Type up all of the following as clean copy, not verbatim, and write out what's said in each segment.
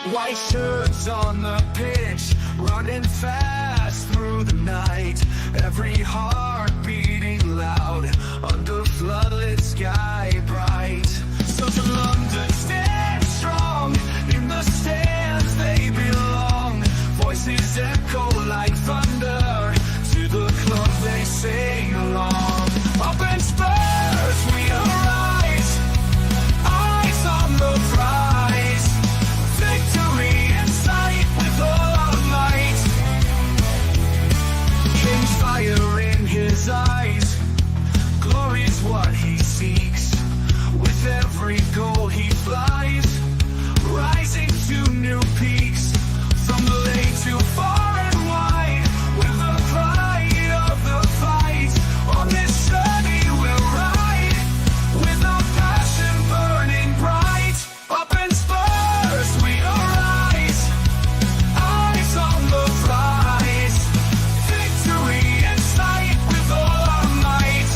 White shirts on the pitch, running fast through the night. Every heart beating loud under floodlit sky bright. So to London stand strong, in the stands they belong. Voices echo like thunder, to the club they sing along. Up in Spurs we arise, eyes on the prize. Victory in sight with all our might. King's fire in his eyes, glory's what he seeks. With every goal he flies, rising to new peaks. From the lane to far and wide, with the pride of the fight. On this journey we'll ride, with our passion burning bright. Up in Spurs we arise, eyes on the prize. Victory in sight with all our might.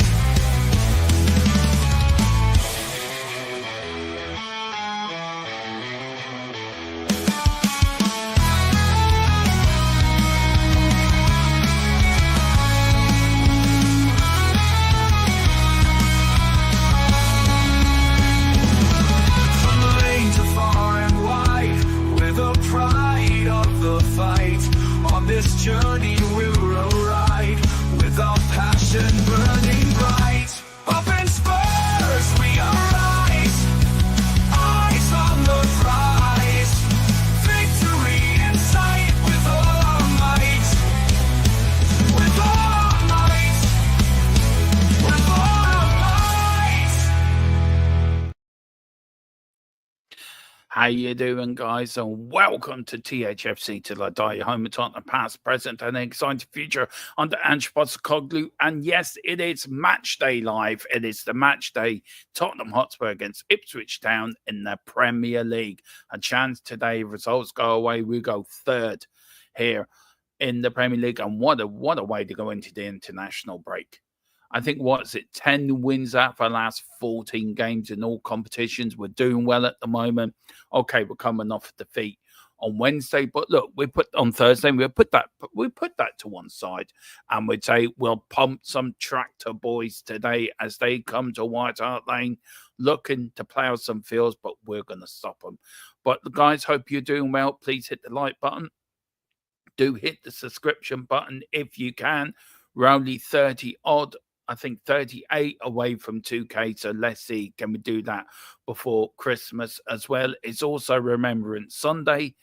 From the lane to far and wide, with the pride of the fight. On this journey we'll ride, with our passion burning bright. Up in Spurs we arise, eyes on the prize. Victory in sight with all our might. With all our might. With all our might. How you doing, guys? And welcome to THFC Till I Die, your home of Tottenham past, present, and an exciting future under Ange Postecoglou. And yes, it is match day live. It is the match day Tottenham Hotspur against Ipswich Town in the Premier League. A chance today, if results go away, we go third here in the Premier League. And what a way to go into the international break. I think, 10 wins out for the last 14 games in all competitions. We're doing well at the moment. Okay, we're coming off defeat on Wednesday, but look, we put on Thursday, we put that to one side, and we'd say we'll pump some tractor boys today as they come to White Hart Lane looking to plough some fields, but we're going to stop them. But guys, hope you're doing well. Please hit the like button. Do hit the subscription button if you can. We're only 30 odd, I think 38 away from 2K. So let's see, can we do that before Christmas as well? It's also Remembrance Sunday.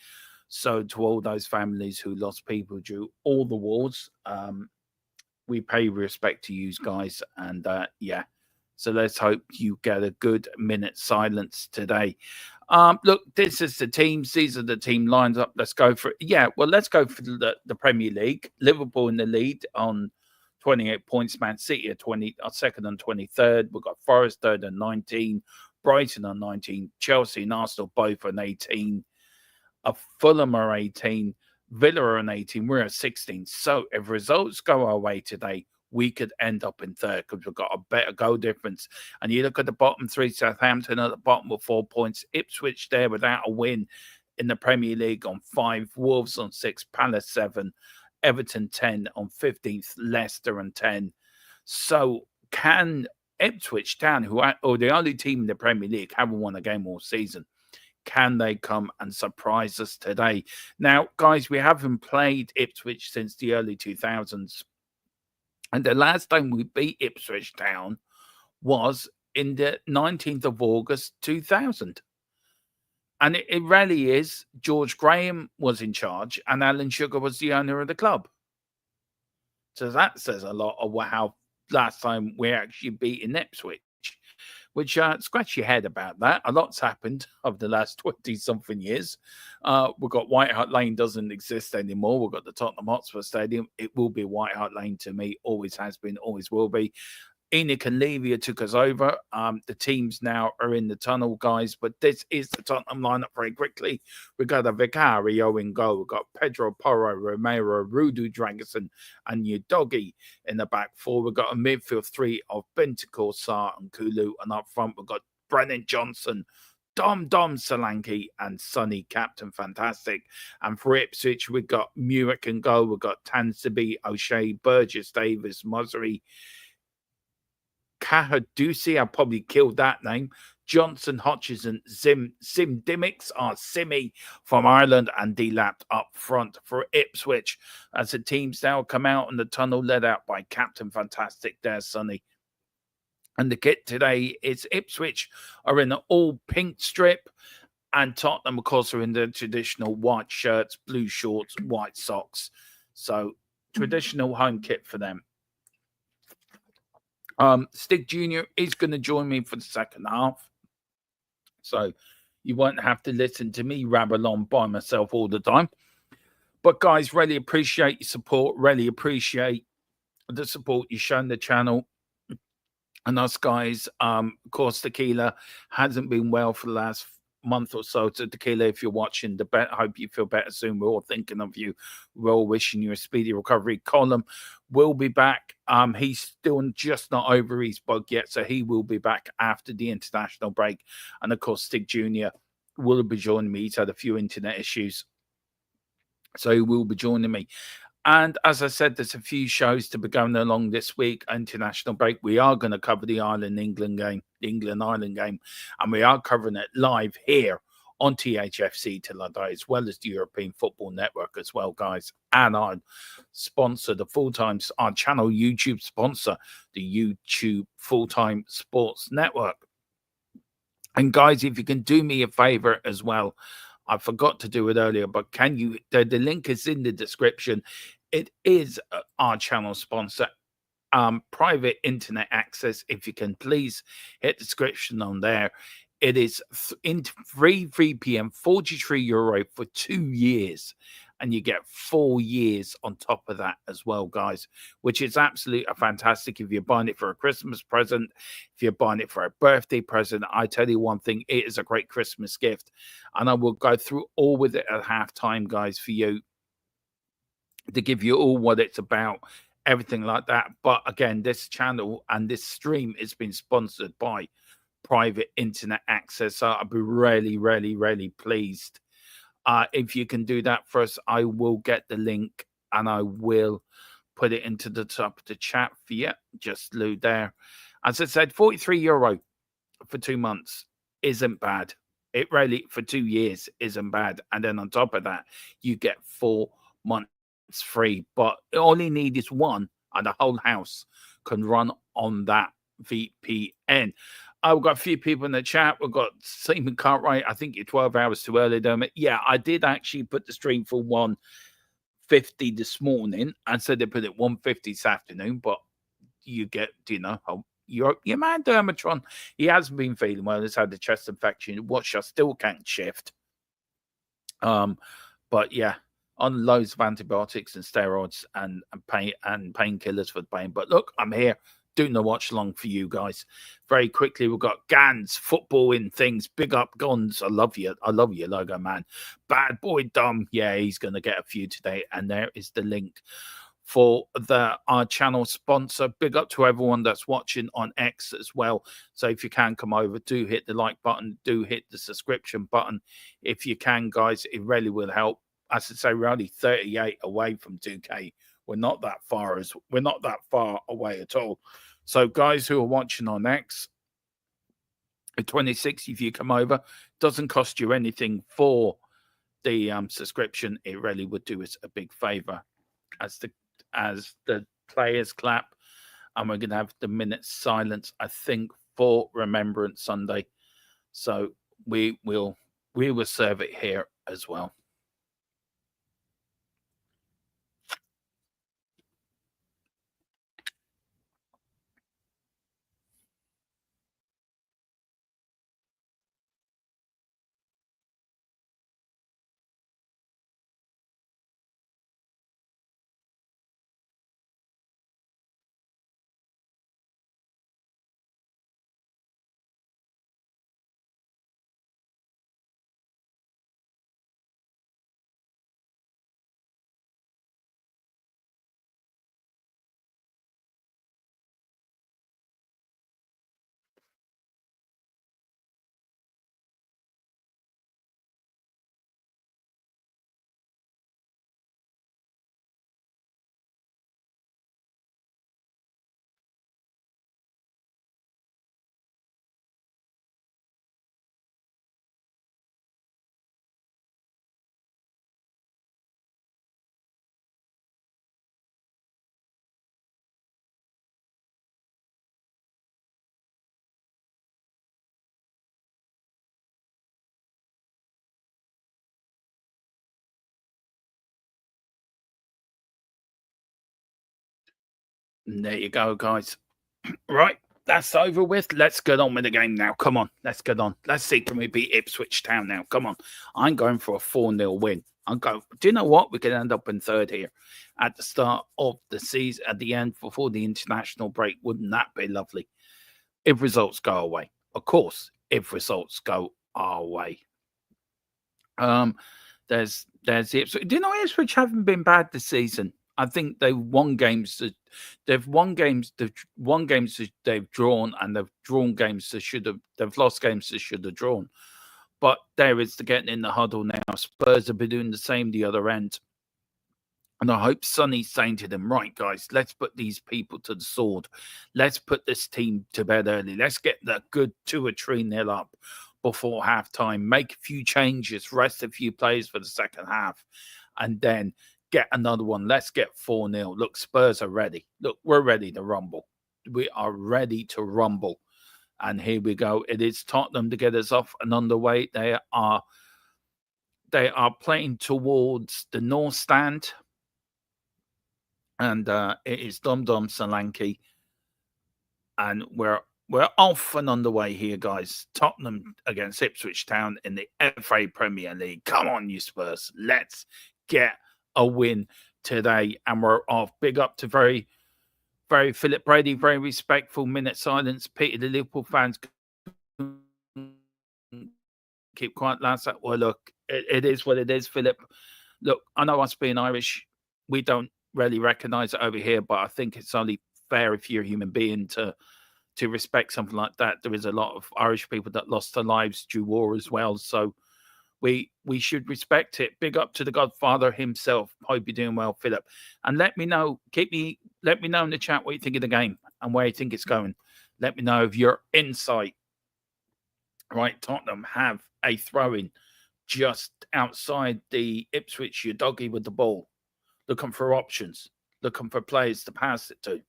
So to all those families who lost people during all the wars, we pay respect to you guys. And yeah, so let's hope you get a good minute silence today. Look, this is the teams. These are the team lines up. Let's go for it. Yeah, well, let's go for the Premier League. Liverpool in the lead on 28 points. Man City at 22nd and 23rd. We've got Forest third and 19. Brighton on 19. Chelsea and Arsenal both on 18. Fulham are 18. Villa are on 18. We're at 16. So if results go our way today, we could end up in third because we've got a better goal difference. And you look at the bottom three, Southampton at the bottom with 4 points. Ipswich there without a win in the Premier League on 5. Wolves on 6. Palace 7. Everton 10 on 15th, Leicester on 10. So can Ipswich Town, who are the only team in the Premier League, haven't won a game all season, can they come and surprise us today? Now, guys, we haven't played Ipswich since the early 2000s. And the last time we beat Ipswich Town was in the 19th of August, 2000. And it really is. George Graham was in charge and Alan Sugar was the owner of the club. So that says a lot of how last time we actually beat in Ipswich, which scratch your head about that. A lot's happened over the last 20-something years. We've got White Hart Lane doesn't exist anymore. We've got the Tottenham Hotspur Stadium. It will be White Hart Lane to me. Always has been, always will be. Enoch and Levia took us over. The teams now are in the tunnel, guys. But this is the Tottenham lineup very quickly. We've got a Vicario in goal. We've got Pedro Porro, Romero, Rudu Dragosin, and Udogi in the back four. We've got a midfield three of Bentancur, Sarr, and Kulu. And up front, we've got Brennan Johnson, Dom Solanke and Sonny Captain Fantastic. And for Ipswich, we've got Muick and goal. We've got Tansaby, O'Shea, Burgess, Davis, Mossery, Kahadusi. I probably killed that name. Johnson, Hutchison, Sim Dimmicks are Simmy from Ireland, and D-Lapped up front for Ipswich. As the teams now come out in the tunnel, led out by Captain Fantastic there, Sonny. And the kit today is Ipswich are in an all pink strip, and Tottenham, of course, are in the traditional white shirts, blue shorts, white socks. So traditional home kit for them. Stig Jr. is going to join me for the second half. So you won't have to listen to me rabble on by myself all the time. But guys, really appreciate your support. Really appreciate the support you've shown the channel. And us guys, of course, Tequila hasn't been well for the last month or so. So Tequila, if you're watching, hope you feel better soon. We're all thinking of you. We're all wishing you a speedy recovery. Colin will be back. He's still just not over his bug yet, so he will be back after the international break. And of course, Stig Jr. will be joining me. He's had a few internet issues, so he will be joining me. And as I said, there's a few shows to be going along this week. International break. We are going to cover the Ireland-England game, the England-Ireland game, and we are covering it live here on THFC Till I Die, as well as the European Football Network as well, guys. And our sponsor, our channel YouTube sponsor, the YouTube Full-Time Sports Network. And guys, if you can do me a favor as well, I forgot to do it earlier, but can you? The link is in the description. It is our channel sponsor, private internet access. If you can please hit the description on there. It is in free VPN, €43 for 2 years. And you get 4 years on top of that as well, guys, which is absolutely fantastic. If you're buying it for a Christmas present, if you're buying it for a birthday present, I tell you one thing, it is a great Christmas gift. And I will go through all with it at halftime, guys, for you to give you all what it's about, everything like that. But again, this channel and this stream is being sponsored by private internet access. So I'll be really, really, really pleased. If you can do that for us, I will get the link and I will put it into the top of the chat for you. Just Lou there. As I said, €43 for 2 months isn't bad. It really, for 2 years, isn't bad. And then on top of that, you get 4 months free. But all you need is one, and the whole house can run on that VPN. We've got a few people in the chat. We've got Seaman Cartwright. I think you're 12 hours too early, Dermot. Yeah, I did actually put the stream for 1:50 this morning. I said they put it 1:50 this afternoon, but you get, your man Dermatron, he hasn't been feeling well. He's had the chest infection, which I still can't shift. But yeah, on loads of antibiotics and steroids and painkillers for the pain. But look, I'm here doing the watch along for you guys. Very quickly, we've got Gans Football in Things. Big up Guns. I love you. I love your logo, man. Bad Boy Dumb. Yeah, he's going to get a few today. And there is the link for our channel sponsor. Big up to everyone that's watching on X as well. So if you can come over, do hit the like button, do hit the subscription button. If you can, guys, it really will help. As I say, we're only 38 away from 2K. We're not that far away at all. So guys who are watching on X, at 26, if you come over, doesn't cost you anything for the subscription. It really would do us a big favor. As the players clap, and we're going to have the minute silence, I think, for Remembrance Sunday. So we will serve it here as well. And there you go, guys. Right, that's over with. Let's get on with the game now. Come on, let's get on. Let's see, can we beat Ipswich Town now? Come on. I'm going for a 4-0 win. I'm going. Do you know what? We could end up in third here at the start of the season, at the end before the international break. Wouldn't that be lovely? If results go away, of course. If results go our way. There's the Ipswich. Do you know Ipswich haven't been bad this season? I think they've won games that they've won games that they've drawn, and they've drawn games that should have they've lost games that should have drawn. But there is the getting in the huddle now. Spurs have been doing the same the other end. And I hope Sonny's saying to them, right, guys, let's put these people to the sword. Let's put this team to bed early. Let's get that good 2 or 3-0 up before halftime. Make a few changes, rest a few players for the second half, and then get another one. Let's get 4-0. Look, Spurs are ready. Look, we're ready to rumble. We are ready to rumble. And here we go. It is Tottenham to get us off and underway. They are playing towards the North Stand. And it is Dum Solanke. And we're off and underway here, guys. Tottenham against Ipswich Town in the FA Premier League. Come on, you Spurs. Let's get a win today. And we're off. Big up to very Philip Brady, very respectful. Minute silence. Peter, the Liverpool fans, keep quiet, lads. Well, look, it is what it is, Philip. Look, I know us being Irish, we don't really recognise it over here, but I think it's only fair if you're a human being to respect something like that. There is a lot of Irish people that lost their lives due war as well, so we should respect it. Big up to the Godfather himself. Hope you're doing well, Philip. And let me know, let me know in the chat what you think of the game and where you think it's going. Let me know of your insight. Right, Tottenham have a throw-in just outside the Ipswich, your doggy with the ball. Looking for options, looking for players to pass it to.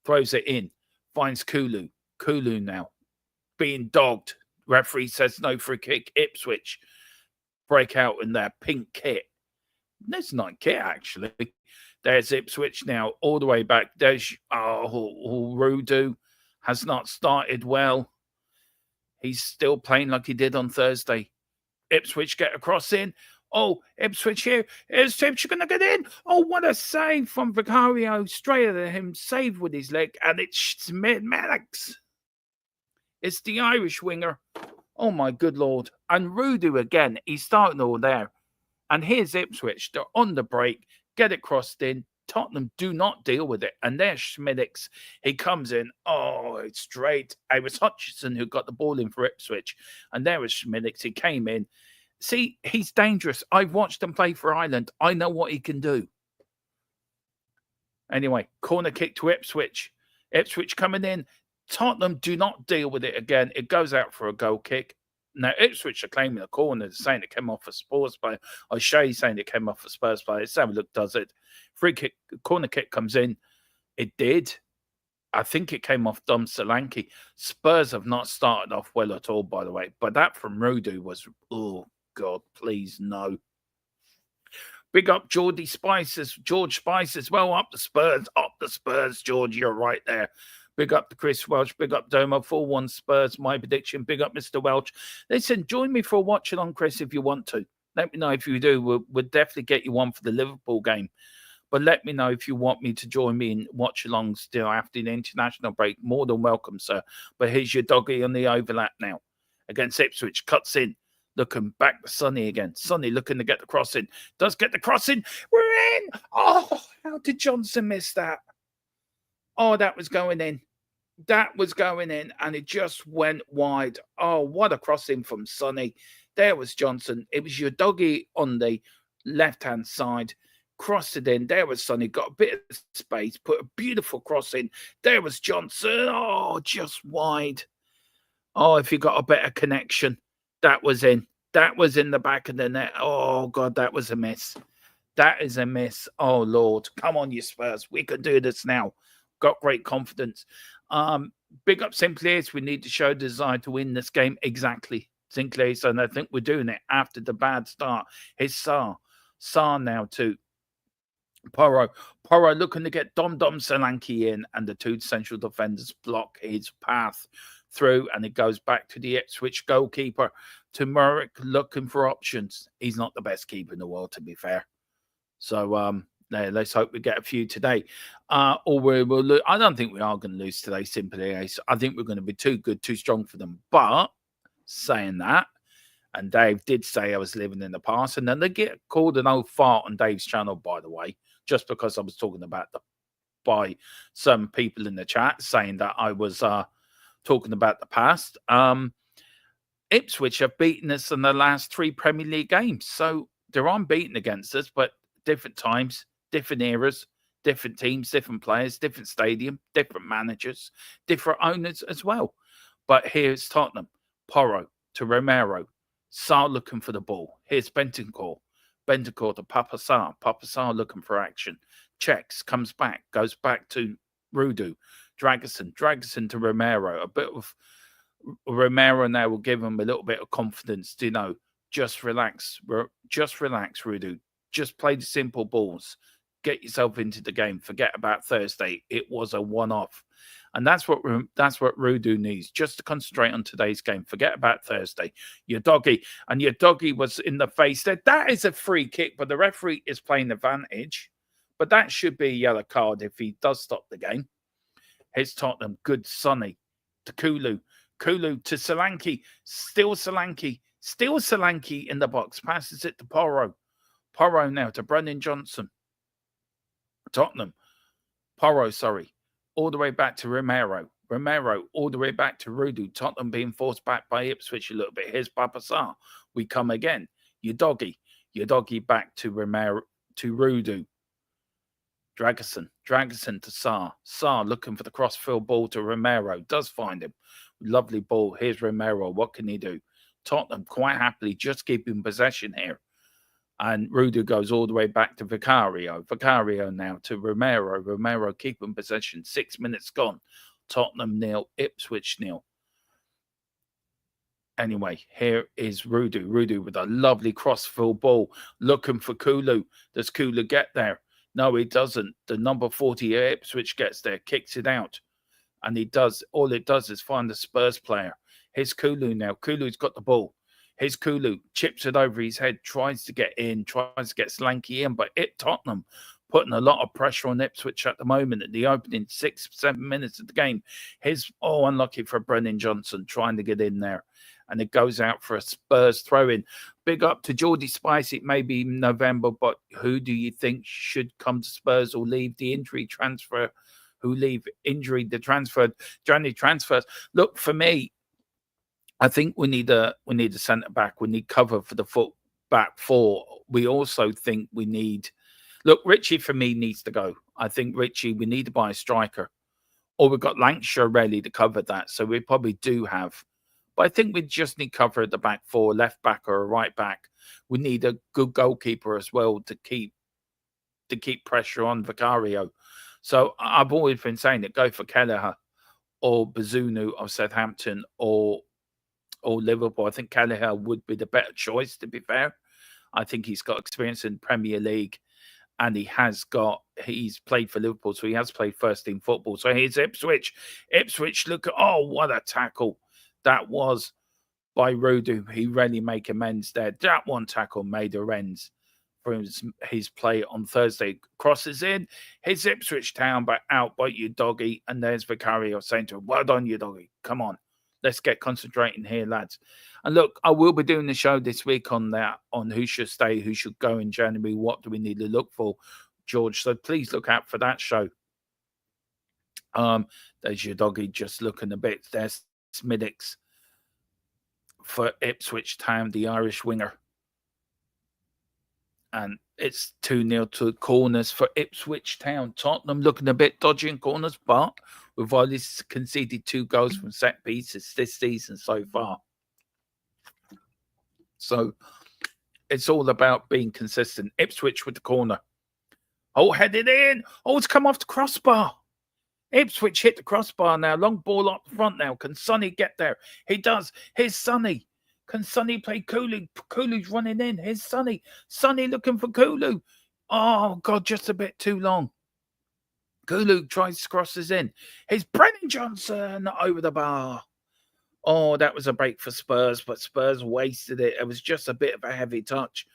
Throws it in, finds Kulu. Kulu now being dogged. Referee says no free kick. Ipswich break out in their pink kit. It's not kit, actually. There's Ipswich now, all the way back. There's Rudu has not started well. He's still playing like he did on Thursday. Ipswich get across in. Oh, Ipswich here. Is Ipswich going to get in? Oh, what a save from Vicario. Straight at him. Saved with his leg. And it's Maddox. It's the Irish winger. Oh, my good Lord. And Rudu again. He's starting all there. And here's Ipswich. They're on the break. Get it crossed in. Tottenham do not deal with it. And there's Schmidix. He comes in. Oh, it's straight. It was Hutchinson who got the ball in for Ipswich. And there was Schmidix. He came in. See, he's dangerous. I've watched him play for Ireland. I know what he can do. Anyway, corner kick to Ipswich. Ipswich coming in. Tottenham do not deal with it again. It goes out for a goal kick. Now, Ipswich are claiming a corner, saying it came off a Spurs player. O'Shea saying it came off a Spurs player. Let's have a look, does it? Free kick, corner kick comes in. It did. I think it came off Dom Solanke. Spurs have not started off well at all, by the way. But that from Rudu was, oh, God, please, no. Big up George Spice as well. Up the Spurs, George. You're right there. Big up to Chris Welch. Big up Domo. 4-1 Spurs, my prediction. Big up Mr. Welch. Listen, join me for a watch along, Chris, if you want to. Let me know if you do. We'll definitely get you one for the Liverpool game. But let me know if you want me to join me in watch along still after the international break. More than welcome, sir. But here's your doggy on the overlap now. Against Ipswich. Cuts in. Looking back to Sonny again. Sonny looking to get the cross in. Does get the cross in. We're in. Oh, how did Johnson miss that? Oh, that was going in. That was going in, and it just went wide. Oh, what a crossing from Sonny. There was Johnson. It was your doggy on the left-hand side. Crossed it in. There was Sonny. Got a bit of space. Put a beautiful cross in. There was Johnson. Oh, just wide. Oh, if you got a better connection. That was in. That was in the back of the net. Oh, God, that was a miss. That is a miss. Oh, Lord. Come on, you Spurs. We can do this now. Got great confidence. Big up Sinclair's. We need to show desire to win this game. Exactly. Sinclair's, and I think we're doing it after the bad start. It's Sarr now to Porro looking to get Dom Solanke in, and the two central defenders block his path through, and it goes back to the Ipswich goalkeeper, to Murrick, looking for options. He's not the best keeper in the world, to be fair. So let's hope we get a few today. Or we will lose. I don't think we are going to lose today, simply. I think we're going to be too good, too strong for them. But saying that, and Dave did say I was living in the past, and then they get called an old fart on Dave's channel, by the way, just because I was talking about by some people in the chat saying that I was talking about the past. Ipswich have beaten us in the last 3 Premier League games, so they're unbeaten against us, but different times, different eras, different teams, different players, different stadium, different managers, different owners as well. But here's Tottenham. Porro to Romero. Sarr looking for the ball. Here's Bentancur. Bentancur to Papa Sarr. Papa Sarr looking for action. Checks, comes back, goes back to Rudu. Dragerson to Romero. A bit of Romero now will give him a little bit of confidence. Just relax. Just relax, Rudu. Just play the simple balls. Get yourself into the game. Forget about Thursday. It was a one-off. And that's what Rudu needs, just to concentrate on today's game. Forget about Thursday. Your doggy was in the face there. That is a free kick, but the referee is playing advantage. But that should be a yellow card if he does stop the game. Here's Tottenham. Good Sonny to Kulu. Kulu to Solanke. Still Solanke in the box. Passes it to Porro. Porro now to Brennan Johnson. Tottenham. Porro, all the way back to Romero. Romero all the way back to Rudu. Tottenham being forced back by Ipswich a little bit. Here's Papa Sarr. We come again. Your doggy back to Romero, to Rudu. Dragerson to Sarr. Sarr looking for the crossfield ball to Romero. Does find him. Lovely ball. Here's Romero. What can he do? Tottenham quite happily just keeping possession here. And Rudu goes all the way back to Vicario. Vicario now to Romero. Romero keeping possession. 6 minutes gone. Tottenham 0, Ipswich 0. Anyway, here is Rudu. Rudu with a lovely crossfield ball. Looking for Kulu. Does Kulu get there? No, he doesn't. The number 40 Ipswich gets there. Kicks it out. And he does. All it does is find the Spurs player. Here's Kulu now. Kulu's got the ball. Here's Kulu, chips it over his head, tries to get in, tries to get Solanke in, but Tottenham putting a lot of pressure on Ipswich at the moment at the opening 6-7 minutes of the game. Here's, unlucky for Brennan Johnson trying to get in there. And it goes out for a Spurs throw-in. Big up to Geordie Spice. It may be November, but who do you think should come to Spurs or leave the injury transfer? Who leave injury, the transfer, January transfers? Look, for me, I think we need a centre back. We need cover for the back four. We also think we need. Look, Richie for me needs to go. I think Richie, we need to buy a striker, or we've got Lancashire ready to cover that. So we probably do have, but I think we just need cover at the back four, left back or a right back. We need a good goalkeeper as well to keep pressure on Vicario. So I've always been saying that go for Kelleher or Bazunu of Southampton or Liverpool. I think Kelleher would be the better choice, to be fair. I think he's got experience in Premier League and he's played for Liverpool, so he has played first team football. So here's Ipswich. Look at, what a tackle that was by Rudu. He really make amends there. That one tackle made amends for his play on Thursday. Crosses in. Here's Ipswich Town, but out by you doggy. And there's Vicario saying to him, well done, you doggy. Come on. Let's get concentrating here, lads. And look, I will be doing the show this week on that, on who should stay, who should go in January, what do we need to look for, George. So please look out for that show. There's your doggy just looking a bit. There's Smiddix for Ipswich Town, the Irish winger. And it's 2-0 to corners for Ipswich Town. Tottenham looking a bit dodgy in corners, but we've only conceded 2 goals from set pieces this season so far. So it's all about being consistent. Ipswich with the corner. Headed in. It's come off the crossbar. Ipswich hit the crossbar now. Long ball up front now. Can Sonny get there? He does. Here's Sonny. Can Sonny play Kulu? Kulu's running in. Here's Sonny. Sonny looking for Kulu. Oh, God, just a bit too long. Kulu tries to cross us in. Here's Brennan Johnson over the bar. Oh, that was a break for Spurs, but Spurs wasted it. It was just a bit of a heavy touch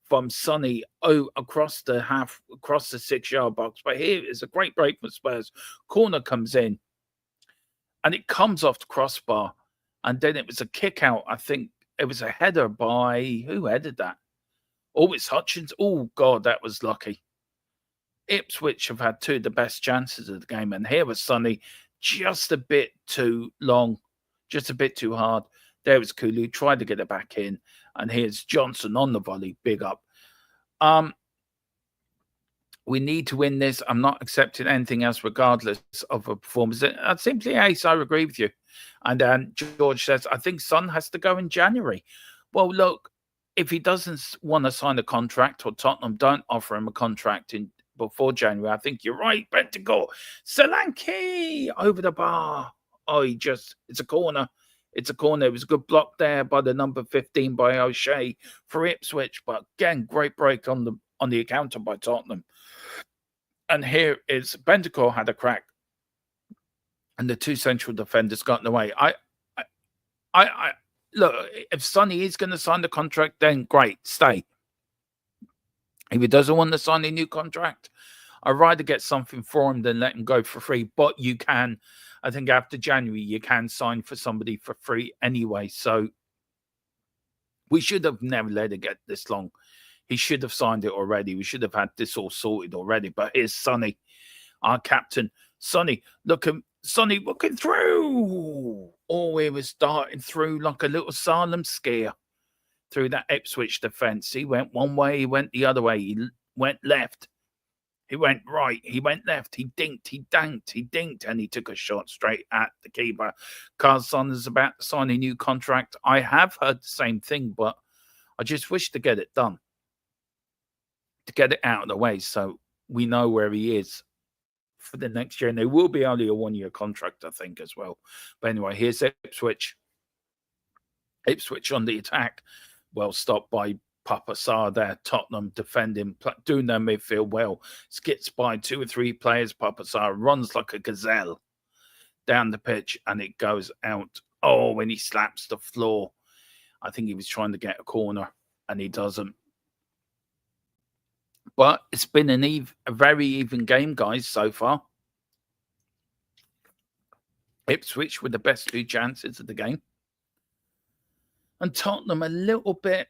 from Sonny across the 6-yard box. But here is a great break for Spurs. Corner comes in, and it comes off the crossbar. And then it was a kick out. I think it was a header by, who headed that? Oh, it's Hutchins. Oh, God, that was lucky. Ipswich have had two of the best chances of the game. And here was Sonny, just a bit too long, just a bit too hard. There was Kulu, tried to get it back in. And here's Johnson on the volley, big up. We need to win this. I'm not accepting anything else regardless of a performance. Simply Ace, I agree with you. And George says, I think Son has to go in January. Well, look, if he doesn't want to sign a contract or Tottenham don't offer him a contract before January, I think you're right. Bentancur, Solanke over the bar. Oh, it's a corner. It's a corner. It was a good block there by the number 15 by O'Shea for Ipswich. But again, great break on the counter by Tottenham. And here is Bentancur had a crack, and the two central defenders got in the way. I look, if Sonny is going to sign the contract, then great, stay. If he doesn't want to sign a new contract, I'd rather get something for him than let him go for free. But you can, I think after January, you can sign for somebody for free anyway. So we should have never let it get this long. He should have signed it already. We should have had this all sorted already. But here's Sonny, our captain. Sonny looking through. Oh, he was darting through like a little Salem skier through that Ipswich defence. He went one way, he went the other way. He went left. He went right. He went left. He dinked. He danked. He dinked. And he took a shot straight at the keeper. Carlson is about to sign a new contract. I have heard the same thing, but I just wish to get it done. To get it out of the way so we know where he is for the next year. And there will be only a 1-year contract, I think, as well. But anyway, here's Ipswich. Ipswich on the attack. Well stopped by Papa Sarr there. Tottenham defending, doing their midfield well. Skits by 2 or 3 players. Papa Sarr runs like a gazelle down the pitch and it goes out. Oh, when he slaps the floor. I think he was trying to get a corner and he doesn't. But it's been a very even game, guys, so far. Ipswich with the best 2 chances of the game. And Tottenham a little bit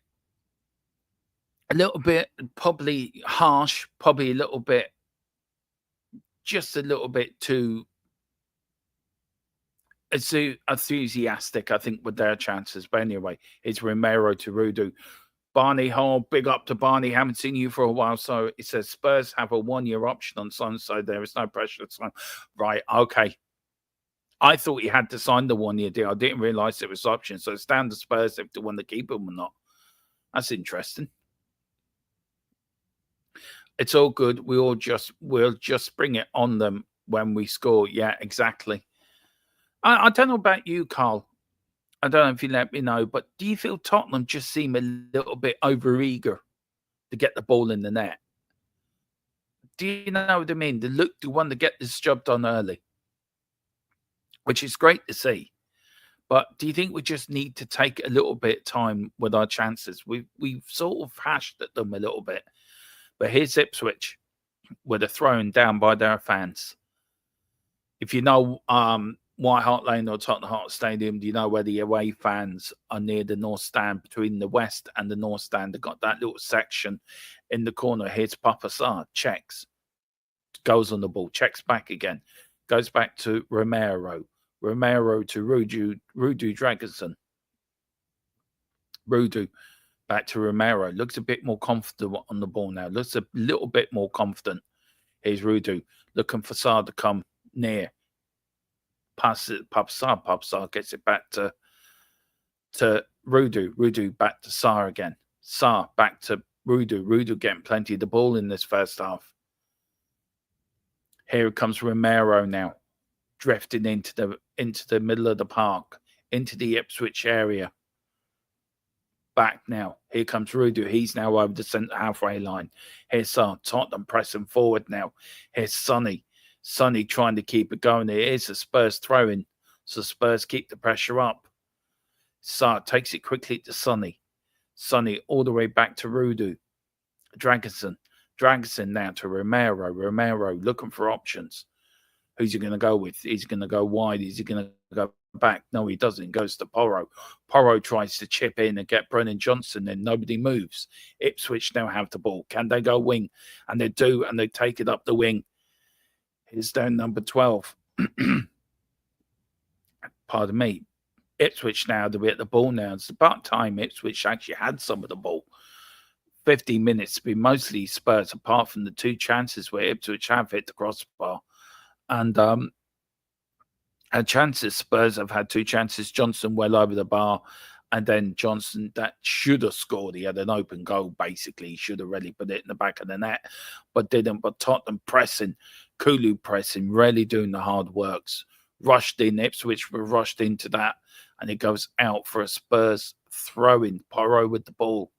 probably harsh, probably just a little bit too enthusiastic, I think, with their chances. But anyway, it's Romero to Rudu. Barney Hall, big up to Barney. Haven't seen you for a while. So it says Spurs have a 1-year option on Son, so there is no pressure to sign. Right, okay. I thought he had to sign the 1-year deal. I didn't realise it was option. So it's down to Spurs if they want to keep him or not. That's interesting. It's all good. We'll just bring it on them when we score. Yeah, exactly. I don't know about you, Carl. I don't know if you let me know, but do you feel Tottenham just seem a little bit overeager to get the ball in the net? Do you know what I mean? They want to get this job done early, which is great to see. But do you think we just need to take a little bit of time with our chances? We've sort of hashed at them a little bit. But here's Ipswich with a thrown down by their fans. If you know White Hart Lane or Tottenham Hotspur Stadium, do you know where the away fans are near the North Stand, between the West and the North Stand? They've got that little section in the corner. Here's Papa Sarr, checks, goes on the ball, checks back again, goes back to Romero to Rudu Dragonson. Rudu back to Romero. Looks a bit more confident on the ball now. Looks a little bit more confident. Here's Rudu looking for Sarr to come near. Pass it, Papa Sarr gets it back to Rudu. Rudu back to Sarr again. Sarr back to Rudu. Rudu getting plenty of the ball in this first half. Here comes Romero now, drifting into the middle of the park, into the Ipswich area. Back now. Here comes Rudu. He's now over the centre halfway line. Here's Tottenham pressing forward now. Here's Sonny. Sonny trying to keep it going. It is a Spurs throw-in. So Spurs keep the pressure up. Sarr takes it quickly to Sonny. Sonny all the way back to Rudu. Dragonson now to Romero. Romero looking for options. Who's he going to go with? Is he going to go wide? Is he going to go back? No, he doesn't. He goes to Porro. Porro tries to chip in and get Brennan Johnson, and nobody moves. Ipswich now have the ball. Can they go wing? And they do, and they take it up the wing. Here's down number 12. Pardon me. Ipswich now to be at the ball now. It's about time Ipswich actually had some of the ball. 15 minutes to be mostly Spurs, apart from the 2 chances where Ipswich have hit the crossbar. And chances, Spurs have had 2 chances. Johnson well over the bar. And then Johnson, that should have scored. He had an open goal, basically. He should have really put it in the back of the net, but didn't. But Tottenham pressing, Kulu pressing, really doing the hard works. Rushed in, Ipswich were rushed into that. And it goes out for a Spurs throw-in. Porro with the ball.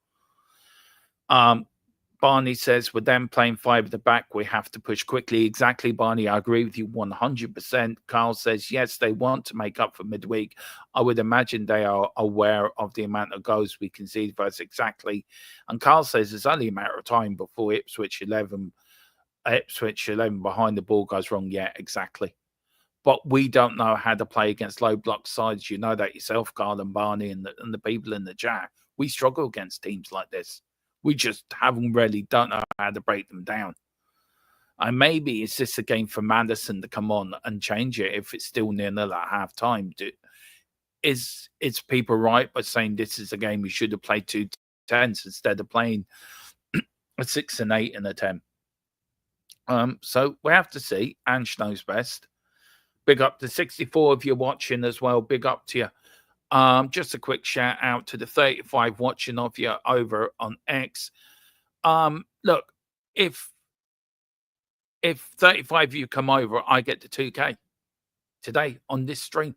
Barney says, with them playing 5 at the back, we have to push quickly. Exactly, Barney. I agree with you 100%. Carl says, yes, they want to make up for midweek. I would imagine they are aware of the amount of goals we concede for us. Exactly. And Carl says it's only a matter of time before Ipswich 11 behind the ball goes wrong. Yeah, exactly. But we don't know how to play against low block sides. You know that yourself, Carl and Barney and the people in the chat. We struggle against teams like this. We just don't know how to break them down. And maybe it's just a game for Madison to come on and change it if it's still 0-0 at half time. Is people right by saying this is a game we should have played 2 10s instead of playing a 6 and 8 and a 10? So we have to see. Ange knows best. Big up to 64 if you're watching as well. Big up to you. Just a quick shout out to the 35 watching of you over on X. Look, if 35 of you come over, I get the 2K today on this stream.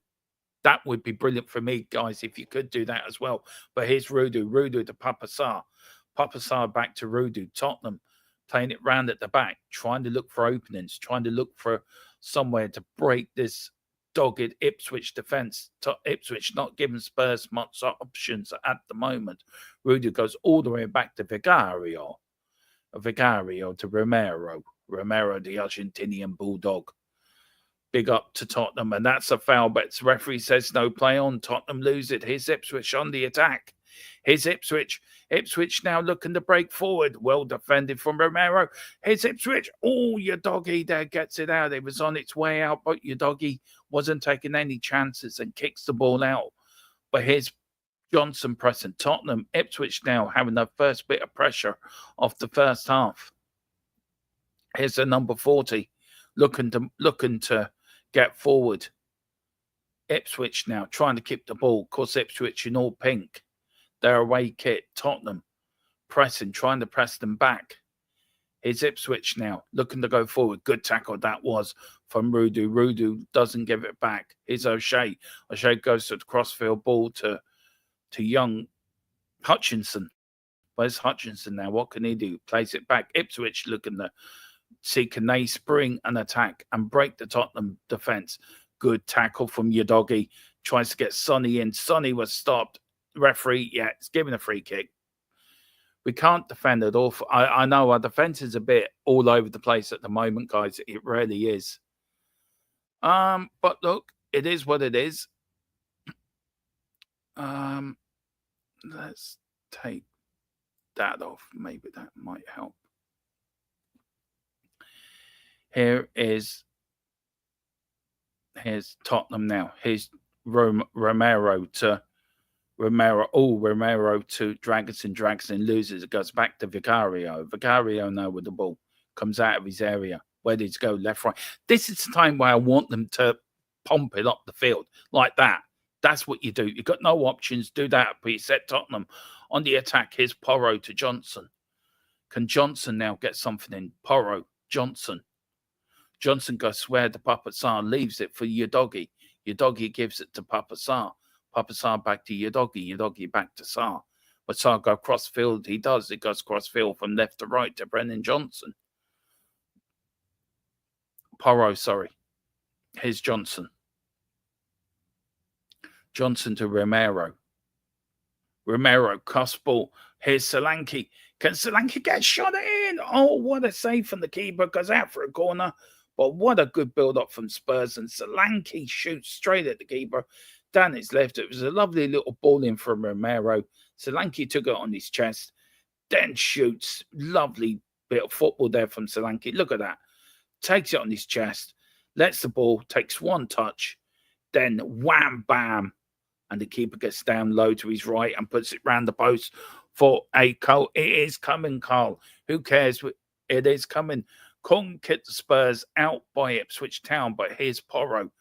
That would be brilliant for me, guys, if you could do that as well. But here's Rudu to Papa Sarr. Papa Sarr back to Rudu. Tottenham playing it round at the back, trying to look for openings, trying to look for somewhere to break this dogged Ipswich defence. Ipswich not giving Spurs much options at the moment. Rudu goes all the way back to Vicario to Romero, the Argentinian bulldog. Big up to Tottenham, and that's a foul, but the referee says no play on. Tottenham lose it. Here's Ipswich on the attack. Here's Ipswich. Ipswich now looking to break forward. Well defended from Romero. Here's Ipswich. Oh, your doggy there gets it out. It was on its way out, but your doggy wasn't taking any chances and kicks the ball out. But here's Johnson pressing. Tottenham, Ipswich now having their first bit of pressure off the first half. Here's the number 40 looking to get forward. Ipswich now trying to keep the ball. Of course, Ipswich in all pink. Their away kit. Tottenham pressing, trying to press them back. Here's Ipswich now looking to go forward. Good tackle that was from Rudu. Rudu doesn't give it back. Here's O'Shea. O'Shea goes to the crossfield ball to young Hutchinson. Where's Hutchinson now? What can he do? Plays it back. Ipswich looking to see can they spring an attack and break the Tottenham defence. Good tackle from Udogie. Tries to get Sonny in. Sonny was stopped. Referee, yeah, it's giving a free kick. We can't defend at all. I know our defence is a bit all over the place at the moment, guys. It really is. But look, it is what it is. Let's take that off. Maybe that might help. Here's Tottenham now. Here's Romero to Romero. Oh, Romero to Dragonson. Dragonson loses. It goes back to Vicario. Vicario now with the ball. Comes out of his area. Where did it go? Left, right. This is the time where I want them to pump it up the field like that. That's what you do. You've got no options. Do that. But you set Tottenham on the attack. Here's Porro to Johnson. Can Johnson now get something in? Porro, Johnson. Johnson goes square to Papa Sarr. Leaves it for Udogie. Udogie gives it to Papa Sarr. Papa Sarr back to Udogie. Udogie back to Sarr. But Sarr go cross field. He does. It goes cross field from left to right to Brennan Johnson. Porro, sorry. Here's Johnson. Johnson to Romero. Romero, cross ball. Here's Solanke. Can Solanke get shot in? Oh, what a save from the keeper. Goes out for a corner. But what a good build-up from Spurs. And Solanke shoots straight at the keeper. Down his left. It was a lovely little ball in from Romero. Solanke took it on his chest. Then shoots. Lovely bit of football there from Solanke. Look at that. Takes it on his chest. Lets the ball. Takes one touch. Then wham, bam. And the keeper gets down low to his right and puts it round the post for a goal. It is coming, Carl. Who cares? It is coming. Couldn't get the Spurs out by Ipswich Town, but here's Porro.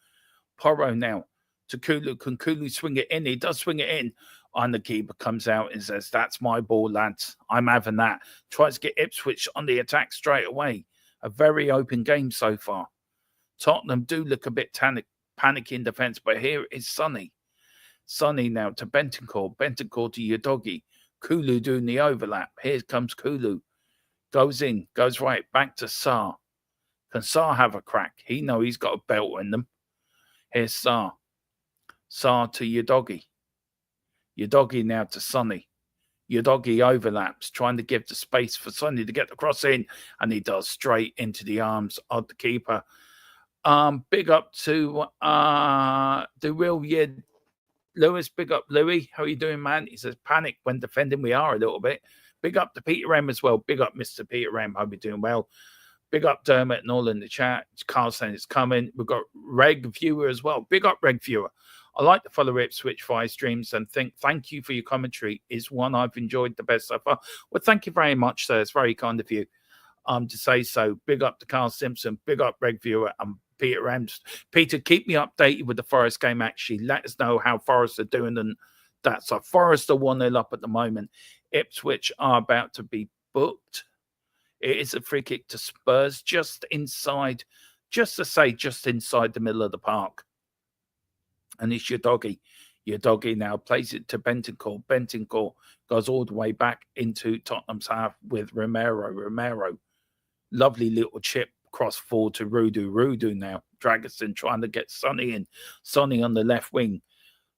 Porro now to Kulu. Can Kulu swing it in? He does swing it in. And the keeper comes out and says, "That's my ball, lads. I'm having that." Tries to get Ipswich on the attack straight away. A very open game so far. Tottenham do look a bit panicky in defence, but here is Sonny. Sonny now to Bentancur. Bentancur to Udogie. Kulu doing the overlap. Here comes Kulu. Goes in. Goes right. Back to Sarr. Can Sarr have a crack? He knows he's got a belt in them. Here's Sarr. Sarr to Udogie. Udogie now to Sonny. Udogie overlaps, trying to give the space for Sonny to get the cross in, and he does straight into the arms of the keeper. Big up to the real Lewis. Big up, Louis. How are you doing, man? He says, panic when defending. We are a little bit. Big up to Peter M as well. Big up, Mr. Peter M. Hope you're doing well. Big up Dermot and all in the chat. Carl saying it's coming. We've got Reg Viewer as well. Big up, Reg Viewer. I like to follow Ipswich via streams and thank you for your commentary. Is one I've enjoyed the best so far. Well, thank you very much, sir. It's very kind of you to say so. Big up to Carl Simpson. Big up, Reg Viewer and Peter M. Peter, keep me updated with the Forest game, actually. Let us know how Forest are doing. And that's a Forest are 1-0 up at the moment. Ipswich are about to be booked. It is a free kick to Spurs just inside the middle of the park. And it's Udogie. Udogie now plays it to Bentancur. Bentancur goes all the way back into Tottenham's half with Romero. Romero, lovely little chip cross forward to Rudu. Rudu now. Dragosin trying to get Sonny in. Sonny on the left wing.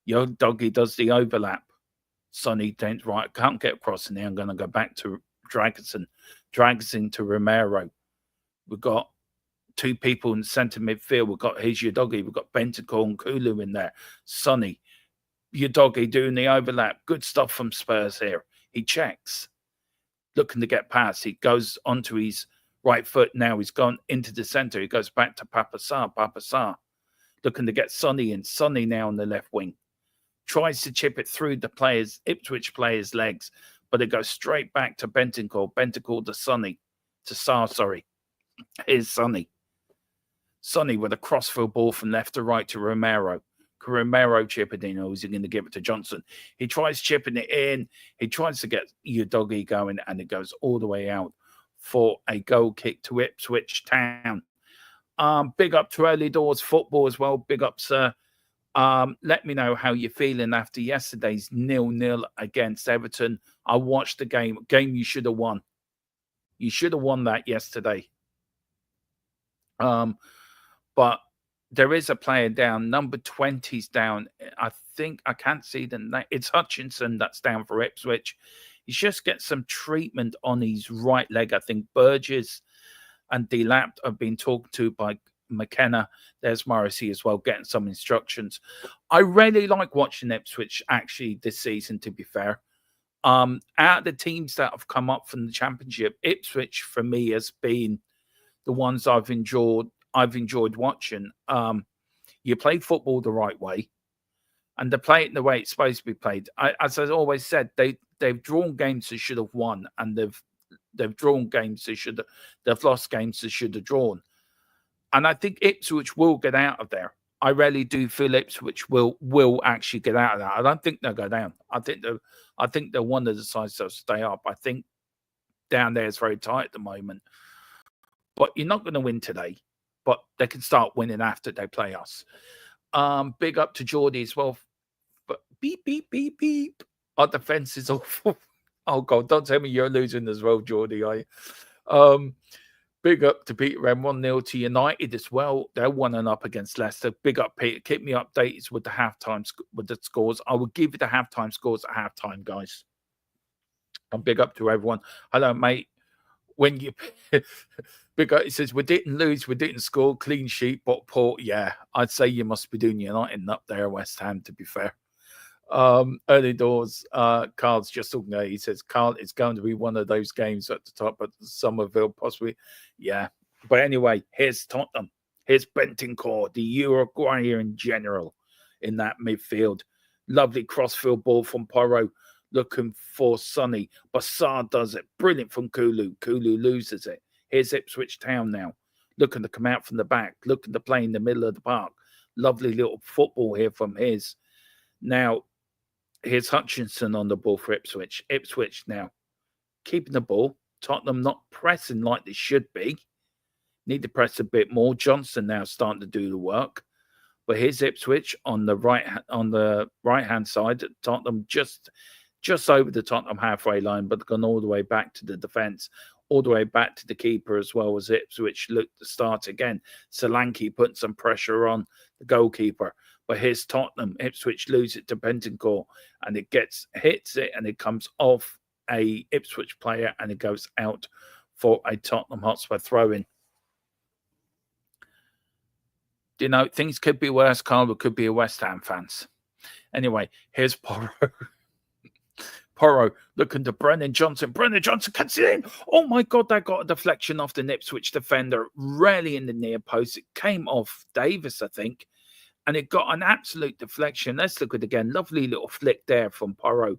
Udogie does the overlap. Sonny thinks, right, can't get across in there. I'm going to go back to Dragosin. Dragosin to Romero. We've got two people in centre midfield. We've got Udogie. We've got Bentancur and Kulu in there. Sonny. Udogie doing the overlap. Good stuff from Spurs here. He checks. Looking to get past. He goes onto his right foot now. He's gone into the centre. He goes back to Papa Sarr. Papa Sarr. Looking to get Sonny in. Sonny now on the left wing. Tries to chip it through the Ipswich players' legs. But it goes straight back to Bentancur. Bentancur to Sonny. To Sarr, sorry. Here's Sonny. Sonny with a crossfield ball from left to right to Romero. Can Romero chip it in, or is he going to give it to Johnson? He tries chipping it in. He tries to get Udogie going, and it goes all the way out for a goal kick to Ipswich Town. Big up to early doors football as well. Big up, sir. Let me know how you're feeling after yesterday's 0-0 against Everton. I watched the game. Game you should have won. You should have won that yesterday. But there is a player down. Number 20's down. I think I can't see the name. It's Hutchinson that's down for Ipswich. He's just get some treatment on his right leg. I think Burgess and Delap have been talked to by McKenna. There's Morrissey as well, getting some instructions. I really like watching Ipswich actually this season, to be fair. Out of the teams that have come up from the Championship, Ipswich for me has been the ones I've enjoyed watching. You play football the right way, and they play it the way it's supposed to be played. As I always said, they've drawn games they should have won, and they've drawn games they've lost games they should have drawn. And I think Ipswich will get out of there. I really do feel Ipswich will actually get out of that. I don't think they'll go down. I think they're one of the sides that'll stay up. I think down there is very tight at the moment. But you're not going to win today. But they can start winning after they play us. Big up to Geordie as well. But beep, beep, beep, beep. Our defense is awful. Oh, God, don't tell me you're losing as well, Geordie, are you? Big up to Peter M, 1-0 to United as well. They're 1-0 against Leicester. Big up, Peter. Keep me updated with the halftime with the scores. I will give you the halftime scores at halftime, guys. And big up to everyone. Hello, mate. When you big up, it says we didn't lose, we didn't score, clean sheet, but poor. Yeah, I'd say you must be doing United up there, West Ham, to be fair. Early doors, Carl's just talking there. He says, Carl, it's going to be one of those games at the top, but Somerville possibly. Yeah. But anyway, here's Tottenham. Here's Bentancur, the Uruguayan general in that midfield. Lovely crossfield ball from Porro, looking for Sonny. Bassar does it. Brilliant from Kulu. Kulu loses it. Here's Ipswich Town now. Looking to come out from the back. Looking to play in the middle of the park. Lovely little football here from his. Now, here's Hutchinson on the ball for Ipswich. Ipswich now keeping the ball. Tottenham not pressing like they should be. Need to press a bit more. Johnson now starting to do the work. But here's Ipswich on the right hand side. Tottenham just over the Tottenham halfway line, but gone all the way back to the defence, all the way back to the keeper as well as Ipswich look to start again. Solanke putting some pressure on the goalkeeper. But here's Tottenham. Ipswich lose it to Bentancur, and it hits it, and it comes off a Ipswich player, and it goes out for a Tottenham Hotspur throw-in. You know, things could be worse, Carl. It could be a West Ham fans. Anyway, here's Porro. Porro looking to Brennan Johnson. Brennan Johnson cuts it in. Oh, my God, that got a deflection off the Ipswich defender. Rarely in the near post. It came off Davis, I think. And it got an absolute deflection. Let's look at it again. Lovely little flick there from Porro.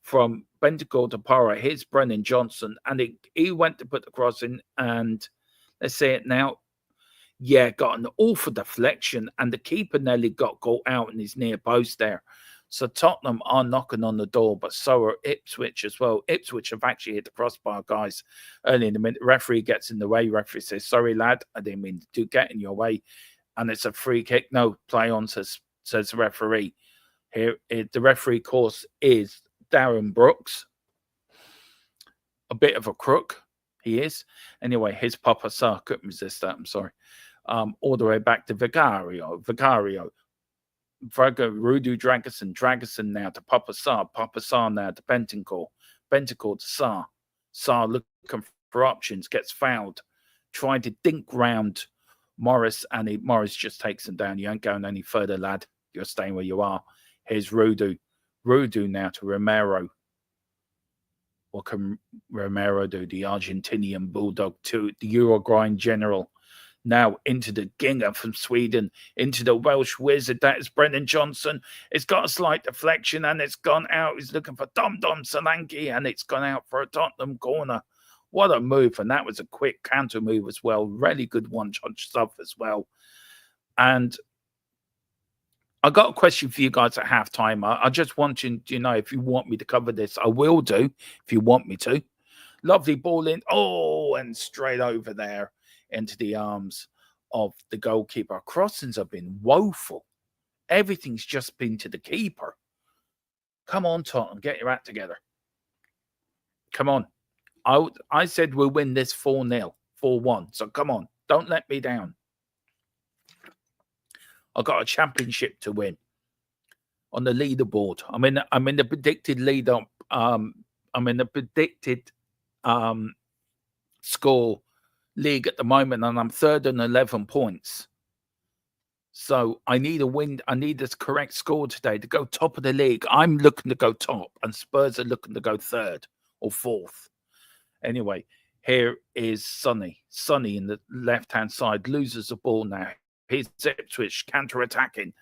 From Bentancur to Porro. Here's Brennan Johnson. And he went to put the cross in. And let's say it now. Yeah, got an awful deflection. And the keeper nearly got out in his near post there. So Tottenham are knocking on the door, but so are Ipswich as well. Ipswich have actually hit the crossbar, guys, early in the minute. Referee gets in the way. Referee says, sorry, lad, I didn't mean to get in your way. And it's a free kick. No, play on, says the referee. Here, the referee, of course, is Darren Brooks. A bit of a crook, he is. Anyway, his Papa Sarr couldn't resist that, I'm sorry. All the way back to Vicario. Rudu Dragerson now to Papa Sarr now to Bentancur to Sarr. Sarr looking for options, gets fouled, trying to dink round Morris, and Morris just takes him down. You ain't going any further, lad. You're staying where you are. Here's Rudu now to Romero. What can Romero do? The Argentinian bulldog to the Uruguayan general. Now into the Ginger from Sweden, into the Welsh wizard. That is Brennan Johnson. It's got a slight deflection and it's gone out. He's looking for Dom Solanke, and it's gone out for a Tottenham corner. What a move. And that was a quick counter move as well. Really good one-touch stuff as well. And I got a question for you guys at halftime. I just want you to know, if you want me to cover this, I will do, if you want me to. Lovely ball in. Oh, and straight over there into the arms of the goalkeeper. Crossings have been woeful. Everything's just been to the keeper. Come on, Tottenham, get your act together. Come on. I said we'll win this 4-0, 4-1. So come on, don't let me down. I've got a championship to win on the leaderboard. I'm in the predicted lead up. I'm in the predicted score league at the moment, and I'm third on 11 points. So I need a win. I need this correct score today to go top of the league. I'm looking to go top, and Spurs are looking to go third or fourth. Anyway, here is Sonny. Sonny in the left-hand side loses the ball now. Here's Ipswich counter-attacking.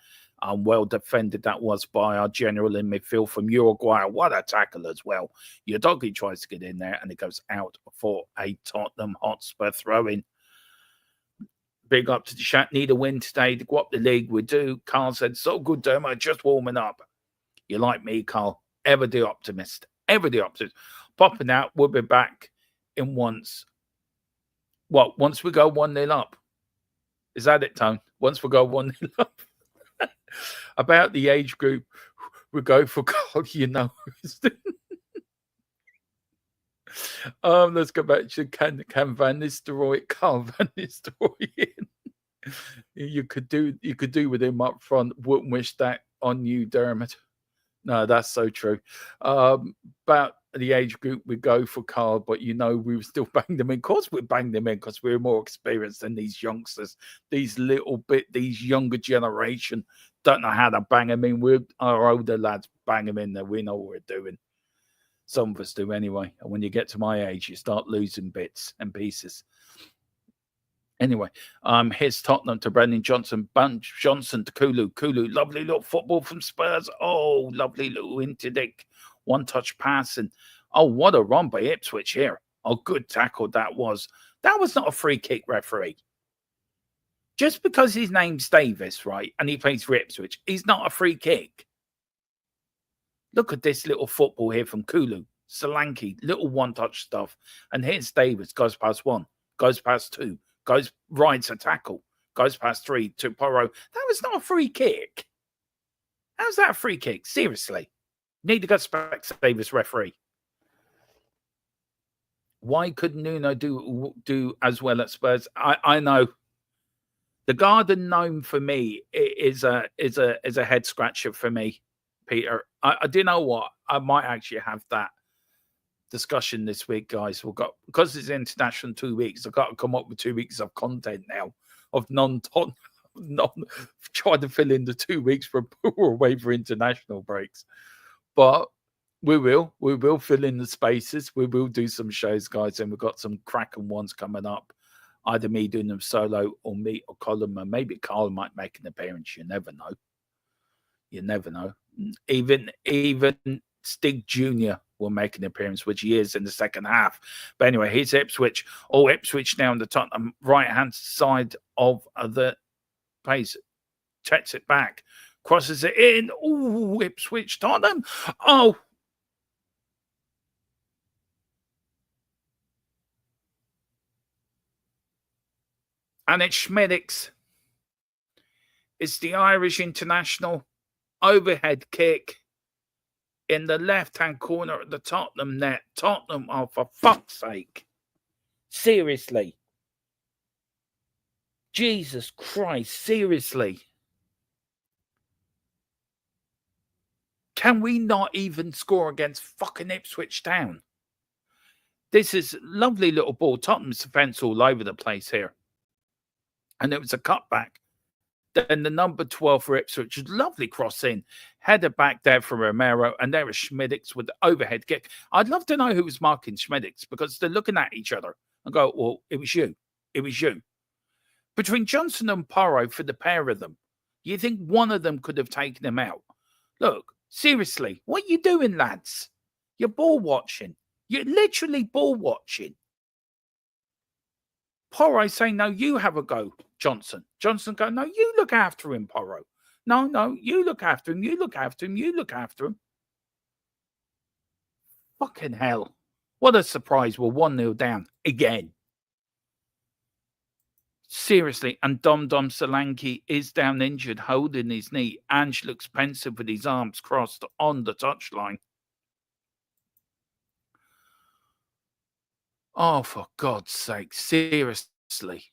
And well defended that was by our general in midfield from Uruguay. What a tackle as well. Your doggy tries to get in there, and it goes out for a Tottenham Hotspur throw-in. Big up to the chat. Need a win today to go up the league. We do. Carl said, so good, Dermo. Just warming up. You like me, Carl. Ever the optimist. Ever the optimist. Popping out. We'll be back in once. What? Once we go 1-0 up. Is that it, Tone? Once we go 1-0 up. About the age group, We go for Carl, you know. Let's go back to Can Van Nistelrooy, Carl Van Nistelrooy in. You could do with him up front. Wouldn't wish that on you, Dermot. No, that's so true. About the age group, we go for Carl, but we were still banged them in. Of course, we banged them in because we're more experienced than these youngsters. These younger generation don't know how to bang them in. Our older lads bang them in there. We know what we're doing. Some of us do anyway. And when you get to my age, you start losing bits and pieces. Anyway, here's Tottenham to Brendan Johnson, Johnson to Kulu, lovely little football from Spurs. Oh, lovely little interdict, one-touch pass, and oh, what a run by Ipswich here. Oh, good tackle that was. That was not a free kick, referee. Just because his name's Davis, right, and he plays for Ipswich, he's not a free kick. Look at this little football here from Kulu, Solanke, little one-touch stuff. And here's Davis, goes past one, goes past two. Rides a tackle, goes past three to Porro. That was not a free kick. How's that a free kick? Seriously. Need to go back to Davis, referee. Why couldn't Nuno do as well at Spurs? I know. The Garden Gnome for me is a head scratcher for me, Peter. I do know what? I might actually have that discussion this week, guys. Because it's international 2 weeks, I've got to come up with 2 weeks of content now of trying to fill in the 2 weeks for we're away for international breaks. But we will fill in the spaces. We will do some shows, guys, and we've got some cracking ones coming up. Either me doing them solo or me or Colin, and maybe Carl might make an appearance. You never know. You never know. Even Stig Jr. will make an appearance, which he is in the second half. But anyway, here's Ipswich. Oh, Ipswich now on the Tottenham right-hand side of the pace. Checks it back. Crosses it in. Oh, Ipswich, Tottenham. Oh. And it's Schmidix. It's the Irish international overhead kick in the left-hand corner of the Tottenham net. Tottenham, oh, for fuck's sake. Seriously. Jesus Christ, seriously. Can we not even score against fucking Ipswich Town? This is lovely little ball. Tottenham's defence all over the place here. And it was a cutback. Then the number 12 for Ipswich, lovely cross in. Header back there for Romero. And there is Schmidix with the overhead kick. I'd love to know who was marking Schmidix because they're looking at each other and go, well, it was you. It was you. Between Johnson and Porro, for the pair of them, you think one of them could have taken him out? Look, seriously, what are you doing, lads? You're ball watching. You're literally ball watching. Porro saying, no, you have a go, Johnson. Johnson go, no, you look after him, Porro. No, you look after him. You look after him. You look after him. Fucking hell. What a surprise. We're 1-0 down again. Seriously. And Dom Solanke is down injured, holding his knee. Ange looks pensive with his arms crossed on the touchline. Oh, for God's sake, seriously.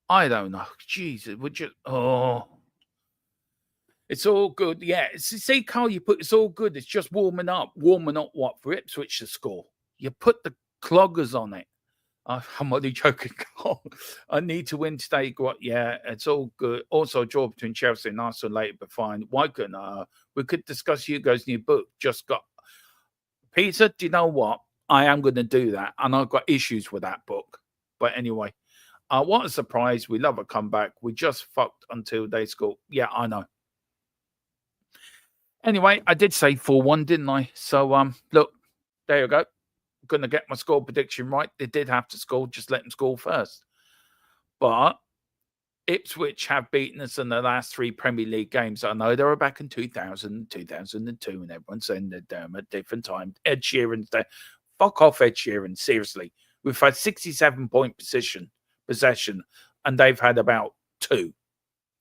I don't know. Jesus, would you? Oh. It's all good. Yeah, see, Carl, it's all good. It's just warming up. Warming up what? For Ipswich to score. You put the cloggers on it. I'm only joking, Carl. I need to win today. Yeah, it's all good. Also, a draw between Chelsea and Arsenal later, but fine. Why couldn't we could discuss Hugo's new book. Just got Peter, do you know what? I am going to do that, and I've got issues with that book. But anyway, what a surprise. We love a comeback. We just fucked until they score. Yeah, I know. Anyway, I did say 4-1, didn't I? So, look, there you go. I'm going to get my score prediction right. They did have to score. Just let them score first. But Ipswich have beaten us in the last 3 Premier League games. I know they were back in 2000, 2002, and everyone's saying they're down at different times. Ed Sheeran's there. Fuck off, Ed Sheeran. Seriously. We've had 67-point possession, and they've had about 2.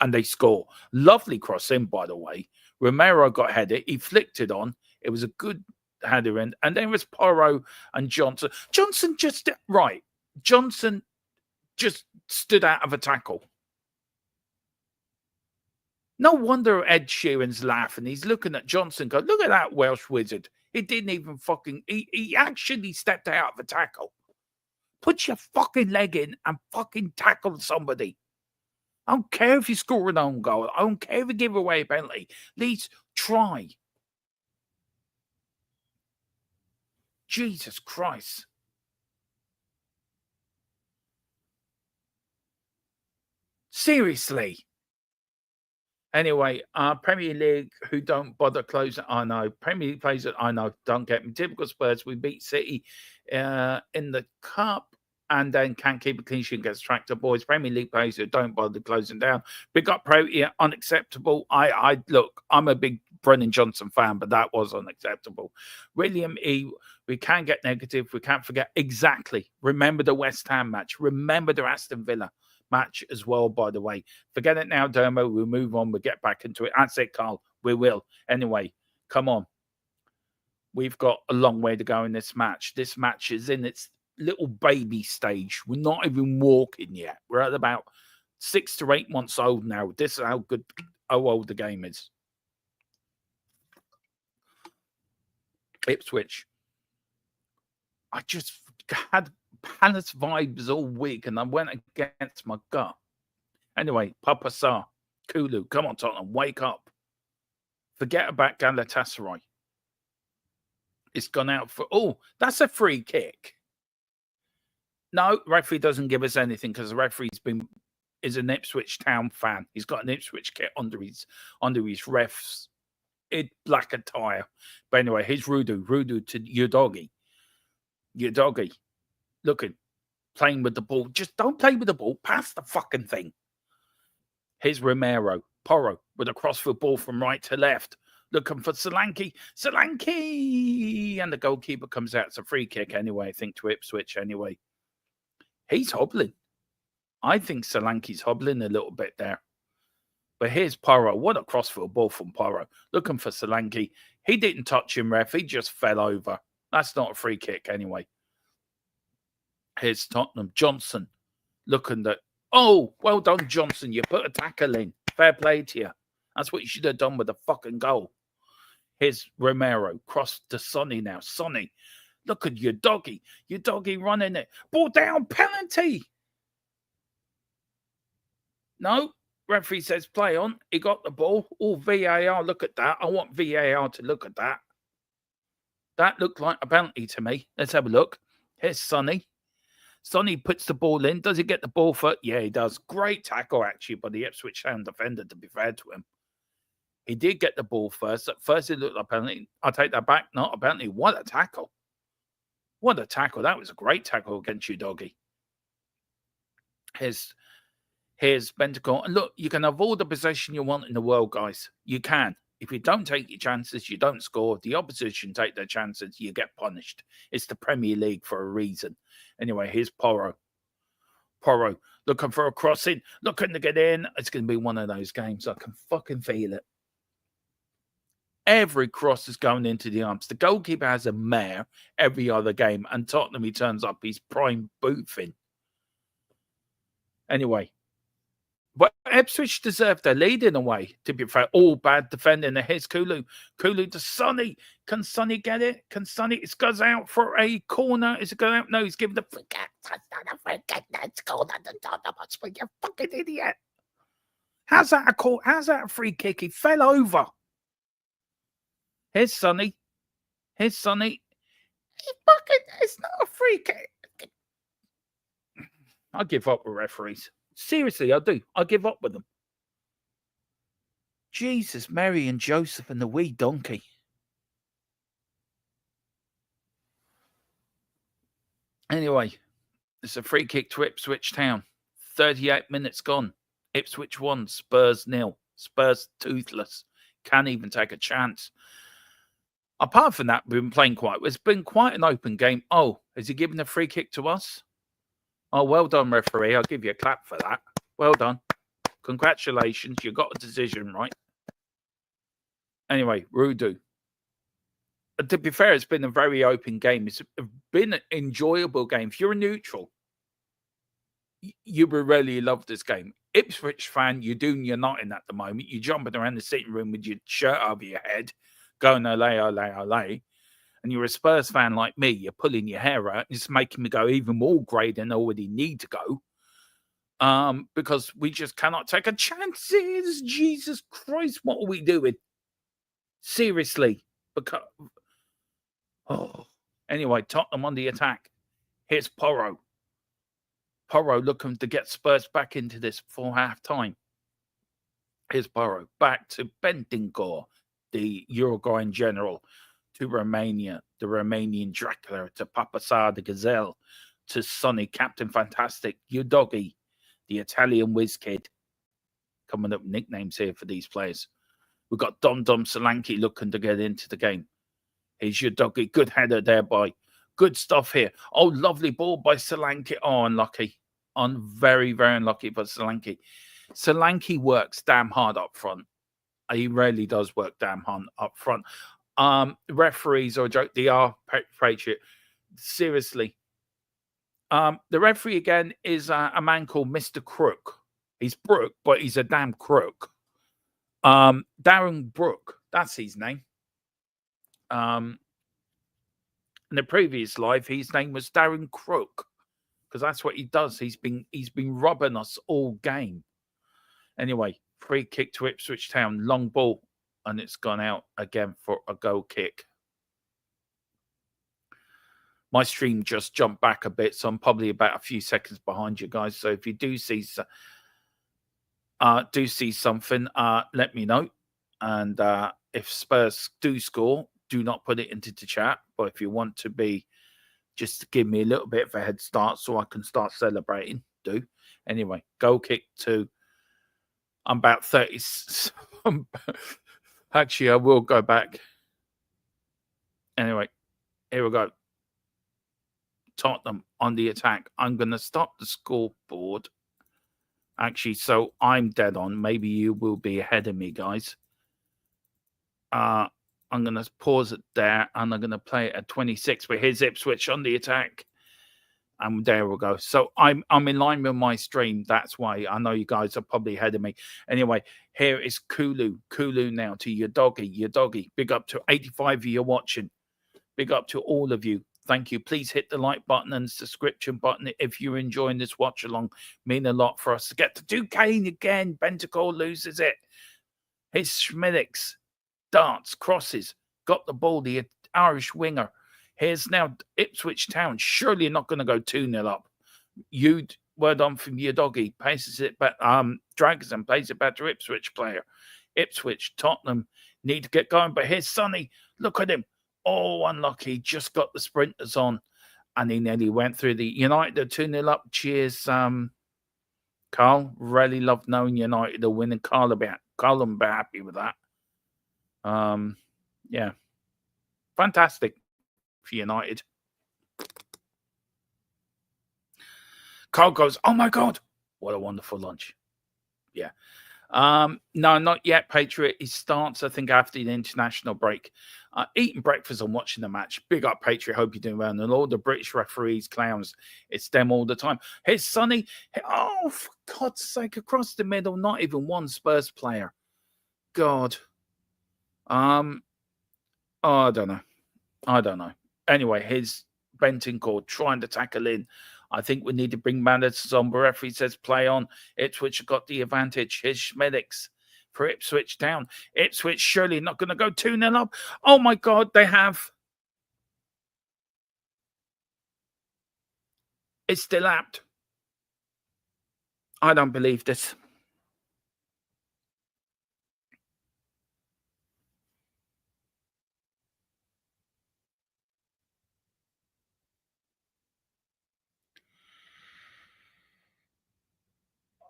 And they score. Lovely cross in, by the way, Romero got headed. He flicked it on. It was a good header in. And then it was Porro and Johnson. Johnson just stood out of a tackle. No wonder Ed Sheeran's laughing. He's looking at Johnson going, look at that Welsh wizard. He didn't even he actually stepped out of a tackle. Put your fucking leg in and fucking tackle somebody. I don't care if you score an own goal. I don't care if you give away a penalty. At least try. Jesus Christ. Seriously. Anyway, Premier League, who don't bother closing, I know. Premier League players, I know, don't get me. Typical Spurs, we beat City in the Cup and then can't keep a clean sheet against Tractor Boys. Premier League players who don't bother closing down. Big up Prmier, unacceptable. Look, I'm a big Brennan Johnson fan, but that was unacceptable. William E., we can get negative. We can't forget. Exactly. Remember the West Ham match. Remember the Aston Villa match as well, by the way. Forget it now, Dermo. We'll move on. We'll get back into it. That's it, Carl. We will. Anyway, come on. We've got a long way to go in this match. This match is in its little baby stage. We're not even walking yet. We're at about 6 to 8 months old now. This is how old the game is. Ipswich. I just had Palace vibes all week, and I went against my gut. Anyway, Papa Sarr, Kulu, come on, Tottenham, wake up. Forget about Galatasaray. It's gone out for... Oh, that's a free kick. No, referee doesn't give us anything because the referee's is an Ipswich Town fan. He's got an Ipswich kit under his ref's black attire. But anyway, here's Rudu to your doggy. Looking, playing with the ball. Just don't play with the ball. Pass the fucking thing. Here's Romero. Porro with a crossfield ball from right to left. Looking for Solanke. And the goalkeeper comes out. It's a free kick anyway, I think, to Ipswich anyway. He's hobbling. I think Solanke's hobbling a little bit there. But here's Porro. What a crossfield ball from Porro. Looking for Solanke. He didn't touch him, ref. He just fell over. That's not a free kick anyway. Here's Tottenham. Johnson looking at... Oh, well done, Johnson. You put a tackle in. Fair play to you. That's what you should have done with the fucking goal. Here's Romero. Cross to Sonny now. Sonny. Look at your doggy. Your doggy running it. Ball down. Penalty. No. Referee says play on. He got the ball. Oh, VAR. Look at that. I want VAR to look at that. That looked like a penalty to me. Let's have a look. Here's Sonny. Sonny puts the ball in. Does he get the ball for? Yeah, he does. Great tackle, actually, by the Ipswich Town defender, to be fair to him. He did get the ball first. At first, it looked like a penalty. I'll take that back. Not a penalty. What a tackle. What a tackle. That was a great tackle against you, doggy. Here's Bentacle. And look, you can have all the possession you want in the world, guys. You can. If you don't take your chances, you don't score. The opposition take their chances, you get punished. It's the Premier League for a reason. Anyway, here's Porro. Porro looking for a crossing, looking to get in. It's going to be one of those games. I can fucking feel it. Every cross is going into the arms. The goalkeeper has a mare every other game, and Tottenham, he turns up, he's prime boofing. Anyway. But Ipswich deserved their lead in a way, to be fair. All bad defending. Here's Kulu. Kulu to Sonny. Can Sonny get it? Can Sonny? It goes out for a corner. Is it going out? No, he's giving the free kick. That's not a free kick. That's goal at the Tottenham. You fucking idiot. How's that a call? How's that a free kick? He fell over. Here's Sonny. Here's Sonny. It's not a free kick. I give up with referees. Seriously, I do. I give up with them. Jesus, Mary and Joseph and the wee donkey. Anyway, it's a free kick to Ipswich Town. 38 minutes gone. Ipswich 1, Spurs 0. Spurs toothless. Can't even take a chance. Apart from that, we've been playing it's been quite an open game. Oh, has he given a free kick to us? Oh, well done, referee. I'll give you a clap for that. Well done. Congratulations. You got a decision right. Anyway, Rudu. To be fair, it's been a very open game. It's been an enjoyable game. If you're a neutral, you will really love this game. Ipswich fan, you're doing your nothing at the moment. You're jumping around the sitting room with your shirt over your head, going ole, ole, ole. And you're a Spurs fan like me, you're pulling your hair out. It's making me go even more grey than I already need to go. Because we just cannot take a chances. Jesus Christ, what are we doing? Seriously. Because anyway, Tottenham on the attack. Here's Porro. Porro looking to get Spurs back into this before half time. Here's Porro back to Bentancur, the Uruguayan general, to Romania, the Romanian Dracula, to Papasar the Gazelle, to Sonny, Captain Fantastic, Udogi, the Italian whiz kid. Coming up nicknames here for these players. We've got Dom Solanke looking to get into the game. Here's Udogi. Good header there by. Good stuff here. Oh, lovely ball by Solanke. Oh, unlucky. Very, very unlucky for Solanke. Solanke works damn hard up front. He really does work damn hard up front. Referees are a joke. They are Patriot. Seriously. The referee again is a man called Mr. Crook. He's Brook, but he's a damn crook. Darren Brook. That's his name. In the previous life, his name was Darren Crook, because that's what he does. He's been robbing us all game. Anyway, free kick to Ipswich Town, long ball, and it's gone out again for a goal kick. My stream just jumped back a bit, so I'm probably about a few seconds behind you guys. So if you do see something, let me know. And if Spurs do score, do not put it into the chat. But if you want to be, just to give me a little bit of a head start so I can start celebrating, do. Anyway, goal kick to, I'm about 30. Actually, I will go back. Anyway, here we go. Tottenham on the attack. I'm going to stop the scoreboard. Actually, so I'm dead on. Maybe you will be ahead of me, guys. I'm going to pause it there, and I'm going to play it at 26. But here's Ipswich on the attack. And there we go. So I'm in line with my stream. That's why I know you guys are probably ahead of me. Anyway, here is Kulu. Kulu now to your doggy. Big up to 85 of you watching. Big up to all of you. Thank you. Please hit the like button and subscription button if you're enjoying this watch along. Mean a lot for us to get to 2K again. Bentancur loses it. Here's Schmidix. Darts, crosses. Got the ball, the Irish winger. Here's now Ipswich Town. Surely not going to go 2-0 up. Word on from your doggy. Paces it back, drags and plays it back to Ipswich player. Ipswich, Tottenham need to get going. But here's Sonny. Look at him. Oh, unlucky. Just got the sprinters on. And he nearly went through the United 2-0 up. Cheers, Carl. Really loved knowing United are winning. Carl will be happy with that. Yeah. Fantastic for United. Carl goes, oh my God, what a wonderful lunch. Yeah. No, not yet, Patriot. He starts, I think, after the international break. Eating breakfast and watching the match. Big up, Patriot. Hope you're doing well. And all the British referees, clowns, it's them all the time. Here's Sonny. Oh, for God's sake, across the middle, not even one Spurs player. God. Oh, I don't know. Anyway, here's Bentancur trying to tackle in. I think we need to bring Madison on. The referee says play on. Ipswich got the advantage. Here's Schmidix for Ipswich Town. Ipswich surely not going to go 2-0 up. Oh, my God, they have. It's still apt. I don't believe this.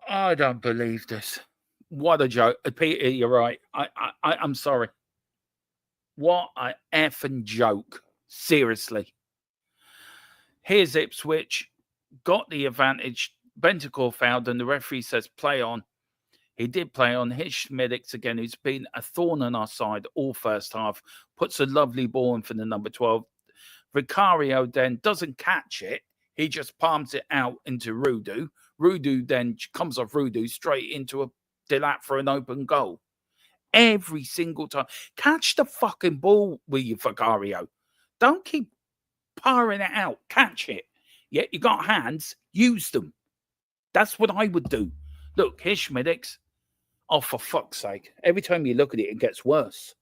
I don't believe this. What a joke. Peter, you're right. I'm sorry. What an effing joke. Seriously. Here's Ipswich. Got the advantage. Bentancur fouled, and the referee says play on. He did play on his Schmidix again, who's been a thorn on our side all first half. Puts a lovely ball in for the number 12. Vicario then doesn't catch it. He just palms it out into Rudu. Rudu then comes off Rudu straight into a Dilat for an open goal. Every single time. Catch the fucking ball with you, Vicario. Don't keep powering it out. Catch it. Yeah, you got hands. Use them. That's what I would do. Look, here's Schmidix. Oh, for fuck's sake. Every time you look at it, it gets worse.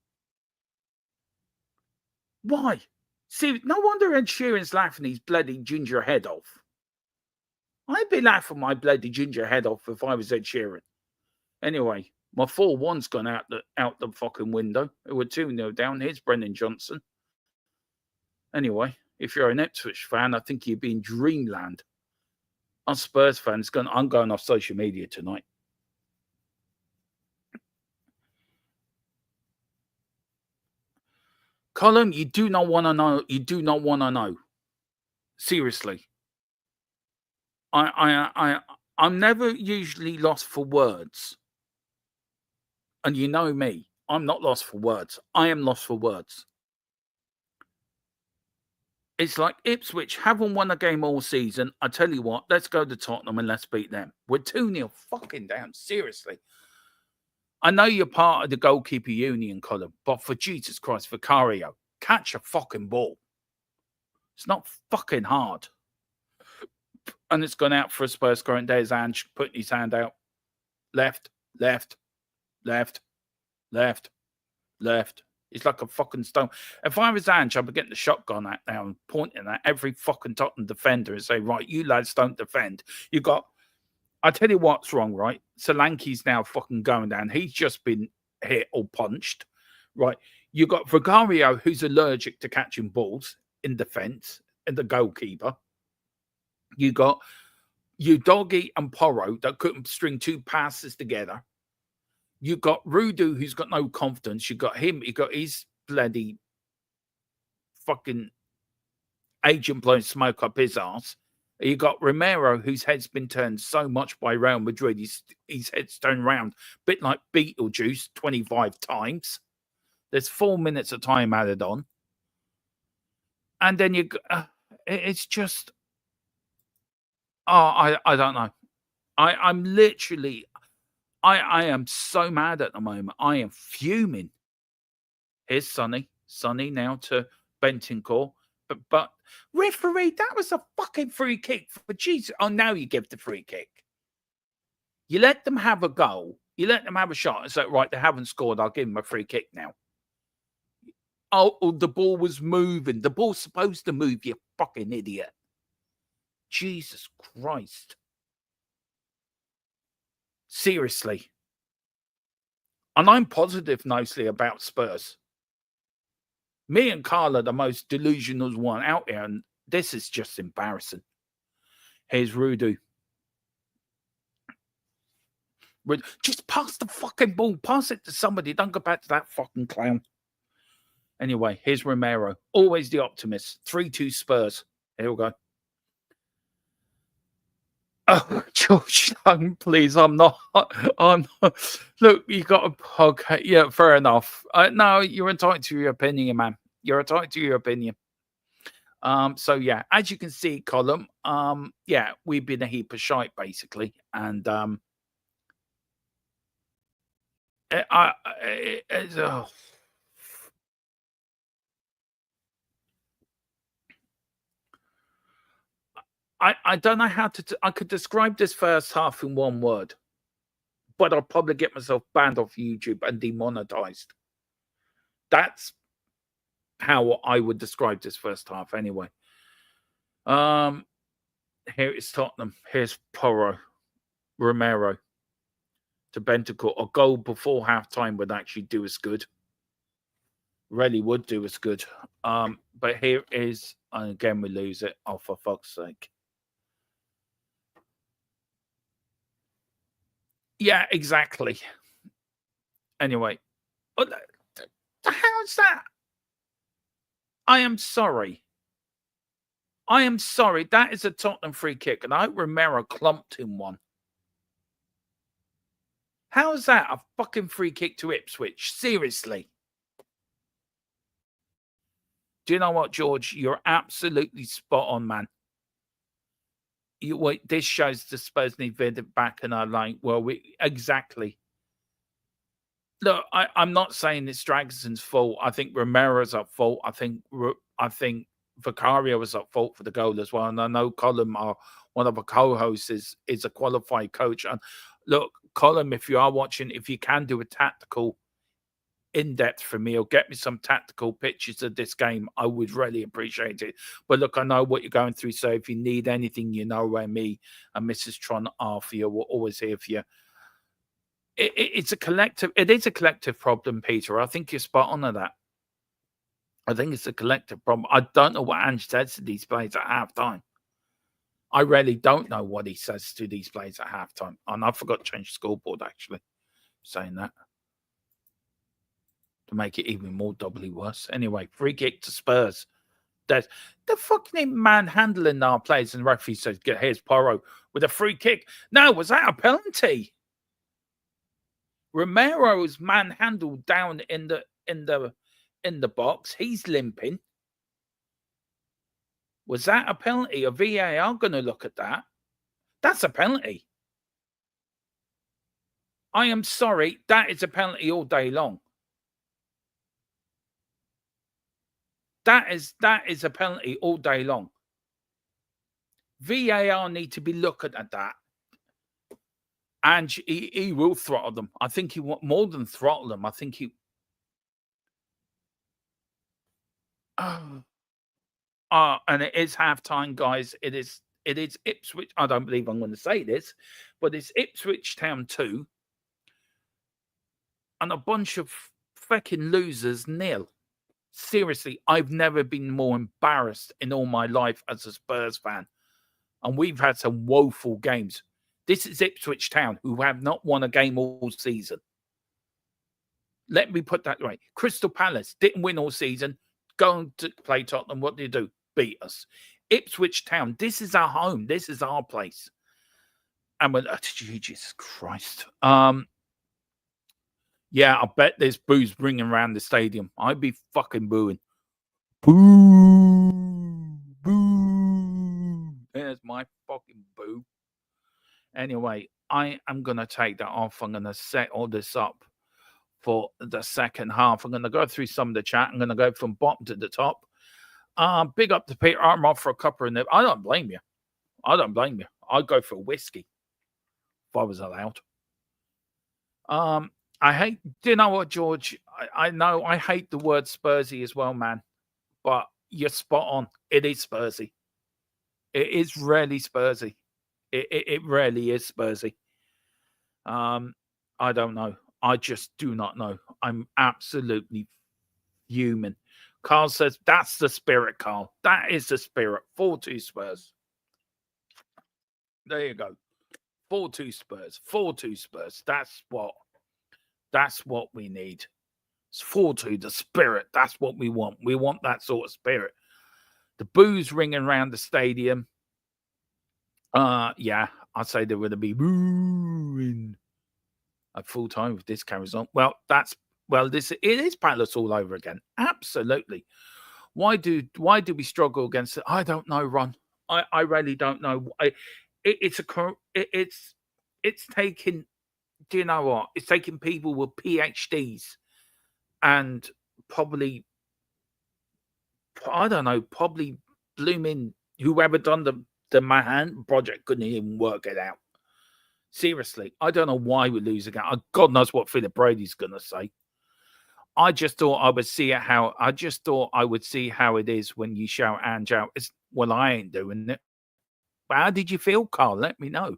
Why? See, no wonder Ed Sheeran's laughing his bloody ginger head off. I'd be laughing my bloody ginger head off if I was Ed Sheeran. Anyway, my 4-1's gone out the fucking window. It was 2-0 down. Here's Brendan Johnson. Anyway, if you're an Ipswich fan, I think you'd be in dreamland. I'm Spurs fans. I'm going off social media tonight. Colin, you do not want to know. You do not want to know. Seriously. I'm never usually lost for words. And you know me. I'm not lost for words. I am lost for words. It's like Ipswich haven't won a game all season. I tell you what, let's go to Tottenham and let's beat them. We're 2-0 fucking down. Seriously. I know you're part of the goalkeeper union, Colin, but for Jesus Christ, Vicario, catch a fucking ball. It's not fucking hard. And it's gone out for a Spurs current. There's Ange putting his hand out. Left, left, left, left, left. It's like a fucking stone. If I was Ange, I'd be getting the shotgun out now and pointing at every fucking Tottenham defender and say, right, you lads don't defend. You got... I tell you what's wrong, right? Solanke's now fucking going down. He's just been hit or punched, right? You got Vicario, who's allergic to catching balls in defence, and the goalkeeper. You got Udogie and Porro that couldn't string 2 passes together. You got Rudu, who's got no confidence. You got him. You got his bloody fucking agent blowing smoke up his arse. You got Romero, whose head's been turned so much by Real Madrid, his head's turned round, a bit like Beetlejuice 25 times. There's 4 minutes of time added on. And then it's just, I don't know. I'm literally, I am so mad at the moment. I am fuming. Here's Sonny now to Bentancur. But referee, that was a fucking free kick for Jesus. Oh, now you give the free kick. You let them have a goal. You let them have a shot. It's like, right, they haven't scored. I'll give them a free kick now. Oh, the ball was moving. The ball's supposed to move, you fucking idiot. Jesus Christ. Seriously. And I'm positive nicely about Spurs. Me and Carl are the most delusional one out there, and this is just embarrassing. Here's Rudu. Just pass the fucking ball. Pass it to somebody. Don't go back to that fucking clown. Anyway, here's Romero. Always the optimist. 3-2 Spurs. Here we go. Oh, George Young, please. I'm not. Look, you got a okay. Yeah, fair enough. No, you're entitled to your opinion, man. You're entitled to your opinion. So yeah, as you can see, Colin, yeah, we've been a heap of shite basically, and I don't know how to. I could describe this first half in one word, but I'll probably get myself banned off YouTube and demonetized. That's how I would describe this first half, anyway. Here is Tottenham. Here's Porro, Romero to Bentancur. A goal before halftime would actually do us good. Really would do us good. But here is, and again we lose it. Oh, for fuck's sake. Yeah, exactly. Anyway, what the hell's that? I am sorry. I am sorry. That is a Tottenham free kick, and I hope Romero clumped him one. How's that a fucking free kick to Ipswich? Seriously. Do you know what, George? You're absolutely spot on, man. This shows the Spurs need Vidic back, and I like, well, exactly. Look, I'm not saying it's Dragson's fault. I think Romero's at fault. I think Vicario was at fault for the goal as well. And I know Colin, one of the co-hosts, is a qualified coach. And look, Colin, if you are watching, if you can do a tactical in-depth for me or get me some tactical pictures of this game, I would really appreciate it. But look, I know what you're going through. So if you need anything, you know where me and Mrs. Tron are for you. We're always here for you. It's a collective. It is a collective problem, Peter. I think you're spot on of that. I think it's a collective problem. I don't know what Ange says to these players at halftime. I really don't know what he says to these players at halftime. And I forgot to change the scoreboard, actually, saying that, to make it even more doubly worse. Anyway, free kick to Spurs. They're fucking manhandling our players, and the referee says, here's Porro with a free kick. No, was that a penalty? Romero's manhandled down in the box. He's limping. Was that a penalty? A VAR going to look at that? That's a penalty. I am sorry. That is a penalty all day long. That is a penalty all day long. VAR need to be looking at that. And he will throttle them. I think he will more than throttle them. I think he... and it is halftime, guys. It is Ipswich. I don't believe I'm going to say this, but it's Ipswich Town 2 and a bunch of fucking losers 0. Seriously, I've never been more embarrassed in all my life as a Spurs fan. And we've had some woeful games. This is Ipswich Town, who have not won a game all season. Let me put that right. Crystal Palace didn't win all season. Going to play Tottenham, what do? Beat us. Ipswich Town, this is our home. This is our place. And Jesus Christ. Yeah, I bet there's boos ringing around the stadium. I'd be fucking booing. Boo! Boo! There's my fucking boo. Anyway, I am going to take that off. I'm going to set all this up for the second half. I'm going to go through some of the chat. I'm going to go from bottom to the top. Big up to Peter. I'm off for a cuppa and I don't blame you. I'd go for a whiskey if I was allowed. Do you know what, George? I know I hate the word Spursy as well, man. But you're spot on. It is Spursy. It is really Spursy. It really is Spursy. I don't know. I just do not know. I'm absolutely fuming. Carl says, that's the spirit, Carl. That is the spirit. 4-2 Spurs. There you go. 4-2 Spurs. 4-2 Spurs. That's what we need. It's 4-2, the spirit. That's what we want. We want that sort of spirit. The boos ringing around the stadium. Yeah, I'd say there would be booing at full time if this carries on. Well, it is Palace all over again. Absolutely. Why do we struggle against it? I don't know, Ron. I really don't know. It's taking. Do you know what? It's taking people with PhDs and probably, I don't know, probably blooming whoever done the Manhattan project couldn't even work it out. Seriously, I don't know why we lose again. God knows what Philip Brady's gonna say. I just thought I would see how it is when you shout Ange out. Well, I ain't doing it. But how did you feel, Carl? Let me know.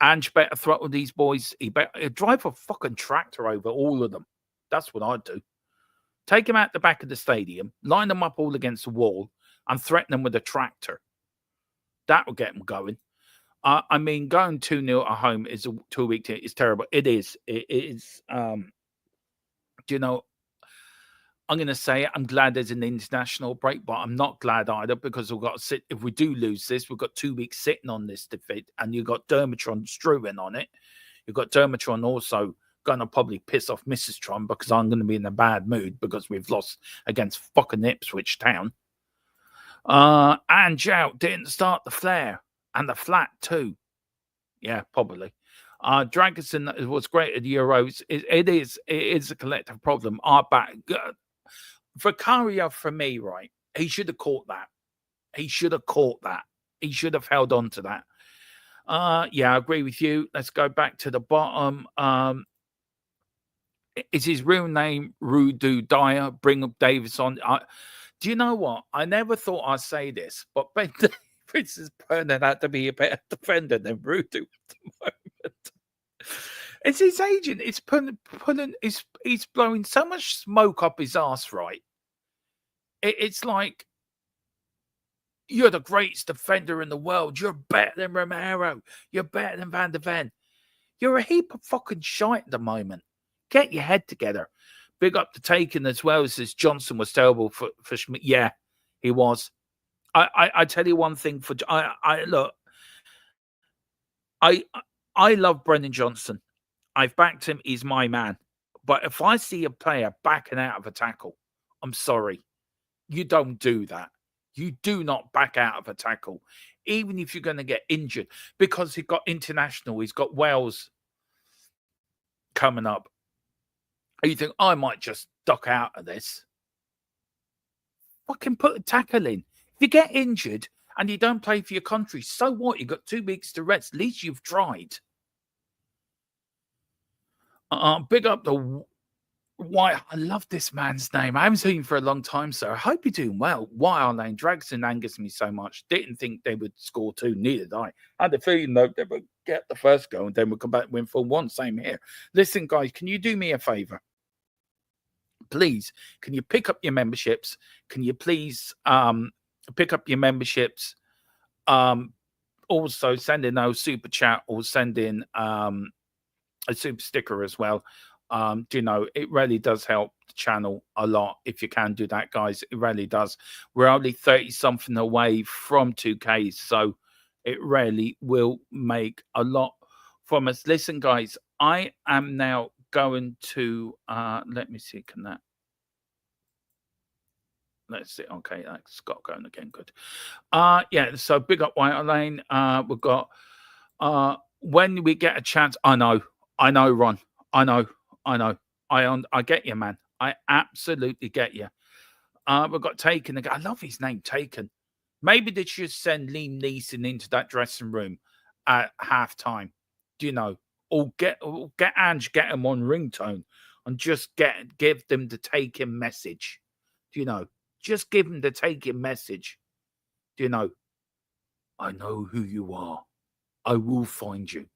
Ange better throttle these boys. He better drive a fucking tractor over all of them. That's what I'd do. Take them out the back of the stadium, line them up all against the wall, and threaten them with a tractor. That will get them going. I mean, going 2-0 at home is a 2-week team. It's terrible. It is. It is. You know, I'm going to say it. I'm glad there's an international break, but I'm not glad either because we've got to sit. If we do lose this, we've got 2 weeks sitting on this defeat, and you've got Dermotron strewing on it. You've got Dermatron also going to probably piss off Mrs. Tron because I'm going to be in a bad mood because we've lost against fucking Ipswich Town. And Jout didn't start the flare and the flat too. Yeah, probably. Dragonson was great at the Euros. It is a collective problem. Our back, Vicario for me, right? He should have caught that. He should have caught that. He should have held on to that. Yeah, I agree with you. Let's go back to the bottom. Is his real name Rudu Dyer? Bring up Davis on. Do you know what? I never thought I'd say this, but Ben Davis is turning out to be a better defender than Rudu at the moment. It's his agent. It's he's blowing so much smoke up his ass, right? It's like, you're the greatest defender in the world. You're better than Romero. You're better than Van der Ven. You're a heap of fucking shite at the moment. Get your head together. Big up to Taken as well. Says Johnson was terrible for Schmidt. Yeah, he was. I tell you one thing. Look, I love Brendan Johnson. I've backed him. He's my man. But if I see a player backing out of a tackle, I'm sorry. You don't do that. You do not back out of a tackle, even if you're going to get injured, because he's got international. He's got Wales coming up. And you think, I might just duck out of this. Fucking put a tackle in. If you get injured and you don't play for your country, so what? You've got 2 weeks to rest. At least you've tried. Big up the Why, I love this man's name. I haven't seen him for a long time, so I hope you're doing well. Why Lane drags and angers me so much. Didn't think they would score 2, neither did I. I had a feeling though they would get the first goal and then we'll come back and win 4-1. Same here. Listen, guys, can you do me a favor? Please, can you pick up your memberships? Can you please pick up your memberships? Also send in a super chat or send in a super sticker as well. You know, it really does help the channel a lot if you can do that, guys. It really does. We're only 30 something away from 2K, so it really will make a lot from us. Listen, guys, I am now going to let me see, can that, let's see. Okay, that's got going again. Good. Yeah, so big up White Lane. We've got when we get a chance. I know, Ron. I know. I get you, man. I absolutely get you. We've got Taken again. I love his name, Taken. Maybe they should send Liam Neeson into that dressing room at halftime. Do you know? Or get Ange, get him on ringtone, and just give them the Taken message. Do you know? Just give them the Taken message. Do you know? I know who you are. I will find you.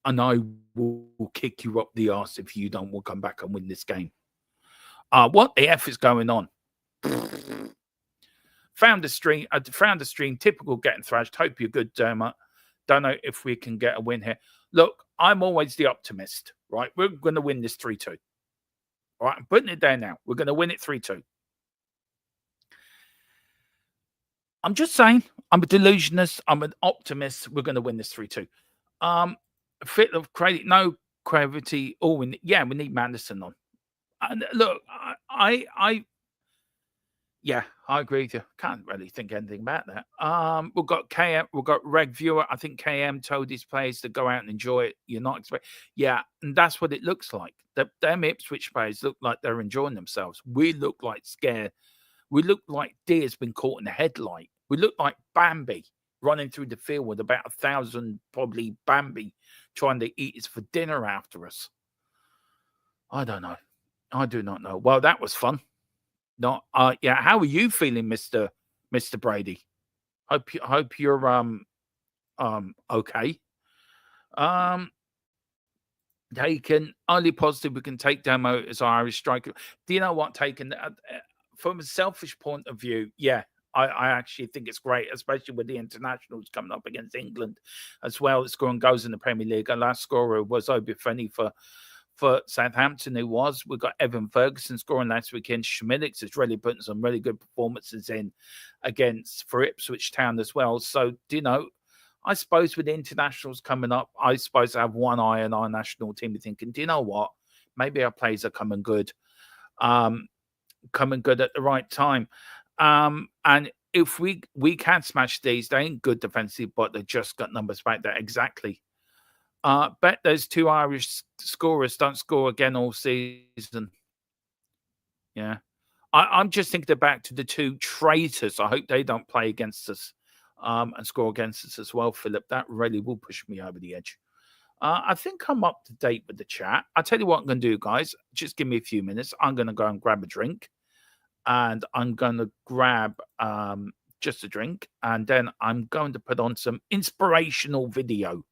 And I will kick you up the arse if you don't come back and win this game. What the F is going on? Found the stream. Typical getting thrashed. Hope you're good, Dermot. Don't know if we can get a win here. Look, I'm always the optimist, right? We're going to win this 3-2. All right, I'm putting it there now. We're going to win it 3-2. I'm just saying. I'm a delusionist. I'm an optimist. We're going to win this 3-2. Fit of credit, no gravity. Oh, we need Manderson on. And look, yeah, I agree with you. Can't really think anything about that. We've got KM, we've got Reg Viewer. I think KM told his players to go out and enjoy it. You're not expecting, yeah, and that's what it looks like. Them Ipswich players look like they're enjoying themselves. We look like scared. We look like deer's been caught in a headlight. We look like Bambi running through the field with about 1,000 probably Bambi trying to eat us for dinner after us. I don't know. I do not know. Well, that was fun. Not yeah. How are you feeling, Mr. Brady? Hope you're okay. Taken only positive we can take Demo as our Irish striker. Do you know what? Taken from a selfish point of view, yeah. I actually think it's great, especially with the internationals coming up against England as well. Scoring goals in the Premier League. Our last scorer was Obi for Southampton, who was. We've got Evan Ferguson scoring last weekend. Schmidt is really putting some really good performances in for Ipswich Town as well. So, do you know, I suppose with the internationals coming up, I suppose I have one eye on our national team thinking, do you know what? Maybe our players are coming good at the right time. And if we can smash these, they ain't good defensively, but they just got numbers back there. Exactly. Bet those 2 Irish scorers don't score again all season. Yeah. I'm just thinking back to the 2 traitors. I hope they don't play against us and score against us as well, Philip. That really will push me over the edge. I think I'm up to date with the chat. I'll tell you what I'm going to do, guys. Just give me a few minutes. I'm going to go and grab a drink. And I'm going to grab just a drink. And then I'm going to put on some inspirational video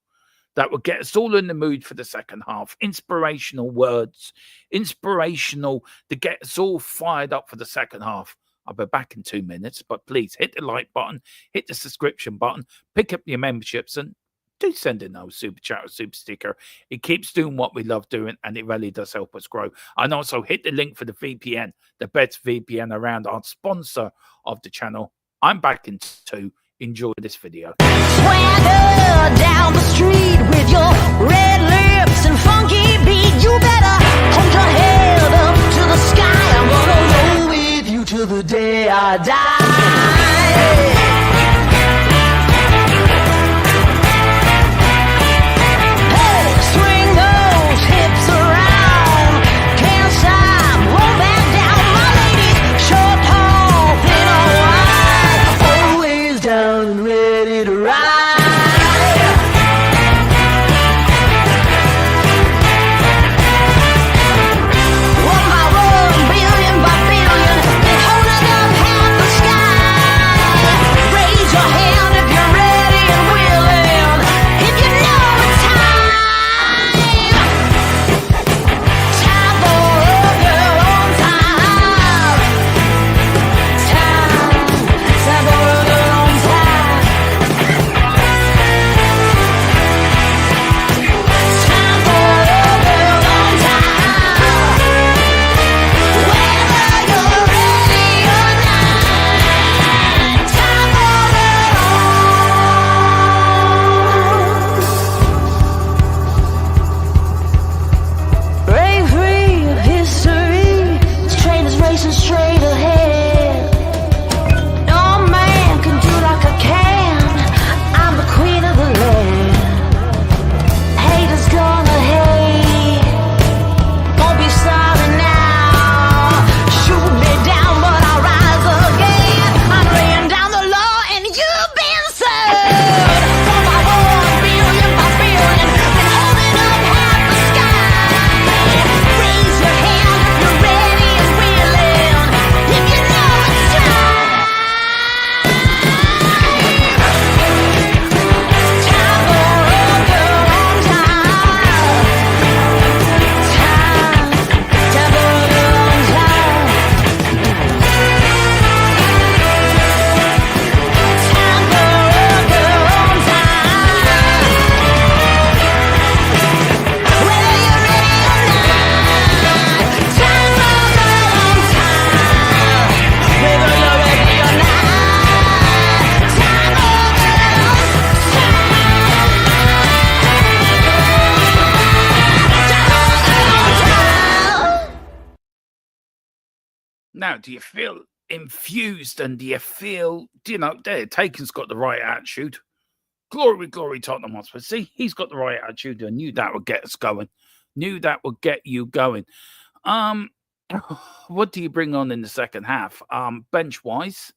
that will get us all in the mood for the second half. Inspirational words, inspirational to get us all fired up for the second half. I'll be back in 2 minutes, but please hit the like button, hit the subscription button, pick up your memberships, and do send in those super chat or super sticker. It keeps doing what we love doing, and it really does help us grow. And also hit the link for the VPN, the best VPN around, our sponsor of the channel. I'm back in 2. Enjoy this video. Swagger down the street with your red lips and funky beat. You better hold your head up to the sky. I'm gonna roll with you till the day I die. Hey, swing those hips around. Can't stop, roll back down. My ladies, short, tall, thin or wide, always down and ready to ride. One by one, billion by billion, they hold it up half the sky. Raise your hand if you're ready and willing, if you know it's time. Time for a girl on time. Time for a girl on time. Time for a girl on time. Whether you're ready or not. Time for a break free of history. This train is racing straight ahead. No man can do like I can. I'm the queen of the land. Haters gonna hate. Won't be sorry now. Shoot me down, but I'll rise again. I'm laying down the law and you've been served. One by one, billion by billion, been holding up half the sky. Raise your hand if you're ready and willing, if you know it's time. Time for a girl on time. Time for a girl on time. Time for a girl on time. Whether you're ready or not. Time for a girl on time. Whether you're ready or not. Time for a girl on time. Now, do you feel infused and do you feel, Taken's got the right attitude. Glory, glory, Tottenham Hotspur. See, he's got the right attitude. I knew that would get us going. Knew that would get you going. What do you bring on in the second half? Bench-wise,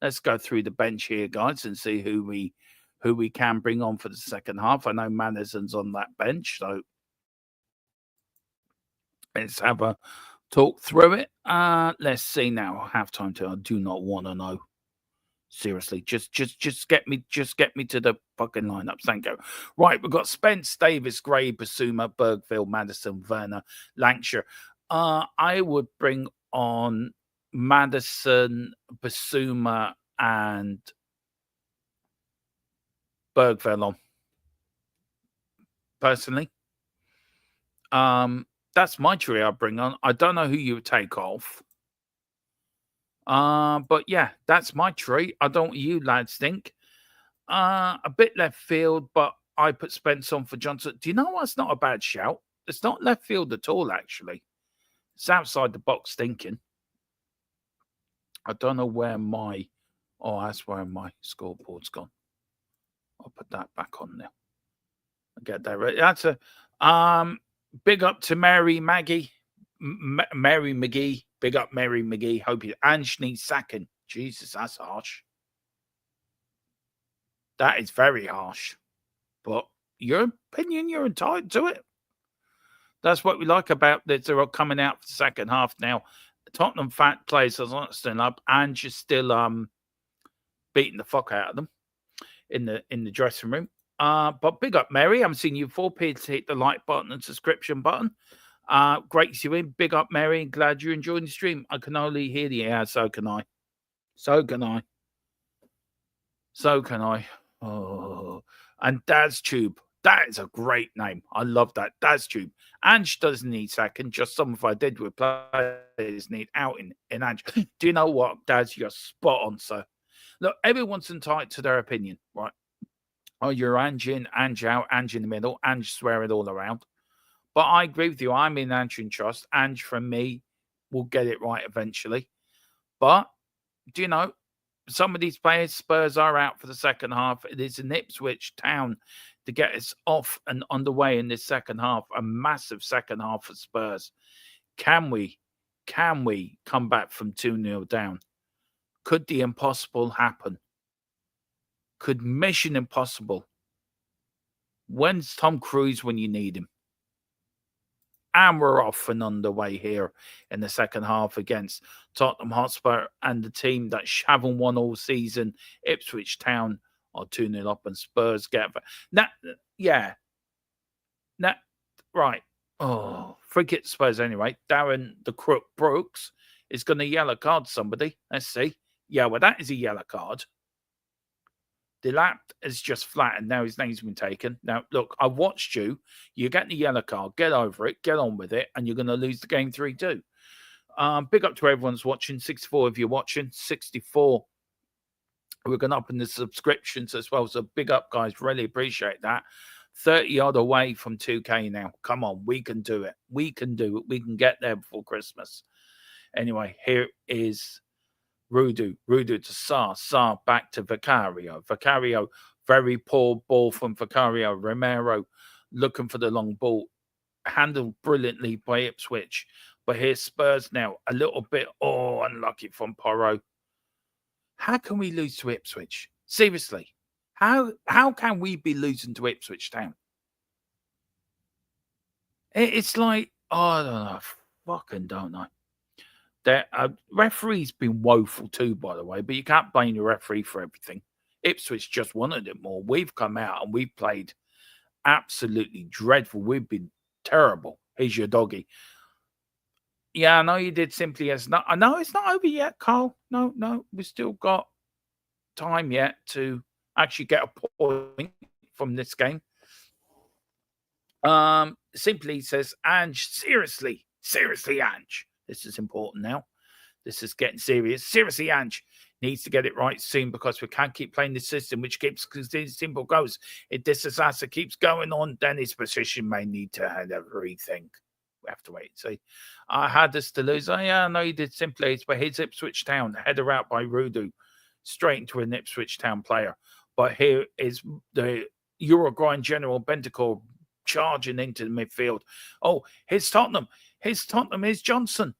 let's go through the bench here, guys, and see who we can bring on for the second half. I know Madison's on that bench, so let's have a talk through it. Let's see now. Halftime till I do not want to know. Seriously, just get me to the fucking lineup. Thank you. Right, we've got Spence, Davis, Gray, Basuma, Bergville, Madison, Werner, Lancashire. I would bring on Madison, Basuma, and Bergville on. Personally, that's my trio I'd bring on. I don't know who you would take off. But yeah, that's my tree. I don't know what you lads think. A bit left field, but I put Spence on for Johnson. Do you know what's not a bad shout? It's not left field at all, actually. It's outside the box thinking. I don't know where my... Oh, that's where my scoreboard's gone. I'll put that back on there. I'll get that right. That's a... big up to Mary McGee. Big up Mary McGee. Hope you... Ange needs sacking. Jesus, that's harsh. That is very harsh. But your opinion, you're entitled to it. That's what we like about this. They're all coming out for the second half now. Tottenham fat players are not still up, and you're still beating the fuck out of them in the dressing room. But big up, Mary. I haven't seen you before. Please hit the like button and subscription button. Great to see you in. Big up, Mary. Glad you're enjoying the stream. I can only hear the air. So can I. So can I. So can I. Oh, and Dad's Tube. That is a great name. I love that. Dad's Tube. Ange doesn't need second. Just some of our dead with players need out in Ange. Do you know what, Dad? You're spot on, sir. Look, everyone's entitled to their opinion, right? Oh, you're Ange in, Ange out, Ange in the middle, Ange swearing all around. But I agree with you. I'm in Ange and trust. Ange, from me, will get it right eventually. But, do you know, some of these players, Spurs are out for the second half. It is an Ipswich Town to get us off and underway in this second half. A massive second half for Spurs. Can we come back from 2-0 down? Could the impossible happen? Could Mission Impossible? When's Tom Cruise when you need him? And we're off and underway here in the second half against Tottenham Hotspur and the team that haven't won all season. Ipswich Town are 2-0 up and Spurs get... Right. Oh, forget Spurs anyway. Darren the Crook Brooks is going to yellow card somebody. Let's see. Yeah, well, that is a yellow card. Delap is just flat, and now his name's been taken. Now, look, I watched you. You get the yellow card. Get over it. Get on with it, and you're going to lose the game 3-2. Big up to everyone's watching. 64 if you're watching. 64. We're going up in the subscriptions as well. So big up, guys. Really appreciate that. 30 odd away from 2K now. Come on, we can do it. We can do it. We can get there before Christmas. Anyway, here is Rudu to Sar back to Vicario, very poor ball from Vicario. Romero looking for the long ball, handled brilliantly by Ipswich. But here's Spurs now, a little bit unlucky from Porro. How can we lose to Ipswich? Seriously, how can we be losing to Ipswich Town? It's like, I don't know, fucking don't know. The referee's been woeful too, by the way, but you can't blame the referee for everything. Ipswich just wanted it more. We've come out and we've played absolutely dreadful. We've been terrible. Here's your doggy. Yeah, I know you did simply as not. I know it's not over yet, Carl. No, we've still got time yet to actually get a point from this game. Simply says, Ange, seriously, Ange. This is important now. This is getting serious. Seriously, Ange needs to get it right soon because we can't keep playing this system, which keeps, because this simple goes. If this disaster keeps going on, then his position may need to have a rethink. We have to wait and see. I had this to lose. Oh, yeah, I know you did simply, but here's Ipswich Town, header out by Rudu, straight into an Ipswich Town player. But here is the Uruguayan General Bentancur charging into the midfield. Oh, here's Tottenham. Here's Johnson.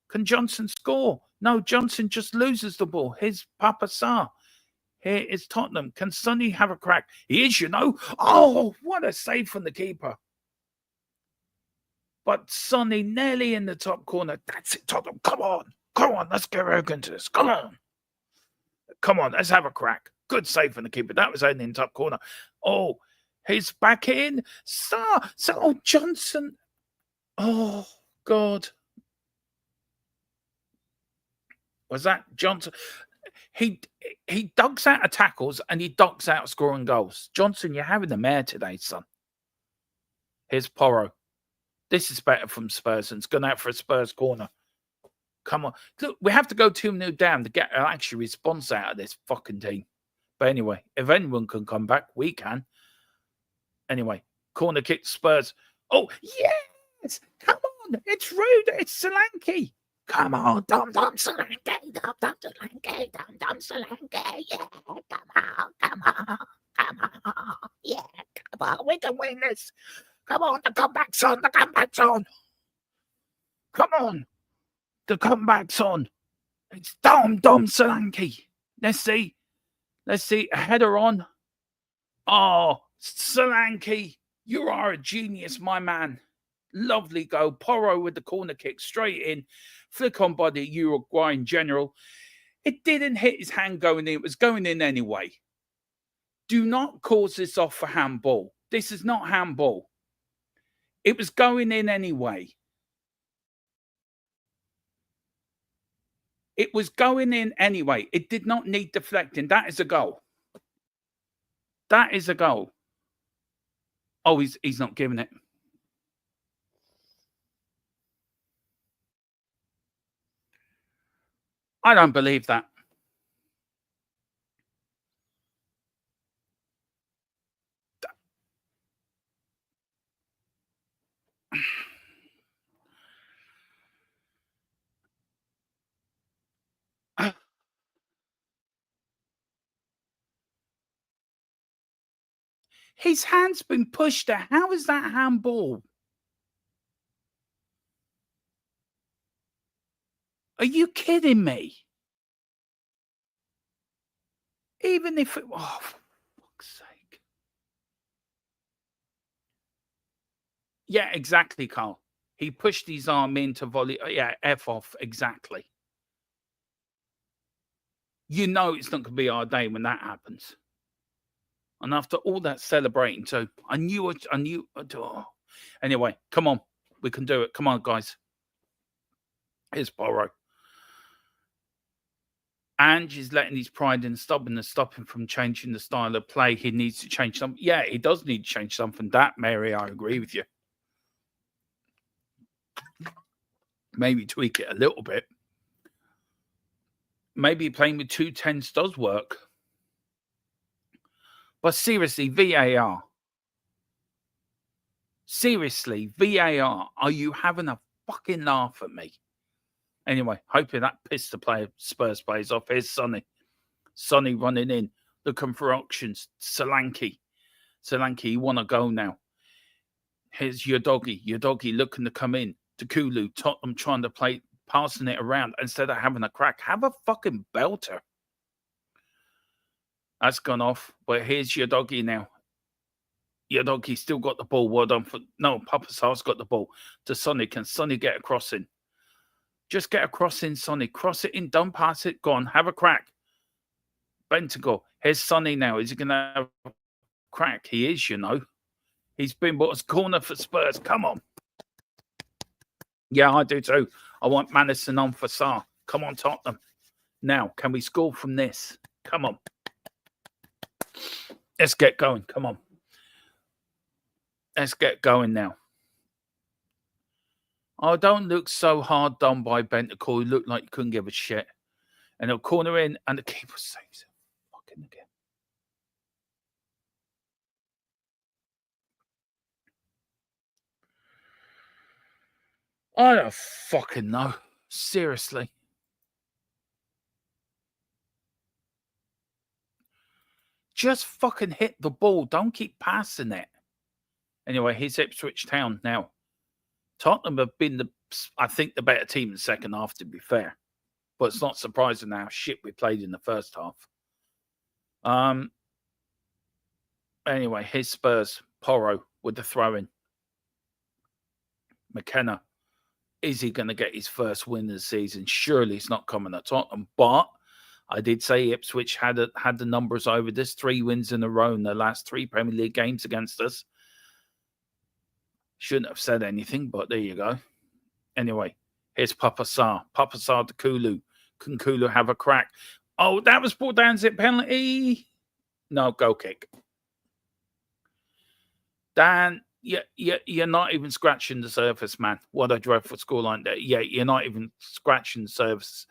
Can Johnson score? No, Johnson just loses the ball. Here's Papa Sarr. Here is Tottenham. Can Sonny have a crack? He is, you know. Oh, what a save from the keeper. But Sonny nearly in the top corner. That's it, Tottenham. Come on. Let's get right into this. Come on. Let's have a crack. Good save from the keeper. That was only in the top corner. Oh, he's back in. Sarr. Johnson. Oh, God. Was that Johnson? He ducks out of tackles and he ducks out scoring goals. Johnson, you're having the mare today, son. Here's Porro. This is better from Spurs and it's gone out for a Spurs corner. Come on. Look, we have to go 2-0 down to get an actual response out of this fucking team. But anyway, if anyone can come back, we can. Anyway, corner kick Spurs. Oh, yes! Come on! It's rude! It's Solanke! Come on, Dom Solanke! Dom Solanke! Dom Solanke! Yeah, come on! Yeah, come on! We can win this! Come on, the comeback's on! The comeback's on! Come on! The comeback's on! It's Dom Solanke! Let's see. A header on. Oh, Solanke, you are a genius, my man. Lovely goal. Porro with the corner kick straight in. Flick on by the Uruguayan general. It didn't hit his hand going in. It was going in anyway. Do not cause this off for handball. This is not handball. It was going in anyway. It was going in anyway. It did not need deflecting. That is a goal. That is a goal. Oh, he's not giving it. I don't believe that. His hand's been pushed there. How is that handball? Are you kidding me? Even if it... Oh, for fuck's sake. Yeah, exactly, Carl. He pushed his arm into volley. Yeah, F off, exactly. You know it's not going to be our day when that happens. And after all that celebrating, too, I knew. Oh. Anyway, come on. We can do it. Come on, guys. Here's Porro. Ange is letting his pride in stubbornness stop him from changing the style of play. He needs to change something. Yeah, he does need to change something. That, Mary, I agree with you. Maybe tweak it a little bit. Maybe playing with 2 10s does work. But seriously, VAR. Seriously, VAR. Are you having a fucking laugh at me? Anyway, hoping that pissed the Spurs players off. Here's Sonny. Sonny running in, looking for options. Solanke, you want to go now. Here's your doggy looking to come in. Kulu, Tottenham trying to play, passing it around instead of having a crack. Have a fucking belter. That's gone off. But here's your doggy now. Your doggy still got the ball. Well done. No, Papa Sar's got the ball to Sonny. Can Sonny get a crossing? Just get a cross in, Sonny. Cross it in. Don't pass it. Go on. Have a crack. Bentacle. Here's Sonny now. Is he going to have a crack? He is, you know. He's been bought as corner for Spurs. Come on. Yeah, I do too. I want Madison on for Sarr. Come on, Tottenham. Now, can we score from this? Come on. Let's get going. Come on. Let's get going now. Oh, don't look so hard done by Bentacle. You look like you couldn't give a shit. And he'll corner in, and the keeper saves it. Fucking again. I don't fucking know. Seriously. Just fucking hit the ball. Don't keep passing it. Anyway, here's Ipswich Town now. Tottenham have been, I think, the better team in the second half, to be fair. But it's not surprising how shit we played in the first half. Anyway, here's Spurs. Porro with the throw-in. McKenna. Is he going to get his first win of the season? Surely it's not coming at Tottenham. But I did say Ipswich had the numbers over this. 3 wins in a row in the last 3 Premier League games against us. Shouldn't have said anything, but there you go. Anyway, here's Papa Sarr. Papa Sarr to Kulu. Can Kulu have a crack? Oh, that was brought down. Is it penalty? No, goal kick. Dan, you're not even scratching the surface, man. What a dreadful scoreline there. Yeah, you're not even scratching the surface.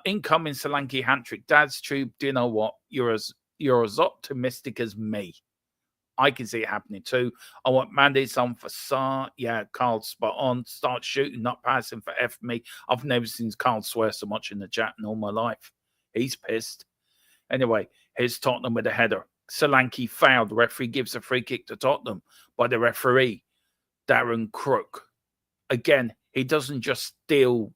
Incoming Solanke hat-trick. Dad's Tube, do you know what? You're you're as optimistic as me. I can see it happening too. I want Mandy's on for Sar. Yeah, Carl spot on. Start shooting, not passing for F me. I've never seen Carl swear so much in the chat in all my life. He's pissed. Anyway, here's Tottenham with a header. Solanke fouled. The referee gives a free kick to Tottenham by the referee, Darren Crook. Again, he doesn't just steal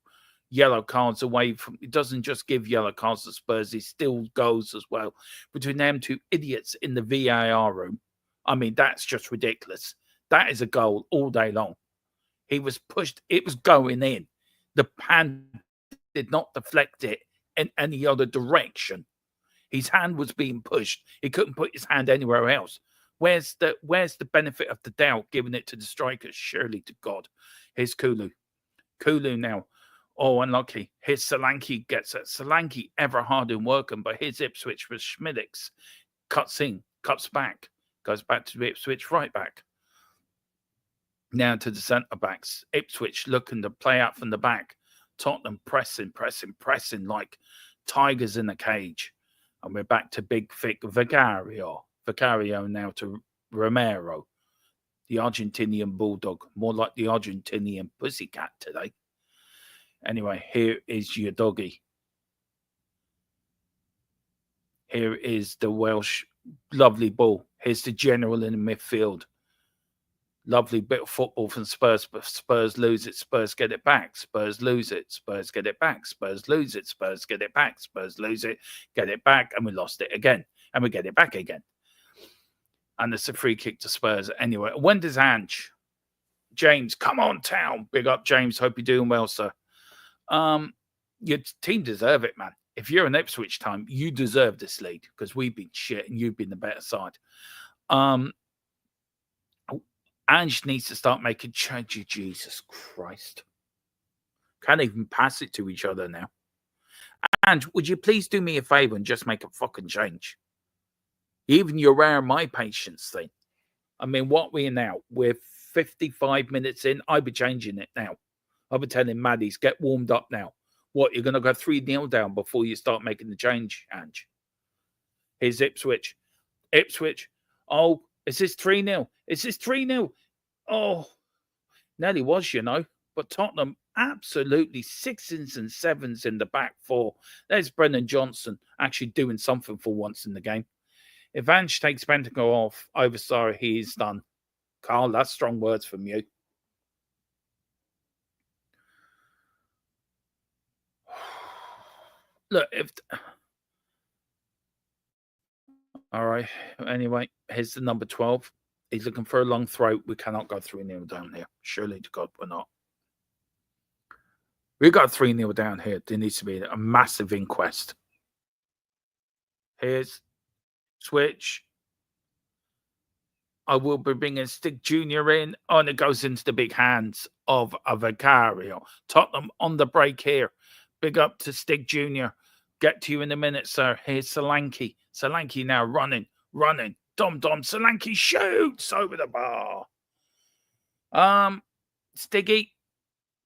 yellow cards away from, he doesn't just give yellow cards to Spurs, he still goes as well. Between them two idiots in the VAR room, I mean, that's just ridiculous. That is a goal all day long. He was pushed, it was going in. The hand did not deflect it in any other direction. His hand was being pushed. He couldn't put his hand anywhere else. Where's the benefit of the doubt giving it to the striker? Surely to God. Here's Kulu. Kulu now. Oh, unlucky. Here's Solanke gets it. Solanke ever hard in working, but here's Ipswich with Schmidix. Cuts in, cuts back, goes back to the Ipswich right back. Now to the centre backs. Ipswich looking to play out from the back. Tottenham pressing like tigers in a cage. And we're back to big, thick Vicario. Vicario now to Romero. The Argentinian bulldog. More like the Argentinian pussycat today. Anyway, here is your doggy. Here is the Welsh. Lovely ball. Here's the general in the midfield. Lovely bit of football from Spurs, but Spurs lose it. Spurs get it back. Spurs lose it. Spurs get it back. Spurs lose it. Spurs get it back. Spurs lose it. Get it back. And we lost it again. And we get it back again. And it's a free kick to Spurs. Anyway, when does Ange? James, come on, town. Big up, James. Hope you're doing well, sir. Your team deserve it, man. If you're an Ipswich time, you deserve this lead because we've been shit and you've been the better side. Ange needs to start making changes. Jesus Christ. Can't even pass it to each other now. Ange, would you please do me a favor and just make a fucking change? Even you're rare my patience thing. I mean, what we are now? We're 55 minutes in. I'd be changing it now. I'll be telling Maddies, get warmed up now. What, you're going to go 3-0 down before you start making the change, Ange? Here's Ipswich. Ipswich. Oh, is this 3-0? Is this 3-0? Oh, nearly was, you know. But Tottenham, absolutely 6s and 7s in the back four. There's Brennan Johnson actually doing something for once in the game. If Ange takes Bentancur off over Sarah, he is done. Carl, that's strong words from you. Look, if... All right. Anyway, here's the number 12. He's looking for a long throat. We cannot go 3-0 down here. Surely to God, we're not. We got 3-0 down here. There needs to be a massive inquest. Here's switch. I will be bringing Stig Jr. in. Oh, and it goes into the big hands of a Vicario. Tottenham on the break here. Big up to Stig Jr. Get to you in a minute, sir. Here's Solanke. Solanke now running. Dom. Solanke shoots over the bar. Stiggy,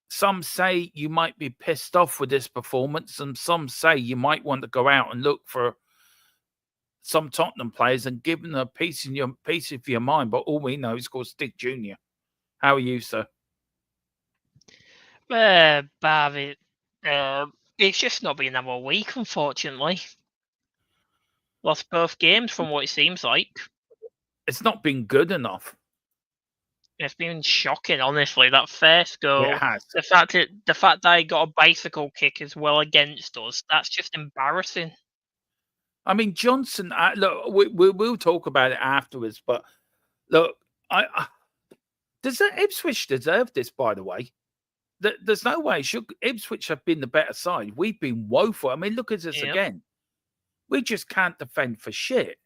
some say you might be pissed off with this performance, and some say you might want to go out and look for some Tottenham players and give them a piece of your mind. But all we know is called Stig Jr. How are you, sir? Barry, it's just not been our week, unfortunately. Lost both games from what it seems like. It's not been good enough. It's been shocking, honestly. That first goal, it has. the fact that I got a bicycle kick as well against us, that's just embarrassing. I mean, Johnson. Look, we'll talk about it afterwards. But look, does Ipswich deserve this? By the way, there's no way. Ipswich have been the better side. We've been woeful. I mean, look at us again. We just can't defend for shit.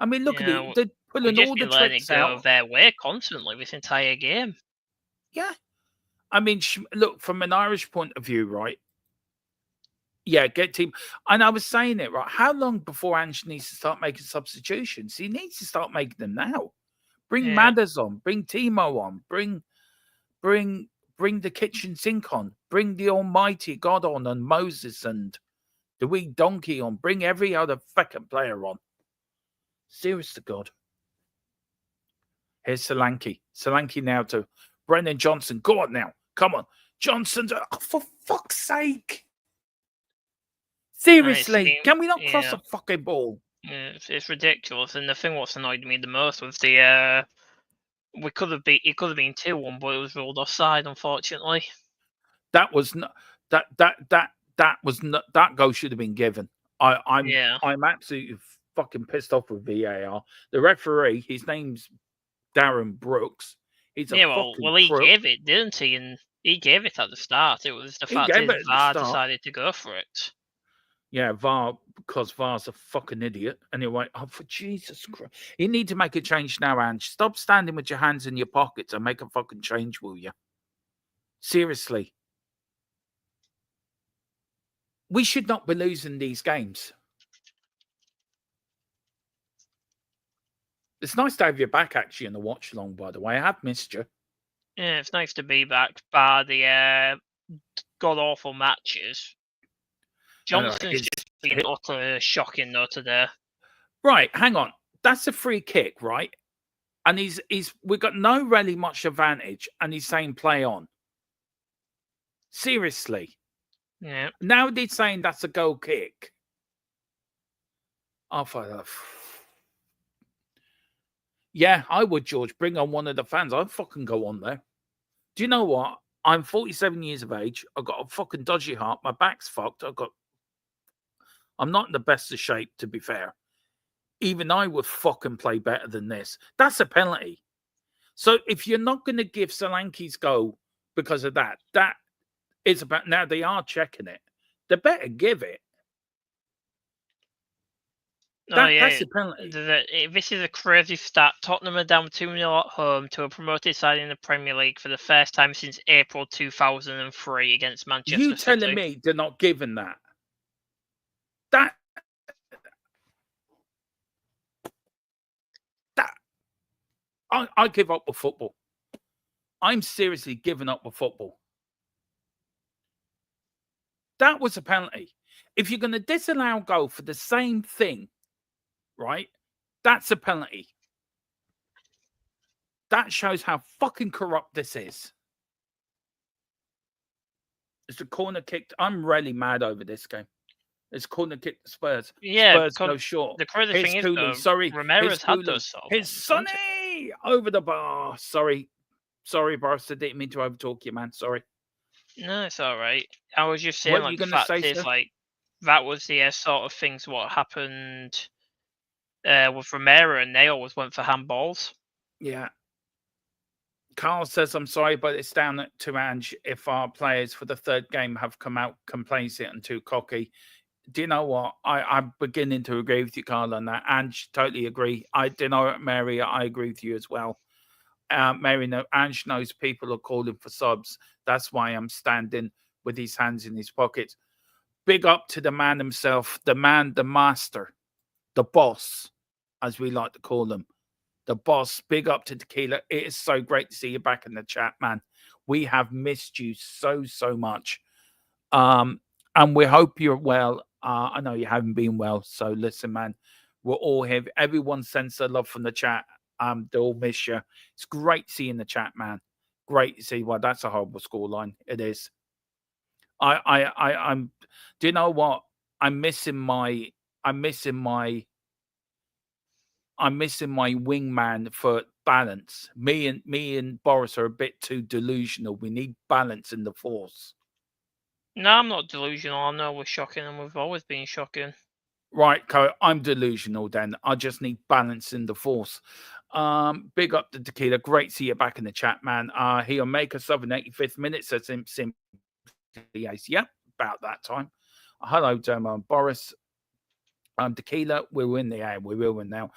I mean, look at it. They're pulling all the tricks out of their way constantly this entire game. Yeah. I mean, look, from an Irish point of view, right? Yeah, get team. And I was saying it, right? How long before Ange needs to start making substitutions? He needs to start making them now. Bring Madders on. Bring Timo on. Bring the kitchen sink on. Bring the almighty God on and Moses and the wee donkey on. Bring every other fucking player on. Serious to God. Here's Solanke. Solanke now to Brennan Johnson. Go on now. Come on. Johnson, for fuck's sake. Seriously, can we not cross the fucking ball? Yeah, it's ridiculous. And the thing what's annoyed me the most was it could have been 2-1, but it was ruled offside, unfortunately. That was not that goal should have been given. I'm absolutely fucking pissed off with VAR. The referee, his name's Darren Brooks. He's a fucking he crook. gave it, didn't he? And he gave it at the start. It was the fact that VAR decided to go for it. Yeah, VAR, because VAR's a fucking idiot. Anyway, for Jesus Christ. You need to make a change now, Ange. Stop standing with your hands in your pockets and make a fucking change, will you? Seriously. We should not be losing these games. It's nice to have you back, actually, in the watch-along, by the way. I have missed you. Yeah, it's nice to be back, bar the god-awful matches. Johnson's just been utterly shocking, though, today. Right, hang on. That's a free kick, right? And we've got no really much advantage, and he's saying play on. Seriously. Yeah. Now they're saying that's a goal kick. Oh, yeah, I would, George. Bring on one of the fans. I'd fucking go on there. Do you know what? I'm 47 years of age. I've got a fucking dodgy heart. My back's fucked. I'm not in the best of shape, to be fair. Even I would fucking play better than this. That's a penalty. So if you're not going to give Solanke's goal because of that is about, now they are checking it. They better give it. That's a penalty. This is a crazy stat. Tottenham are down 2-0 at home to a promoted side in the Premier League for the first time since April 2003 against Manchester City. You telling me they're not giving that? I give up with football. I'm seriously giving up with football. That was a penalty. If you're going to disallow goal for the same thing, right? That's a penalty. That shows how fucking corrupt this is. It's a corner kick. I'm really mad over this game. It's corner kick to Spurs. Yeah, Spurs go short. The crazy thing is, Ramirez had those sort of It's Sonny over the bar. Sorry, Boris. I didn't mean to overtalk you, man. Sorry. No, it's all right. I was just saying, like, the fact is, like, that was the sort of things what happened with Romero, and they always went for handballs. Yeah. Carl says, I'm sorry, but it's down to Ange if our players for the third game have come out complacent and too cocky. Do you know what? I'm beginning to agree with you, Carl, on that. Ange, totally agree. Mary, I agree with you as well. Mary, Ange knows people are calling for subs. That's why I'm standing with his hands in his pockets. Big up to the man himself, the man, the master, the boss, as we like to call him. The boss. Big up to Tequila. It is so great to see you back in the chat, man. We have missed you so much. And we hope you're well. I know you haven't been well. So listen, man, we're all here. Everyone sends their love from the chat. They all miss you. It's great to see you in the chat, man. Great to see. Well, that's a horrible scoreline. It is. I'm. Do you know what? I'm missing my wingman for balance. Me and Boris are a bit too delusional. We need balance in the force. No, I'm not delusional. I know we're shocking, and we've always been shocking. Right, Co, I'm delusional then. I just need balance in the force. Big up to Tequila. Great to see you back in the chat, man. He'll make us up in 85th minute, so simply yes. Yep, about that time. Hello, Boris. Tequila, we're in the air. We will win now.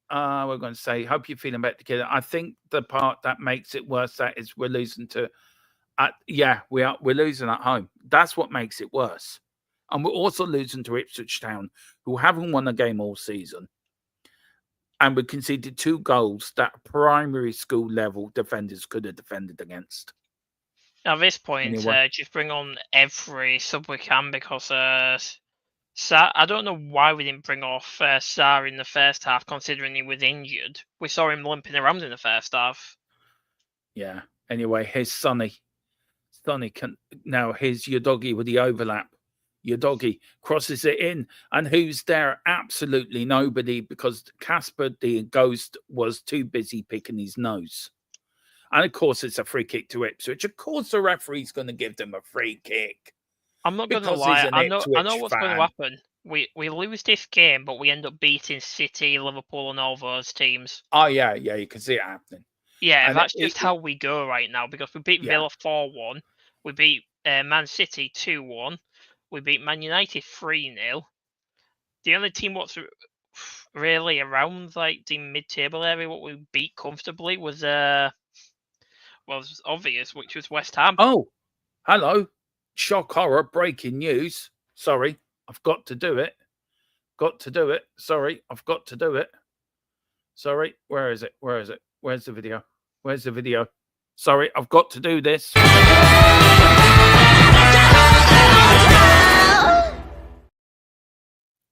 We're going to say, hope you're feeling better, Tequila. I think the part that makes it worse that is we're losing to we're losing at home. That's what makes it worse. And we're also losing to Ipswich Town, who haven't won a game all season. And we conceded 2 goals that primary school level defenders could have defended against. At this point, just bring on every sub we can, because I don't know why we didn't bring off Sarr in the first half, considering he was injured. We saw him limping around in the first half. Yeah. Anyway, here's Sonny. Sonny can now. Here's your doggy with the overlap. Your doggy crosses it in, and who's there? Absolutely nobody, because Casper the ghost was too busy picking his nose. And of course, it's a free kick to Ipswich. Of course, the referee's going to give them a free kick. I'm not going to lie. I know what's fan. going to happen. We lose this game, but we end up beating City, Liverpool, and all those teams. Oh yeah, you can see it happening. Yeah, and that's just how we go right now, because we beat Villa 4-1, we beat Man City 2-1, we beat Man United 3-0. The only team what's really around like the mid-table area what we beat comfortably was it was obvious, which was West Ham. Oh, hello. Shock horror, breaking news. Sorry, I've got to do it. Sorry, I've got to do it. Sorry, where is it? Where's the video? Where's the video? Sorry, I've got to do this.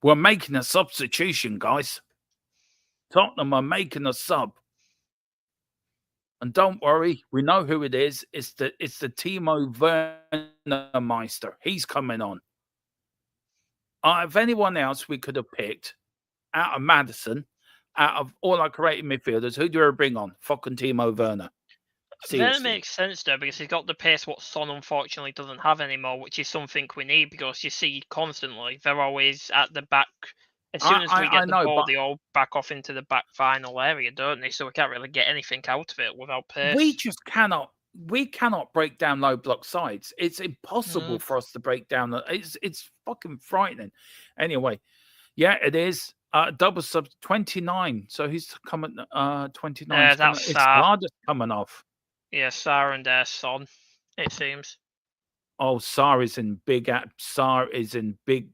We're making a substitution, guys. Tottenham are making a sub. And don't worry, we know who it is. It's the Timo Werner Meister. He's coming on. If anyone else we could have picked out of Madison, out of all our creative midfielders, who do we bring on? Fucking Timo Werner. That makes sense though, because he's got the pace what Son unfortunately doesn't have anymore, which is something we need, because you see constantly they're always at the back. As soon as we get the ball, they all back off into the back final area, don't they? So we can't really get anything out of it without pace. We just cannot. We cannot break down low block sides. It's impossible for us to break down. It's fucking frightening. Anyway, yeah, it is. Double sub 29. So he's coming. 29. That's Sarr coming off. Yeah, Sarr and Son. It seems. Oh, Sarr is in big. Sarr is in big.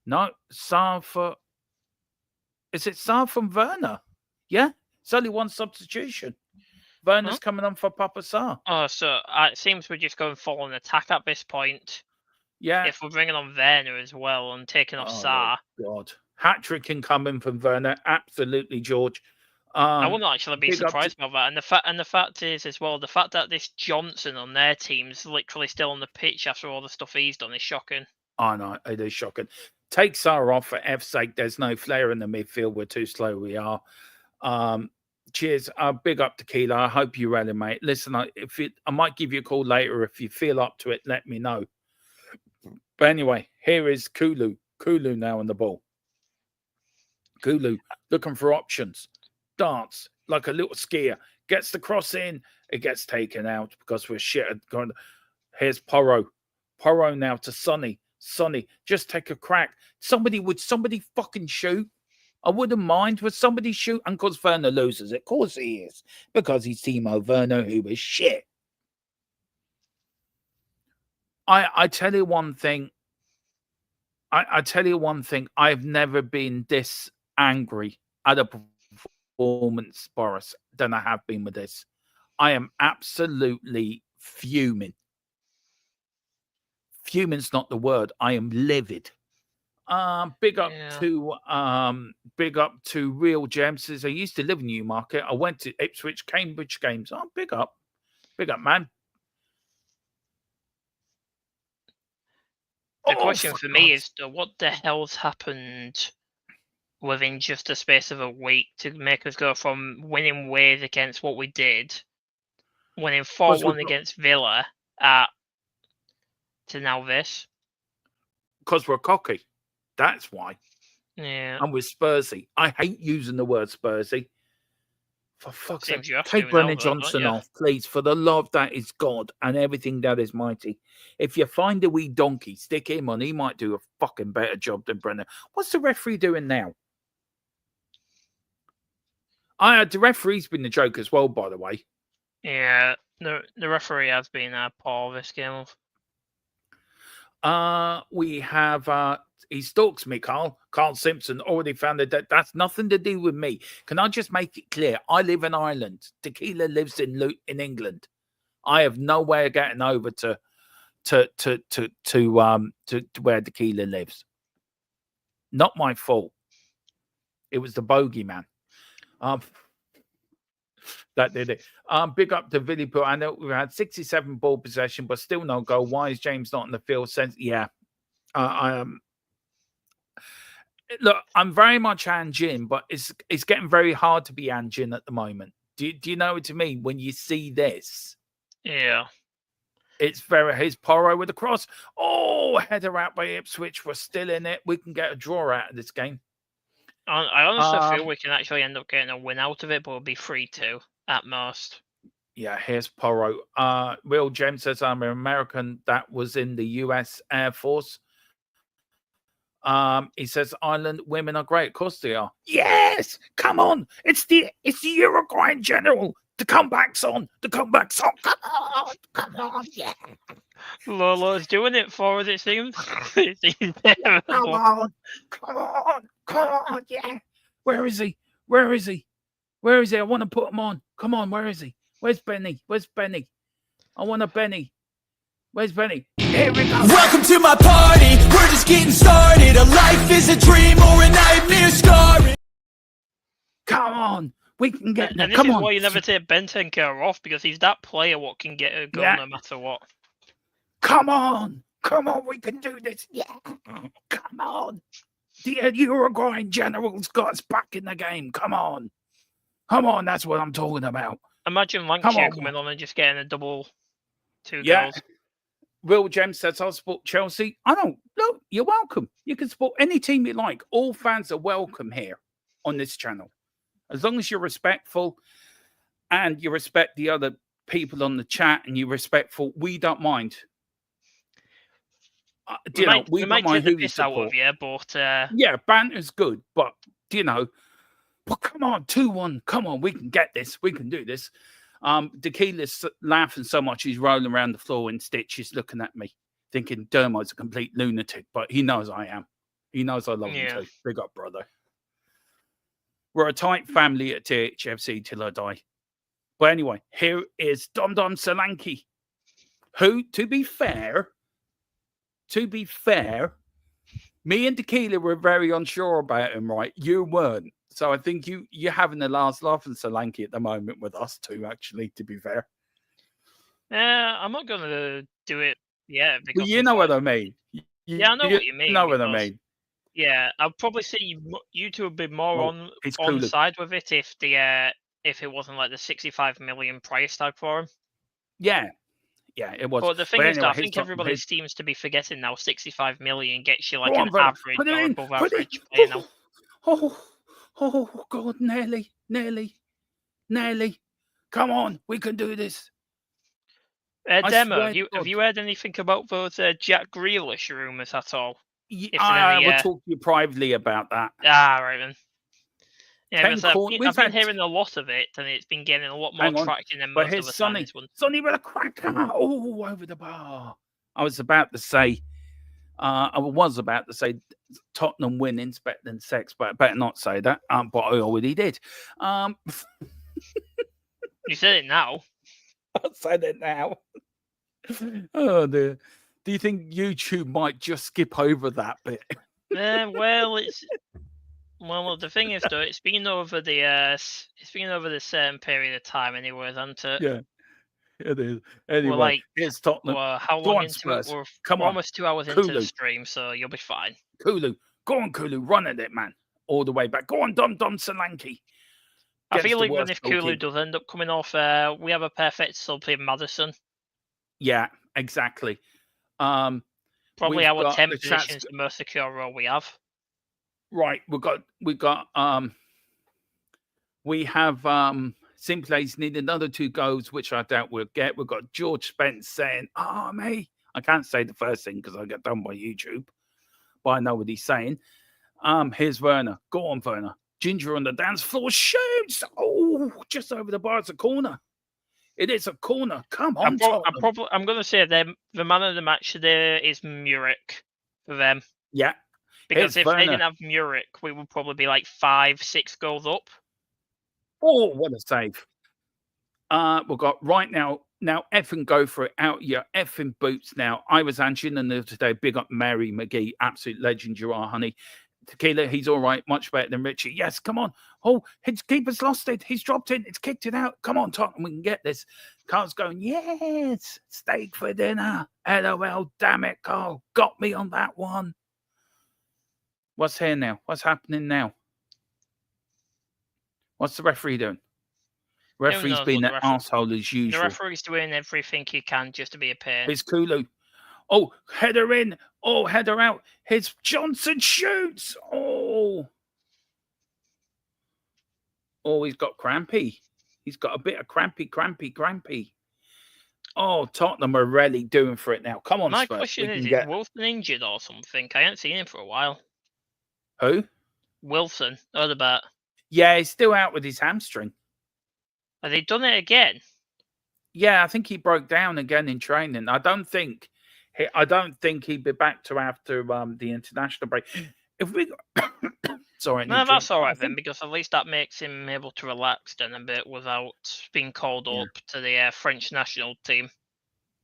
No, Sarr for. Is it Sarr from Werner? Yeah, it's only one substitution. Werner's coming on for Papa Sarr. Oh, so it seems we're just going full on attack at this point. Yeah. If we're bringing on Werner as well and taking off Sarr. God. Hat-trick can come in from Werner. Absolutely, George. I wouldn't actually be surprised about that. And the fact is as well, the fact that this Johnson on their team's literally still on the pitch after all the stuff he's done is shocking. I know, it is shocking. Take Sarr off for F's sake. There's no flair in the midfield. We're too slow. We are. Cheers. Big up to Keela. I hope you rally, mate. Listen, I might give you a call later. If you feel up to it, let me know. But anyway, here is Kulu. Kulu now on the ball. Kulu looking for options. Dance like a little skier. Gets the cross in. It gets taken out because we're shit. Here's Porro. Porro now to Sonny. Sonny, just take a crack. Would somebody fucking shoot? I wouldn't mind. Would somebody shoot? And because Werner loses it. Of course he is. Because he's Timo Werner, who is shit. I tell you one thing. I tell you one thing. I've never been this angry at a performance, Boris, than I have been with this. I am absolutely fuming. Fuming's not the word. I am livid. Big up to Real Gems. Says I used to live in Newmarket. I went to Ipswich, Cambridge games. Oh, big up, man. The question for me is, what the hell's happened within just a space of a week to make us go from winning ways against what we did, winning 4-1 against Villa, to now this? Because we're cocky. That's why. Yeah. And we're Spursy. I hate using the word Spursy. For fuck's sake, take Brennan Johnson off, please. For the love that is God and everything that is mighty. If you find a wee donkey, stick him on. He might do a fucking better job than Brennan. What's the referee doing now? The referee's been the joke as well, by the way. Yeah, the referee has been poor this game. We have he stalks me, Carl Simpson. Already found that that's nothing to do with me. Can I just make it clear? I live in Ireland. Tequila lives in England. I have no way of getting over to where Tequila lives. Not my fault. It was the bogeyman. That did it. Big up to Liverpool. I know we had 67 ball possession, but still no goal. Why is James not in the field? Yeah. Look, I'm very much Anjin, but it's getting very hard to be Anjin at the moment. Do you know what I mean? When you see this, Yeah, it's very his Porro with the cross. Oh, header out by Ipswich. We're still in it. We can get a draw out of this game. I honestly feel we can actually end up getting a win out of it, but it'll be 3-2 at most. Yeah, here's Porro. Will James says I'm an American that was in the US Air Force. He says Ireland women are great. Of course they are. Yes, come on. It's the Uruguayan general. The comeback's on. The comeback's on. Come on, yeah. Lolo's doing it for us, it seems. Come on, yeah. Where is he? I want to put him on. Come on, where is he? Where's Benny? I want a Benny. Where's Benny? Here we go. Welcome to my party, we're just getting started. A life is a dream or a nightmare scarring. Come on, we can get there. And this Come is on. why you never take Bentancur off, because he's that player what can get a goal no matter what. Come on, we can do this. Yeah, come on. The Uruguayan general's got us back in the game. Come on, that's what I'm talking about. Imagine Lancashire coming on and just getting a double 2 goals. Will James says, I'll support Chelsea. I don't. No, you're welcome. You can support any team you like. All fans are welcome here on this channel. As long as you're respectful and you respect the other people on the chat and you're respectful, we don't mind. We might take the piss out of you, but... Yeah, banter's good, but, but come on, 2-1. Come on, we can get this. We can do this. Tequila's laughing so much he's rolling around the floor in stitches looking at me, thinking Dermot's a complete lunatic, but he knows I am. He knows I love him too. Big up, brother. We're a tight family at THFC till I die. But anyway, here is Dom Solanke, who, to be fair, me and Tequila were very unsure about him, right? You weren't. So I think you're having the last laugh in Solanke at the moment with us too, actually, to be fair. I'm not going to do it yet. Well, you know what I mean. I know what you mean. You know what I mean. Yeah, I'll probably see you two a bit more on side with it if it wasn't like the 65 million price tag for him. Yeah, it was. But the thing is, I think everybody seems to be forgetting now 65 million gets you like an average or above average player now. Oh, God, nearly. Come on, we can do this. Demo, have you heard anything about those Jack Grealish rumours at all? I will talk to you privately about that. Right then. Yeah, I've been hearing a lot of it, and it's been getting a lot more traction than most of the time. Sonny with a cracker. Oh, over the bar. I was about to say Tottenham winning's better than sex, but I better not say that. But I already did. You said it now. I'll say that now. Oh dear. Do you think YouTube might just skip over that bit? Well, the thing is, though, it's been over the certain period of time, anyway, isn't it? Yeah, it is. Anyway, it's Tottenham. How long into it? We're almost 2 hours into the stream, so you'll be fine. Kulu, go on, Kulu, run at it, man, all the way back. Go on, Dom Solanke. I feel even if Kulu does end up coming off, we have a perfect sub in Madison. Yeah, exactly. Probably our 10 positions the most secure role we have. Right, we have Simple's need another 2 goals, which I doubt we'll get. We've got George Spence saying, me. I can't say the first thing because I get done by YouTube, but I know what he's saying. Here's Werner. Go on, Werner. Ginger on the dance floor shoots. Oh, just over the bar. It's a corner. It is a corner. Come on, I'm going to say the man of the match today is Muric for them. Yeah. Because if they didn't have Muric, we would probably be like 5-6 goals up. Oh, what a save. We've got right now effing go for it out your effing boots now. I was Anjin and today, big up Mary McGee, absolute legend you are, honey. Tequila, he's all right. Much better than Richie. Yes, come on. Oh, his keeper's lost it. He's dropped it. It's kicked it out. Come on, Tottenham. We can get this. Carl's going, yes, steak for dinner. LOL, damn it, Carl. Got me on that one. What's here now? What's happening now? What's the referee doing? Referee's been an arsehole as usual. The referee's doing everything he can just to be a pain. It's Kulu. Oh, header in. Oh, header out. Here's Johnson shoots. Oh. Oh, he's got crampy. He's got a bit of crampy. Oh, Tottenham are really doing for it now. Come on, My Spurs. question is Wilson injured or something? I haven't seen him for a while. Who? Wilson, other bat. Yeah, he's still out with his hamstring. Have they done it again? Yeah, I think he broke down again in training. I don't think he'd be back to after the international break. If we sorry, no, that's all right then, because at least that makes him able to relax then a bit without being called up to the French national team.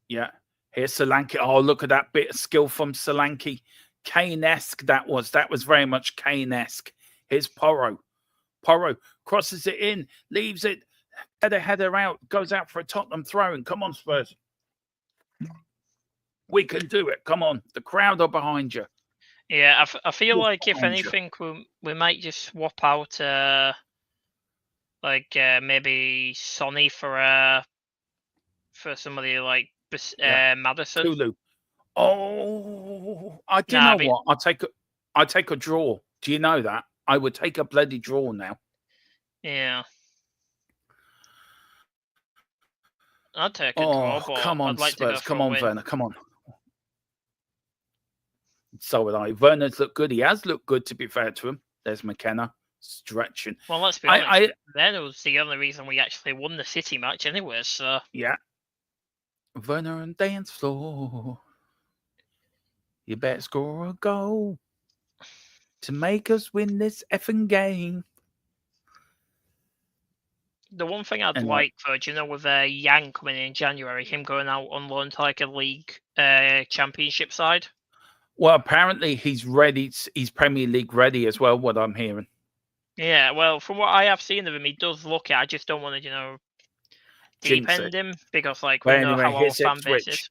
Yeah, here's Solanke. Oh, look at that bit of skill from Solanke. Kane-esque that was very much Kane-esque. Here's Porro crosses it in, leaves it, header out, goes out for a Tottenham throw-in. Come on, Spurs. We can do it. Come on. The crowd are behind you. Yeah, I feel like if anything, we might just swap out maybe Sonny for somebody like Maddison. Kulu. Oh, I don't know what. I take a draw. Do you know that? I would take a bloody draw now. Yeah. I'd take a draw, but come on, I'd like Spurs. To come on, Werner. Come on. So would I. Werner's looked good. He has looked good, to be fair to him. There's McKenna stretching. Well, let's be honest. Werner was the only reason we actually won the City match anyway, so... Yeah. Werner on dance floor. You better score a goal to make us win this effing game. The one thing I'd like for, with Yang coming in January, him going out on loan to like a league championship side. Well, apparently he's ready. He's Premier League ready as well, what I'm hearing. Yeah, well, from what I have seen of him, he does look it. I just don't want to, deep end him because, we know how our fan base is.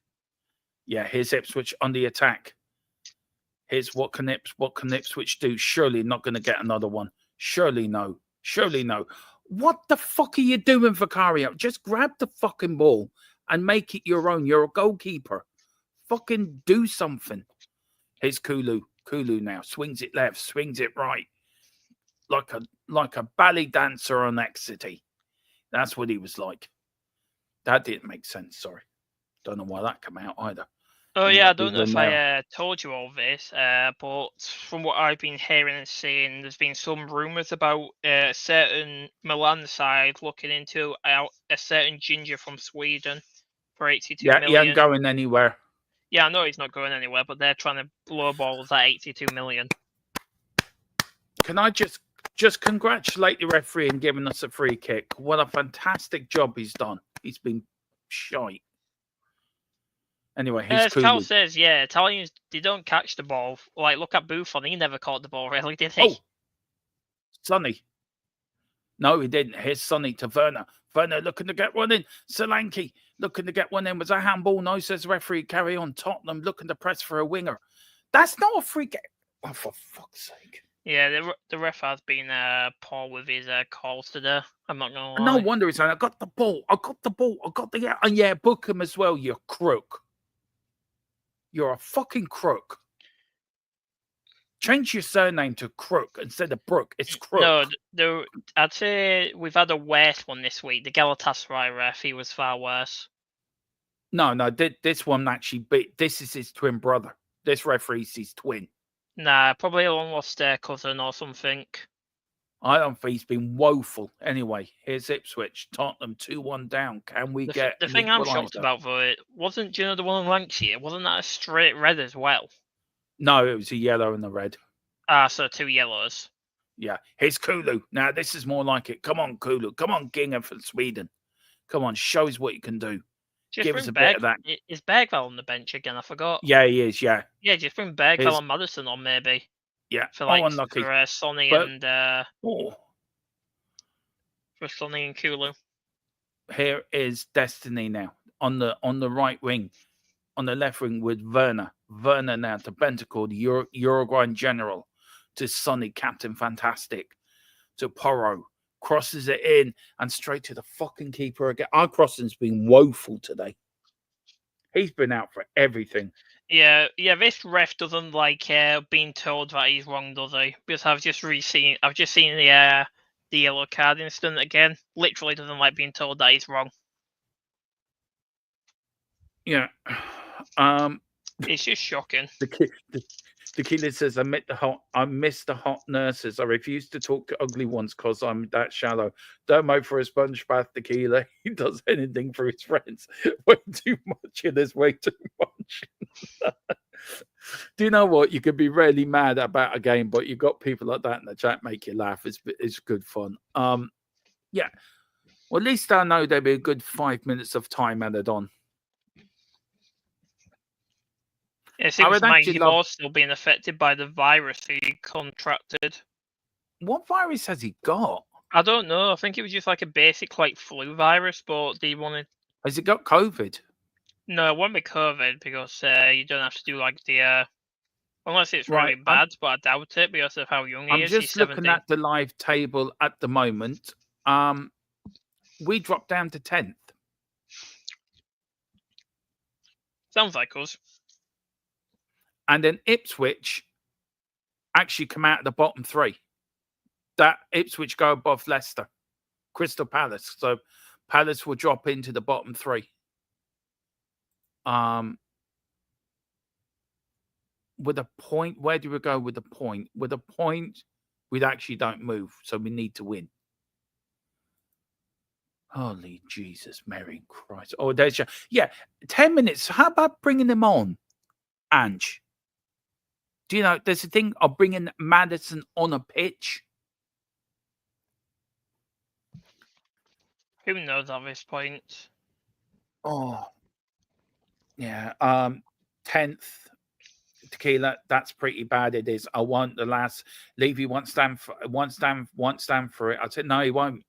Yeah, here's Ipswich on the attack. Here's what can Ipswich do? Surely not going to get another one. Surely no. What the fuck are you doing, Vicario? Just grab the fucking ball and make it your own. You're a goalkeeper. Fucking do something. Here's Kulu. Kulu now swings it left, swings it right, like a ballet dancer on Ecstasy. That's what he was like. That didn't make sense. Sorry, don't know why that came out either. Oh yeah, I don't know if I told you all this, but from what I've been hearing and seeing, there's been some rumours about a certain Milan side looking into a certain ginger from Sweden for 82 million. Yeah, he ain't going anywhere. Yeah, I know he's not going anywhere, but they're trying to lowball us at 82 million. Can I just congratulate the referee in giving us a free kick? What a fantastic job he's done. He's been shite. Anyway, as Carl says, yeah, Italians, they don't catch the ball. Look at Buffon. He never caught the ball, really, did he? Oh, Sonny. No, he didn't. Here's Sonny to Werner. Werner looking to get one in. Solanke looking to get one in. Was a handball? No, says the referee. Carry on. Tottenham looking to press for a winger. That's not a free kick. Oh, for fuck's sake. Yeah, the ref has been poor with his calls today. I'm not going to lie. No wonder he's saying, I got the ball. And yeah, book him as well, you crook. You're a fucking crook. Change your surname to Crook instead of Brook. It's Crook. No, I'd say we've had a worse one this week. The Galatasaray ref, he was far worse. No, this one actually beat. This is his twin brother. This referee's his twin. Nah, probably a long lost cousin or something. I don't think he's been woeful. Anyway, here's Ipswich. Tottenham 2-1 down. Can we get the thing I'm shocked about, though, it wasn't, the one in Lancashire? Wasn't that a straight red as well? No, it was a yellow and a red. So 2 yellows. Yeah. Here's Kulu. Now, this is more like it. Come on, Kulu. Come on, Gingham for Sweden. Come on, show us what you can do. Give us a bit of that. Is Bergvall on the bench again? I forgot. Yeah, he is, yeah. Yeah, just bring Bergvall and Maddison on, maybe. Yeah. For like unlucky. for Sonny But- and Oh, for Sonny and Kulu. here is destiny now on the right wing, on the left wing with Werner. Werner now to Bentancur, the Uruguayan general, to Sonny, Captain Fantastic, to Porro, crosses it in and straight to the fucking keeper again. Our crossing's been woeful today. He's been out for everything. Yeah. This ref doesn't like being told that he's wrong, does he? Because I've just seen the yellow card incident again. Literally doesn't like being told that he's wrong. Yeah. It's just shocking. The killer says, I miss the hot nurses. I refuse to talk to ugly ones because I'm that shallow. Don't mope for a sponge bath, tequila. He does anything for his friends. Way too much. It is way too much. Do you know what? You can be really mad about a game, but you've got people like that in the chat make you laugh. It's good fun. Yeah. Well, at least I know there'll be a good 5 minutes of time added on. It seems Mikey Moore's still being affected by the virus he contracted. What virus has he got? I don't know. I think it was just like a basic flu virus, but they wanted. Has he got COVID? No, it won't be COVID because you don't have to do like the unless it's really bad, but I doubt it because of how young he is. I'm just looking at the live table at the moment. We dropped down to 10th. Sounds like us. And then Ipswich actually come out of the bottom 3. That Ipswich go above Leicester, Crystal Palace. So Palace will drop into the bottom 3. With a point, where do we go with a point? With a point, we actually don't move. So we need to win. Holy Jesus, Mary Christ. Oh, there's 10 minutes. How about bringing them on, Ange? Do you know, there's a thing of bringing Maddison on a pitch. Who knows at this point? Oh, yeah. 10th, tequila. That's pretty bad. It is. I want the last. Levy won't stand for it. I said no, he won't.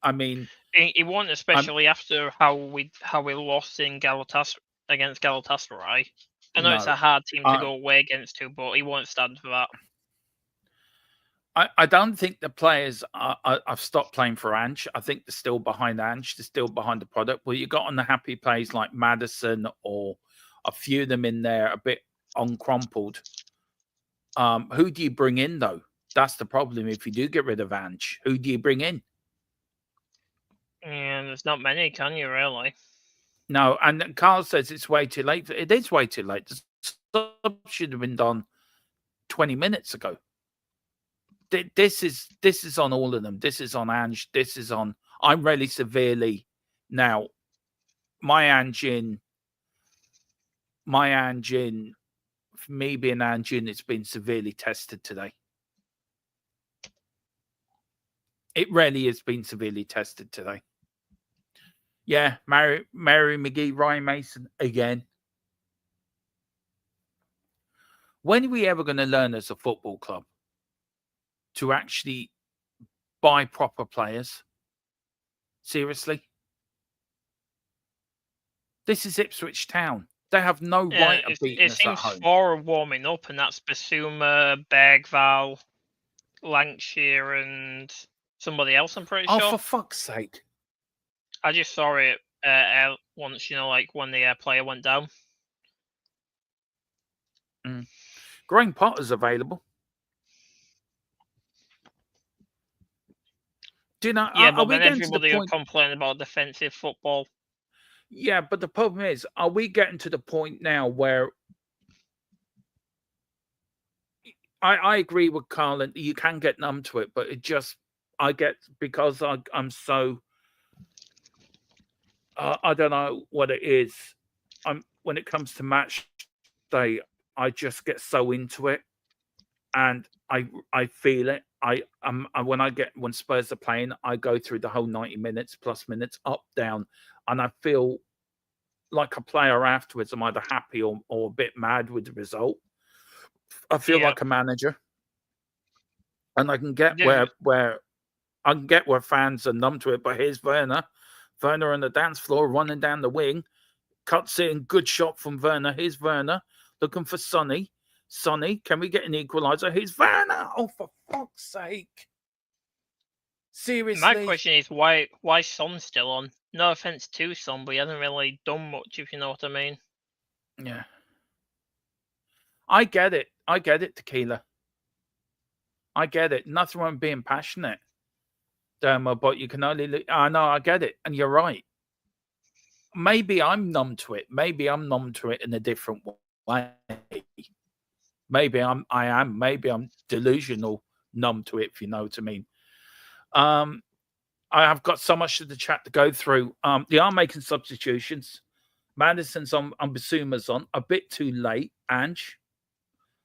I mean, he won't, especially after how we lost in against Galatasaray. I know it's a hard team to go away against too, but he won't stand for that. I don't think the players have stopped playing for Ange. I think they're still behind Ange. They're still behind the product. Well, you got unhappy players like Maddison or a few of them in there a bit uncrumpled. Who do you bring in, though? That's the problem. If you do get rid of Ange, who do you bring in? Yeah, there's not many, can you, really? No, and Carl says it's way too late. It is way too late. The sub should have been done 20 minutes ago. This is on all of them. This is on Ange. This is on. I'm really severely now. My engine. For me being engine, it's been severely tested today. It really has been severely tested today. Yeah, Mary McGee, Ryan Mason again. When are we ever going to learn as a football club to actually buy proper players? Seriously? This is Ipswich Town. They have no right of beating us at home. It seems 4 are warming up, and that's Basuma, Bergval, Lancashire, and somebody else, I'm pretty sure. Oh, for fuck's sake. I just saw it once, like when the player went down. Graham Potter's available. Do you know? Yeah, but then everybody will complain about defensive football. Yeah, but the problem is, are we getting to the point now where I agree with Carl, and you can get numb to it, but because I'm so I don't know what it is. When it comes to match day, I just get so into it, and I feel it. When Spurs are playing, I go through the whole 90 minutes plus minutes up down, and I feel like a player afterwards. I'm either happy or a bit mad with the result. I feel like a manager. And I can get where fans are numb to it, but here's Werner on the dance floor running down the wing, cuts in, good shot from Werner. Here's Werner looking for Sonny. Sonny, can we get an equaliser? Here's Werner. Oh, for fuck's sake! Seriously. My question is why Son's still on? No offense to Son, but he hasn't really done much, if you know what I mean. Yeah, I get it, Tequila. I get it. Nothing wrong with being passionate, Derma, but you can only. I know, I get it, and you're right. Maybe I'm numb to it. Maybe I'm numb to it in a different way. Maybe I'm delusional numb to it, if you know what I mean. I have got so much of the chat to go through. They are making substitutions. Madison's on Basuma's on a bit too late. Ange.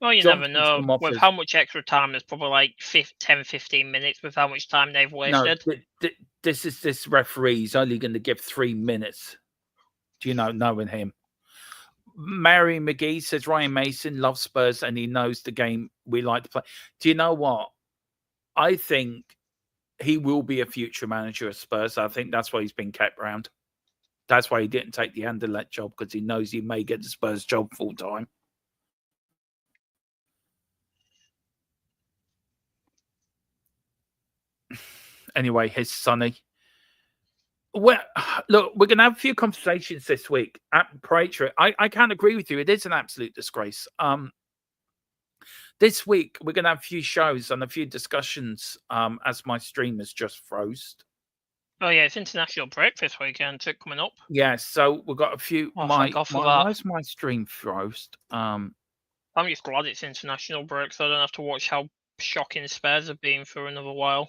Well, you never know. With how much extra time, it's probably like 10-15 minutes with how much time they've wasted. No, this referee's only going to give 3 minutes. Do you know, knowing him? Mary McGee says Ryan Mason loves Spurs and he knows the game we like to play. Do you know what? I think he will be a future manager of Spurs. I think that's why he's been kept around. That's why he didn't take the Anderlecht job, because he knows he may get the Spurs job full time. Anyway, here's Sonny. Well, look, we're going to have a few conversations this week at Prmier. I can't agree with you. It is an absolute disgrace. This week, we're going to have a few shows and a few discussions as my stream has just froze. Oh, yeah, it's International Break this weekend. It's coming up. Yeah, so we've got a few. Thank God for that. Why's my stream froze? I'm just glad it's International Break, so I don't have to watch how shocking Spurs have been for another while.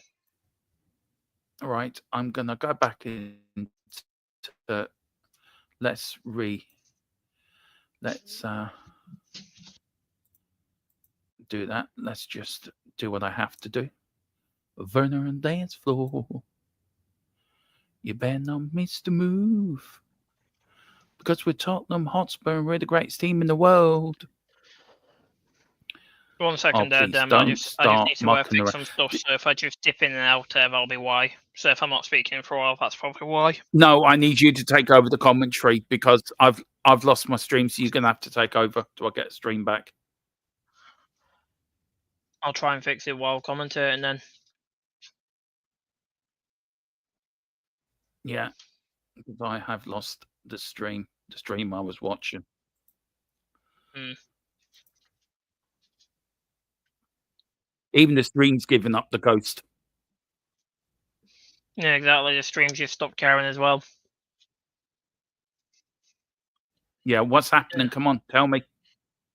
All right, I'm going to go back in. Let's do that. Let's just do what I have to do. Werner and dance floor. You better not miss the move. Because we're Tottenham Hotspur and we're the greatest team in the world. 1 second there, Dan. I just need to fix some stuff, so if I just dip in and out, that'll be why. So if I'm not speaking for a while, that's probably why. No, I need you to take over the commentary because I've lost my stream, so you're going to have to take over till I get a stream back. I'll try and fix it while commentating then. Yeah, because I have lost the stream I was watching. Even the stream's given up the ghost. Yeah, exactly. The stream's just stopped caring as well. Yeah, what's happening? Come on, tell me.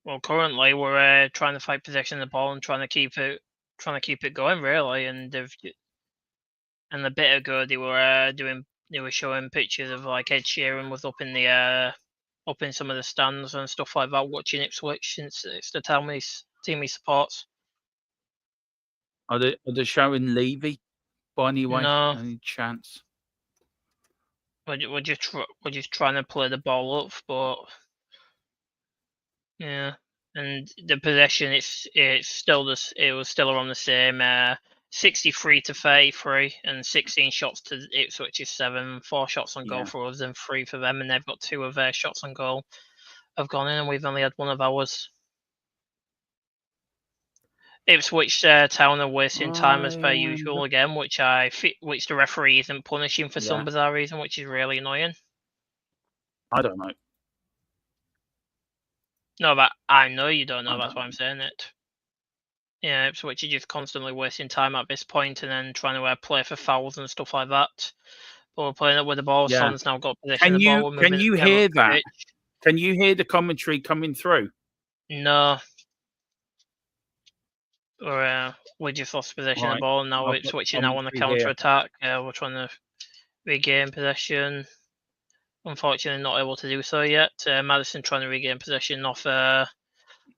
Well, currently we're trying to fight possession of the ball and trying to keep it going, really. And a bit ago they were showing pictures of like Ed Sheeran was up in some of the stands and stuff like that, watching Ipswich, since it's the team he supports. Are they showing Levy by any way? No. Any chance? We're just trying to play the ball up, but yeah. And the possession, it was still around the same. 63 to 33, and 16 shots to Ipswich is 7, 4 shots on goal for us, and 3 for them, and they've got 2 of their shots on goal have gone in, and we've only had 1 of ours. Ipswich Town are wasting time as per usual again, which the referee isn't punishing for some bizarre reason, which is really annoying. I don't know. No, but I know you don't know. That's why I'm saying it. Yeah, Ipswich are just constantly wasting time at this point, and then trying to play for fouls and stuff like that. But we're playing up with the ball. Yeah. Son's now got possession of the ball. Can you hear that? Can you hear the commentary coming through? No. We just lost possession of the ball, and now we're switching now on the counter attack. We're trying to regain possession. Unfortunately, not able to do so yet. Madison trying to regain possession off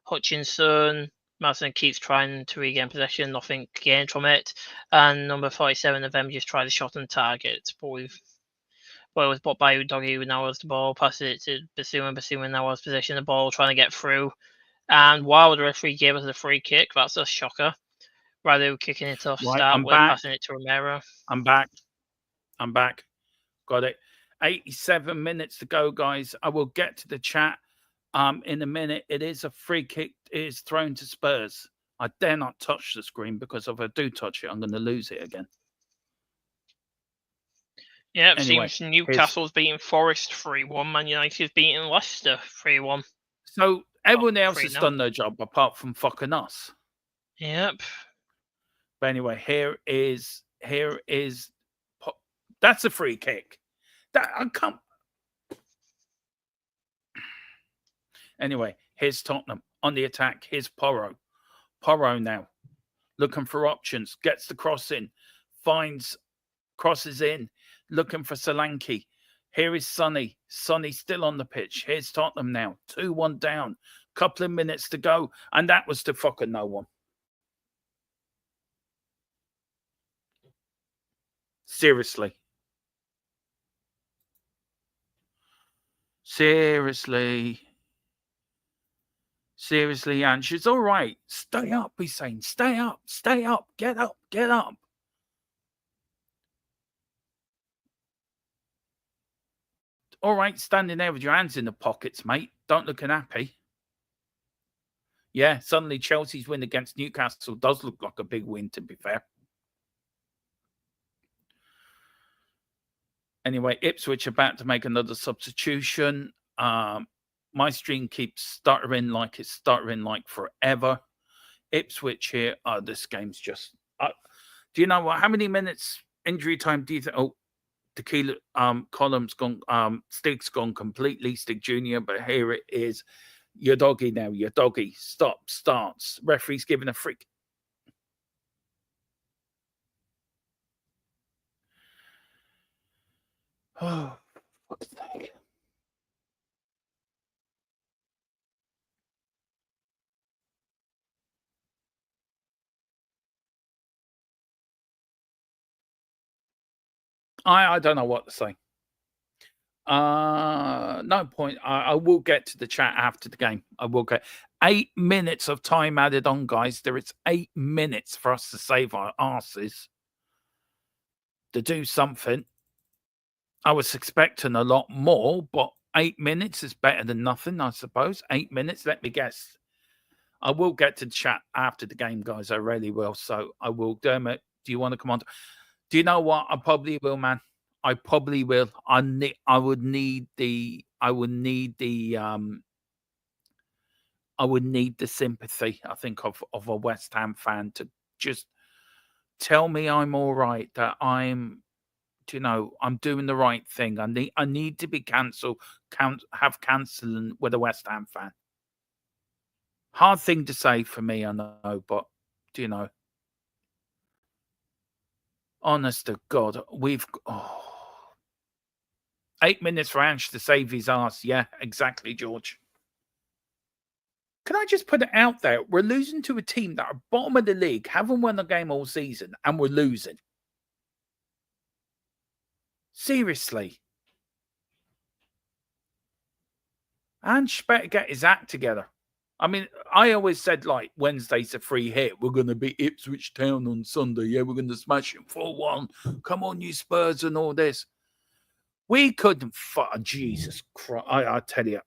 Hutchinson. Madison keeps trying to regain possession, nothing gained from it. And number 47 of them just tried a shot on target, but it was bought by Udoggy, who now has the ball, passes it to Basuma. Basuma now has possession of the ball, trying to get through. And while the referee gave us a free kick, that's a shocker. Rather than kicking it off, Right, start I'm with back. passing it to Romero. I'm back. Got it. 87 minutes to go, guys. I will get to the chat in a minute. It is a free kick. It is thrown to Spurs. I dare not touch the screen because if I do touch it, I'm going to lose it again. Yeah, it Anyway, seems Newcastle's beating Forest 3-1. Man United's beating Leicester 3-1. So everyone else has done their job apart from fucking us. Yep. But anyway, here is that's a free kick. That I can't. Anyway, here's Tottenham on the attack. Here's Porro. Porro now looking for options. Gets the cross in. Crosses in. Looking for Solanke. Here is Sonny. Sonny still on the pitch. Here's Tottenham now. 2-1 down. Couple of minutes to go. And that was to fucking no one. Seriously. Seriously, Ange. It's all right. Stay up, he's saying. Stay up. Get up. All right, standing there with your hands in the pockets, mate. Don't look unhappy. Yeah, suddenly Chelsea's win against Newcastle does look like a big win, to be fair. Anyway, Ipswich about to make another substitution. My stream keeps stuttering like it's stuttering like forever. Ipswich here. This game's just... do you know what? How many minutes injury time do you think? Oh, Tequila column's gone. Stig's gone completely. Stig Jr. But here it is. Your doggy now. Your doggy. Starts. Referee's giving a freak. Oh, fuck's sake. I don't know what to say. No point. I will get to the chat after the game. I will get 8 minutes of time added on, guys. There is 8 minutes for us to save our asses to do something. I was expecting a lot more, but 8 minutes is better than nothing, I suppose. 8 minutes, let me guess. I will get to the chat after the game, guys. I really will. So I will. Dermot, do you want to come on? Do you know what? I probably will, man. I probably will. I would need the sympathy, I think, of a West Ham fan to just tell me I'm all right, that I'm doing the right thing. I need to be have cancelling with a West Ham fan. Hard thing to say for me, I know, but honest to God, we've 8 minutes for Ange to save his ass. Yeah, exactly, George. Can I just put it out there? We're losing to a team that are bottom of the league, haven't won a game all season, and we're losing. Seriously. Ange better get his act together. I mean, I always said, like, Wednesday's a free hit. We're going to beat Ipswich Town on Sunday. Yeah, we're going to smash it 4-1. Come on, you Spurs and all this. We couldn't... Jesus Christ. I tell you.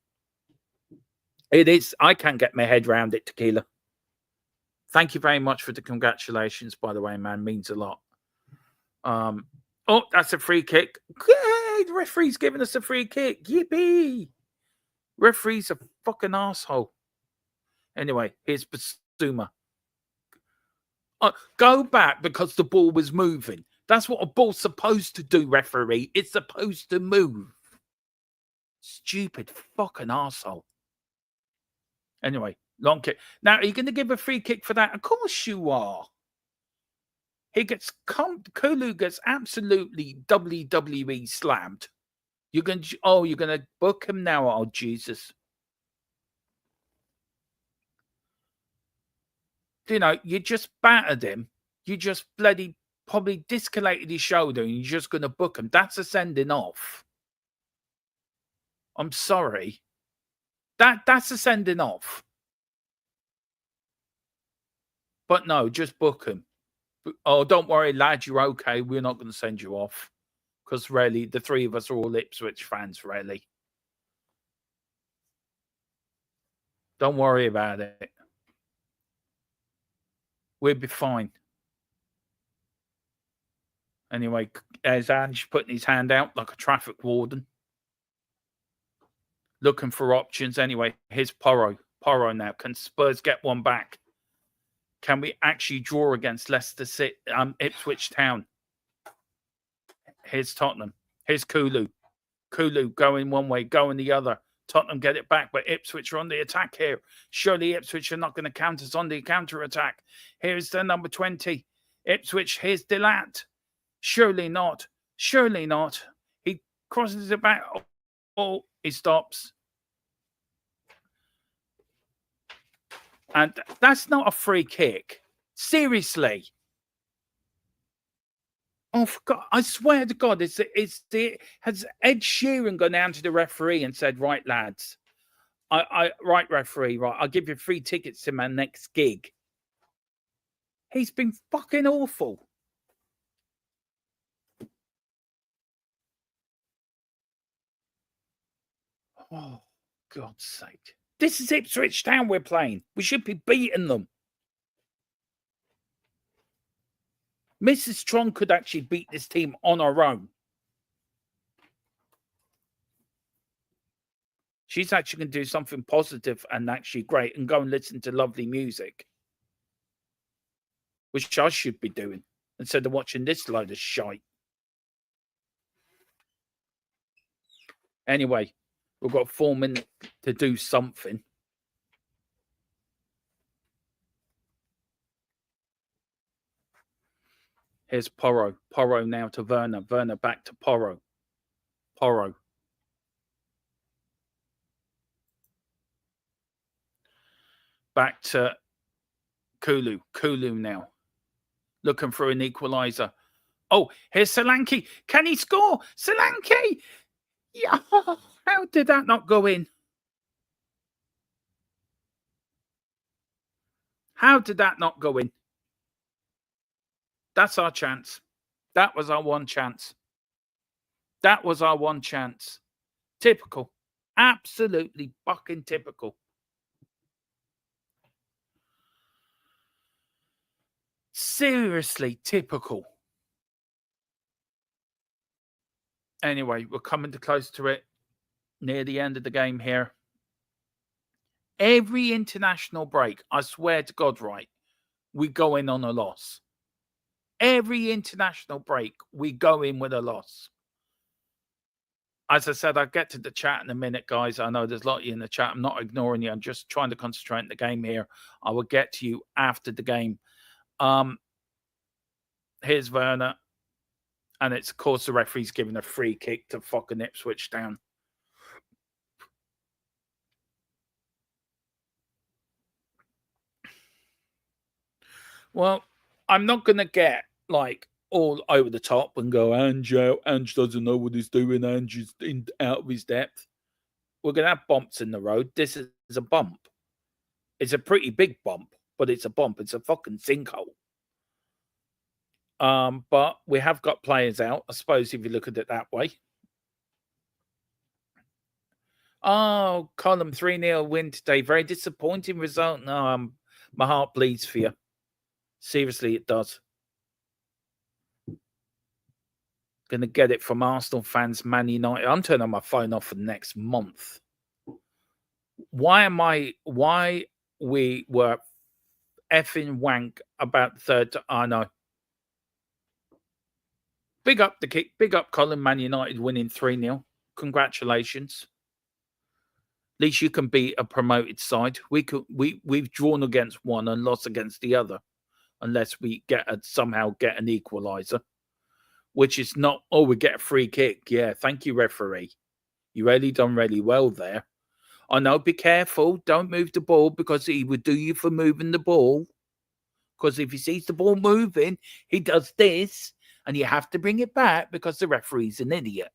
It is... I can't get my head around it, Tequila. Thank you very much for the congratulations, by the way, man. Means a lot. Oh, that's a free kick. Yay! The referee's giving us a free kick. Yippee! Referee's a fucking asshole. Anyway, here's Basuma. Go back because the ball was moving. That's what a ball's supposed to do, referee. It's supposed to move. Stupid fucking asshole. Anyway, long kick. Now, are you going to give a free kick for that? Of course you are. Kulu gets absolutely WWE slammed. You're going to book him now. Oh, Jesus. You just battered him. You just bloody probably discolated his shoulder and you're just going to book him. That's a sending off. I'm sorry. That's a sending off. But no, just book him. Oh, don't worry, lad, you're okay. We're not going to send you off. Because really, the three of us are all Ipswich fans, really. Don't worry about it. We'll be fine. Anyway, there's Ange putting his hand out like a traffic warden. Looking for options. Anyway, here's Porro. Porro now. Can Spurs get one back? Can we actually draw against Leicester City, Ipswich Town? Here's Tottenham. Here's Kulu. Kulu going one way, going the other. Tottenham get it back, but Ipswich are on the attack here. Surely Ipswich are not going to count us on the counter-attack. Here's the number 20. Ipswich, here's Delat. Surely not. Surely not. He crosses it back. Oh, he stops. And that's not a free kick. Seriously. Oh, for God. I swear to God, has Ed Sheeran gone down to the referee and said, right, lads, right, referee, right, I'll give you free tickets to my next gig. He's been fucking awful. Oh, God's sake. This is Ipswich Town we're playing. We should be beating them. Mrs. Strong could actually beat this team on her own. She's actually going to do something positive and actually great and go and listen to lovely music. Which I should be doing instead of watching this load of shite. Anyway, we've got 4 minutes to do something. Here's Porro. Porro now to Werner. Werner back to Porro. Porro. Back to Kulu. Kulu now. Looking for an equaliser. Oh, here's Solanke. Can he score? Solanke! Yeah. How did that not go in? How did that not go in? That's our chance. That was our one chance. That was our one chance. Typical. Absolutely fucking typical. Seriously typical. Anyway, we're coming close to it. Near the end of the game here. Every international break, I swear to God, right, we go in on a loss. Every international break, we go in with a loss. As I said, I'll get to the chat in a minute, guys. I know there's a lot of you in the chat. I'm not ignoring you. I'm just trying to concentrate on the game here. I will get to you after the game. Here's Werner. And it's, of course, the referee's giving a free kick to fucking Ipswich Town. Well, I'm not going to get, like, all over the top and go, Ange doesn't know what he's doing. Ange is out of his depth. We're going to have bumps in the road. This is a bump. It's a pretty big bump, but it's a bump. It's a fucking sinkhole. But we have got players out, I suppose, if you look at it that way. Oh, Column 3-0 win today. Very disappointing result. No, my heart bleeds for you. Seriously, it does. Going to get it from Arsenal fans, Man United. I'm turning my phone off for the next month. Why we were effing wank about the third time? I know. Big up the kick. Big up Colin. Man United winning 3-0. Congratulations. At least you can beat a promoted side. We've drawn against one and lost against the other. Unless we somehow get an equaliser. Which is not, oh, we get a free kick. Yeah, thank you, referee. You really done really well there. I know, be careful. Don't move the ball because he would do you for moving the ball. Because if he sees the ball moving, he does this. And you have to bring it back because the referee's an idiot.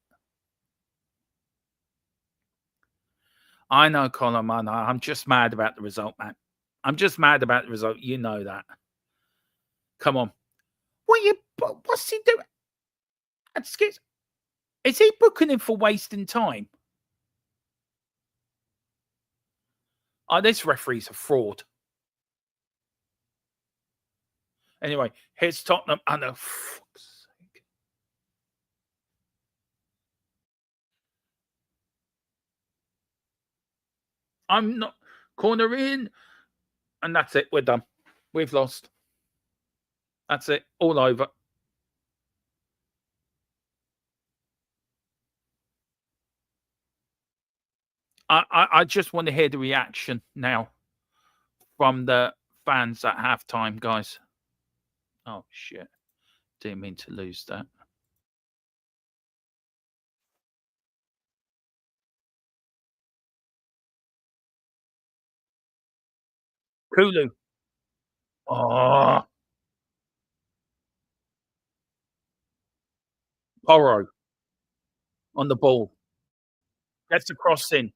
I know, Colin, I know. I'm just mad about the result, man. I'm just mad about the result. You know that. Come on. What's he doing? Excuse. Is he booking him for wasting time? Oh, this referee's a fraud. Anyway, here's Tottenham and a fuck's sake. I'm not corner in, and that's it. We're done. We've lost. That's it. All over. I just want to hear the reaction now from the fans at halftime, guys. Oh shit! Didn't mean to lose that. Kulu. Oh, Porro on the ball. Gets the cross in.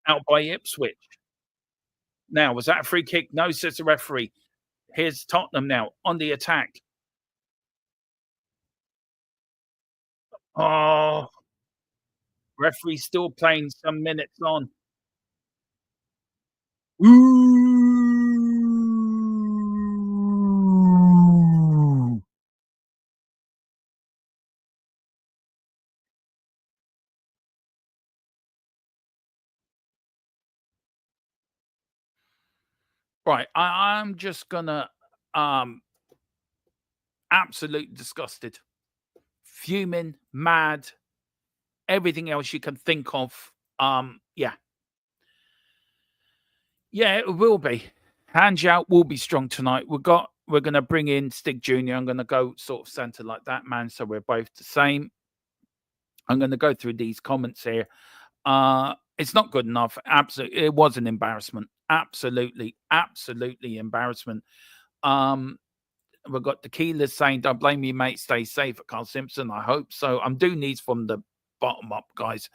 Out by Ipswich. Now, was that a free kick? No, says the referee. Here's Tottenham now on the attack. Oh, referee still playing some minutes on. Ooh. Right, I'm just gonna absolutely disgusted, fuming, mad, everything else you can think of. Yeah, it will be. Hanjout will be strong tonight. We're gonna bring in Stig Jr. I'm gonna go sort of centre like that, man. So we're both the same. I'm gonna go through these comments here. It's not good enough. Absolutely, it was an embarrassment. Absolutely embarrassment. We've got Tequila saying, "Don't blame me, mate. Stay safe." At Carl Simpson, I hope so. I'm doing these from the bottom up, guys.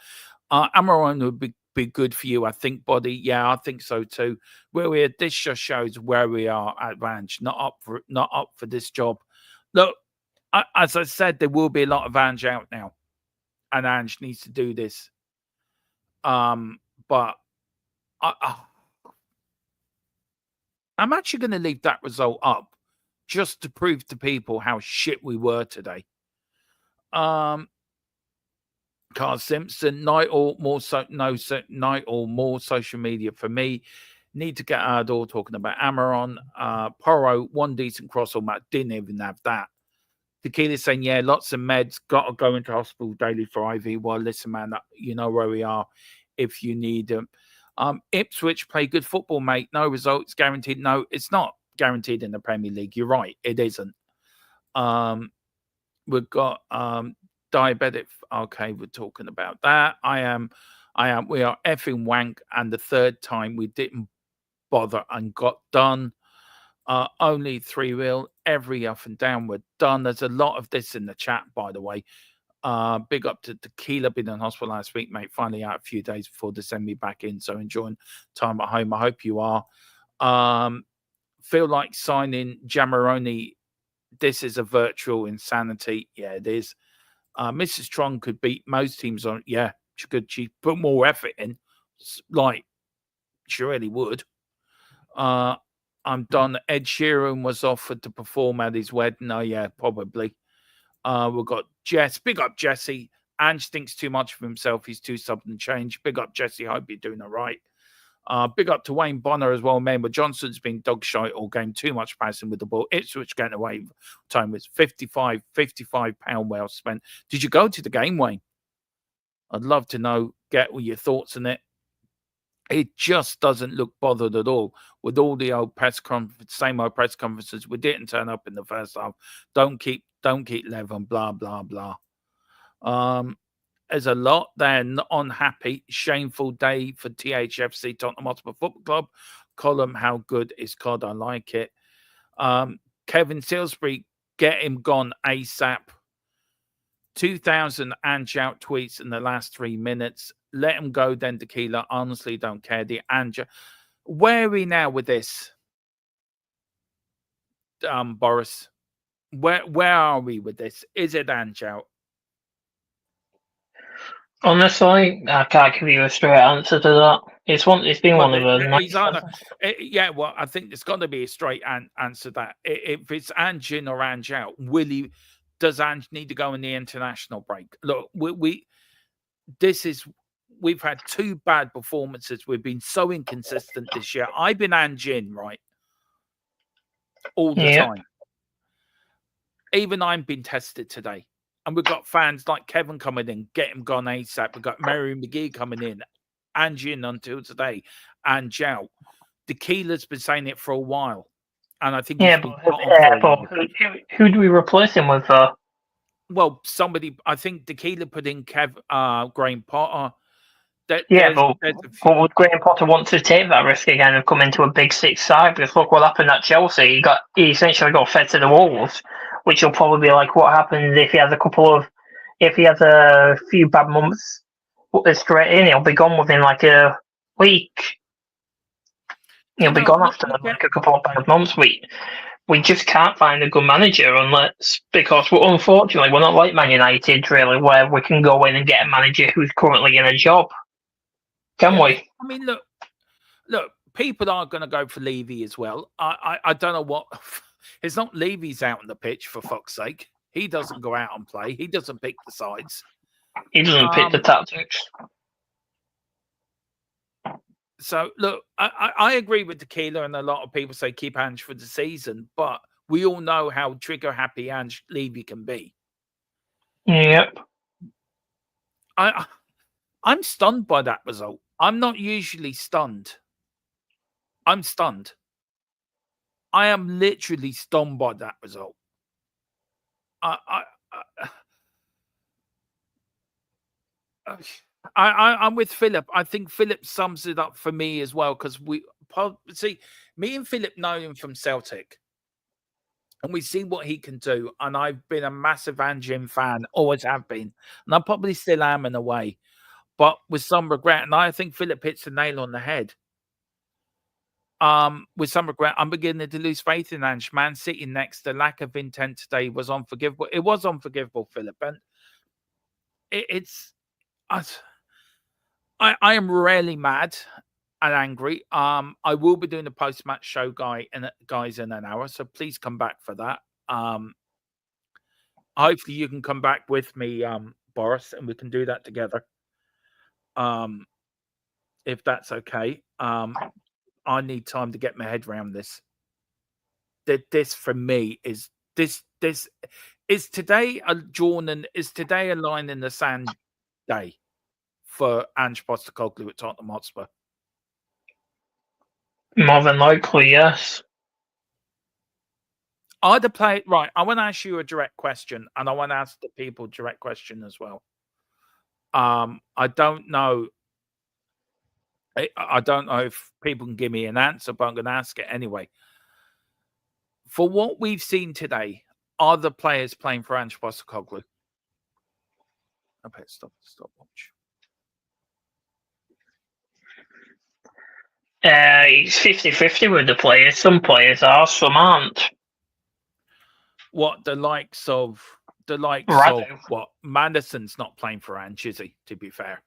Amaron would be good for you, I think, Body. Yeah, I think so too. This just shows where we are at Vange. Not up for this job. Look, as I said, there will be a lot of Vange out now, and Ange needs to do this. But I'm actually going to leave that result up just to prove to people how shit we were today. Carl Simpson, night or more social media for me. Need to get our door talking about Amaron. Porro, one decent cross on that. Didn't even have that. Tequila saying, yeah, lots of meds. Got to go into hospital daily for IV. Well, listen, man, you know where we are if you need them. Ipswich play good football, mate. No results guaranteed. No, it's not guaranteed in the Premier League. You're right. It isn't. We've got diabetic. Okay, we're talking about that. We are effing wank. And the third time we didn't bother and got done. Only 3-0. Every up and down we're done. There's a lot of this in the chat, by the way. Big up to Tequila, been in hospital last week, mate. Finally out a few days before they send me back in. So enjoying time at home. I hope you are. Feel like signing Jamaroni. This is a virtual insanity. Yeah, it is. Mrs. Tron could beat most teams on. Yeah, she could. She put more effort in. Like, she really would. I'm done. Ed Sheeran was offered to perform at his wedding. Oh, yeah, probably. We've got Jess. Big up, Jesse. Ange thinks too much of himself. He's too sudden change. Big up, Jesse. Hope you're doing all right. Big up to Wayne Bonner as well, man. But Johnson's been dog shy all game. Too much passing with the ball. Ipswich getting away. Time was 55 pound well spent. Did you go to the game, Wayne? I'd love to know. Get all your thoughts on it. It just doesn't look bothered at all with all the old same old press conferences. We didn't turn up in the first half. Don't keep Levin, blah, blah, blah. There's a lot there. Unhappy, shameful day for THFC, Tottenham Hotspur Football Club. Column, how good is COD? I like it. Kevin Salisbury, get him gone ASAP. 2,000 Ange-out tweets in the last 3 minutes. Let him go then, Tequila. Honestly, don't care. The Ange. Where are we now with this? Boris? Where are we with this? Is it Ange out? Honestly, I can't give you a straight answer to that. It's been one of the He's either, yeah. Well, I think there's got to be a straight answer. That if it's Ange in or Ange out, does Ange need to go in the international break? Look, we've had 2 bad performances. We've been so inconsistent this year. I've been Ange in, right, all the time. Even I'm being tested today. And we've got fans like Kevin coming in, get him gone ASAP. We've got Mary McGee coming in, Ange in until today, Ange out. Tequila's been saying it for a while. And I think but who do we replace him with, though? Well, somebody, I think Tequila put in Graham Potter. But would Graham Potter want to take that risk again and come into a big 6 side? Because look what happened at Chelsea. He essentially got fed to the wolves, which will probably be like what happens if he has a few bad months straight in. He'll be gone within like a week. He'll be gone after like a couple of bad months. We just can't find a good manager because unfortunately we're not like Man United really, where we can go in and get a manager who's currently in a job. Can we? I mean, look, people are going to go for Levy as well. I don't know what. It's not Levy's out on the pitch, for fuck's sake. He doesn't go out and play. He doesn't pick the sides. He doesn't pick the tactics. So, look, I agree with Tequila, and a lot of people say keep Ange for the season, but we all know how trigger-happy Ange Levy can be. Yep. I'm stunned by that result. I'm not usually stunned. I'm stunned. I am literally stunned by that result. I'm with Philip. I think Philip sums it up for me as well, because me and Philip know him from Celtic, and we see what he can do. And I've been a massive Ange fan, always have been, and I probably still am in a way, but with some regret. And I think Philip hits the nail on the head. With some regret, I'm beginning to lose faith in Ange. Man City next, the lack of intent today was unforgivable. It was unforgivable, Philip, and I am rarely mad and angry. I will be doing a post-match show, guys, in an hour, so please come back for that. Hopefully you can come back with me, Boris, and we can do that together. If that's okay. I need time to get my head around this. This for me is this is today a Jordan, is today a line in the sand day for Ange Postecoglou at Tottenham Hotspur? More than likely, yes. I want to ask you a direct question, and I want to ask the people a direct question as well. I don't know. I don't know if people can give me an answer, but I'm going to ask it anyway. For what we've seen today, are the players playing for Ange Postecoglou? Okay, stop watch. It's 50-50 with the players. Some players are, some aren't. What, the likes of what? Madison's not playing for Ange, is he? To be fair.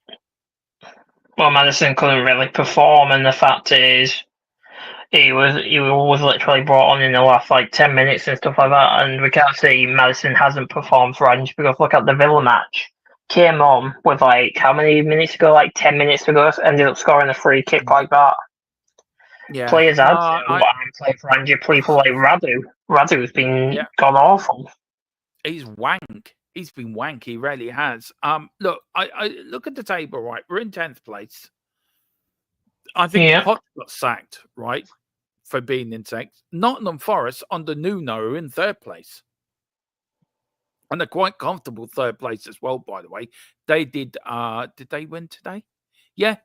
Well, Madison couldn't really perform, and the fact is, he was literally brought on in the last 10 minutes and stuff like that, and we can't say Madison hasn't performed for Ange, because look at the Villa match. Came on with how many minutes ago? 10 minutes ago, ended up scoring a free kick like that. Yeah. Players had playing for Ange. People like Radu. Radu's been gone awful. He's wank. He's been wank. He really has. Look, I look at the table, right? We're in 10th place. I think Potter got sacked, right, for being in 6th. Nottingham Forest under Nuno are in 3rd place. And they're quite comfortable 3rd place as well, by the way. They did they win today? Yeah.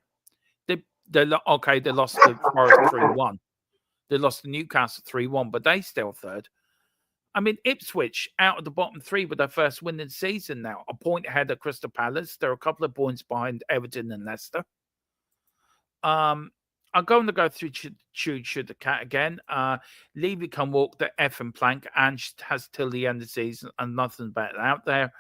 They lost to Forest 3-1. They lost to Newcastle 3-1, but they still 3rd. I mean, Ipswich out of the bottom 3 with their first win in the season now. A point ahead of Crystal Palace. They're a couple of points behind Everton and Leicester. I'm going to go through Should the Cat again. Levy can walk the effing plank. Ange has till the end of the season and nothing better out there.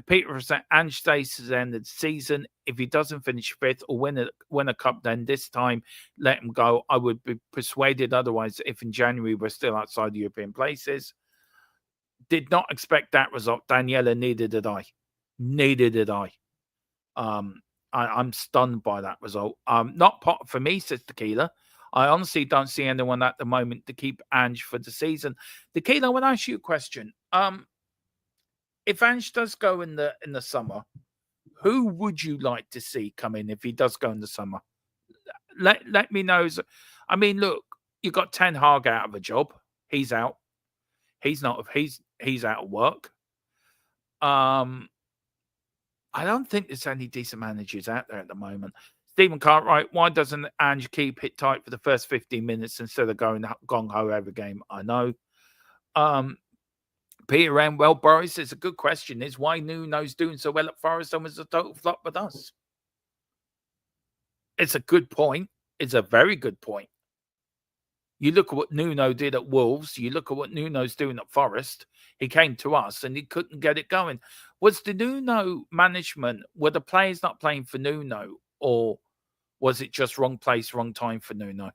Peter was saying Ange stays to the end of the season. If he doesn't finish fifth or win a cup, then this time let him go. I would be persuaded otherwise if in January we're still outside the European places. Did not expect that result, Daniela. Neither did I. Neither did I. I'm stunned by that result. Not pot for me, says Tequila. I honestly don't see anyone at the moment to keep Ange for the season. Tequila, I want to ask you a question. If Ange does go in the summer, who would you like to see come in if he does go in the summer? Let me know. I mean, look, you got Ten Hag out of a job. He's out. He's not. He's out of work. I don't think there's any decent managers out there at the moment. Stephen Cartwright, why doesn't Ange keep it tight for the first 15 minutes instead of going gong-ho every game? I know. Peter M. Well, Boris, it's a good question. Is why Nuno's doing so well at Forest and was a total flop with us? It's a good point. It's a very good point. You look at what Nuno did at Wolves. You look at what Nuno's doing at Forest. He came to us and he couldn't get it going. Was the Nuno management, were the players not playing for Nuno, or was it just wrong place, wrong time for Nuno?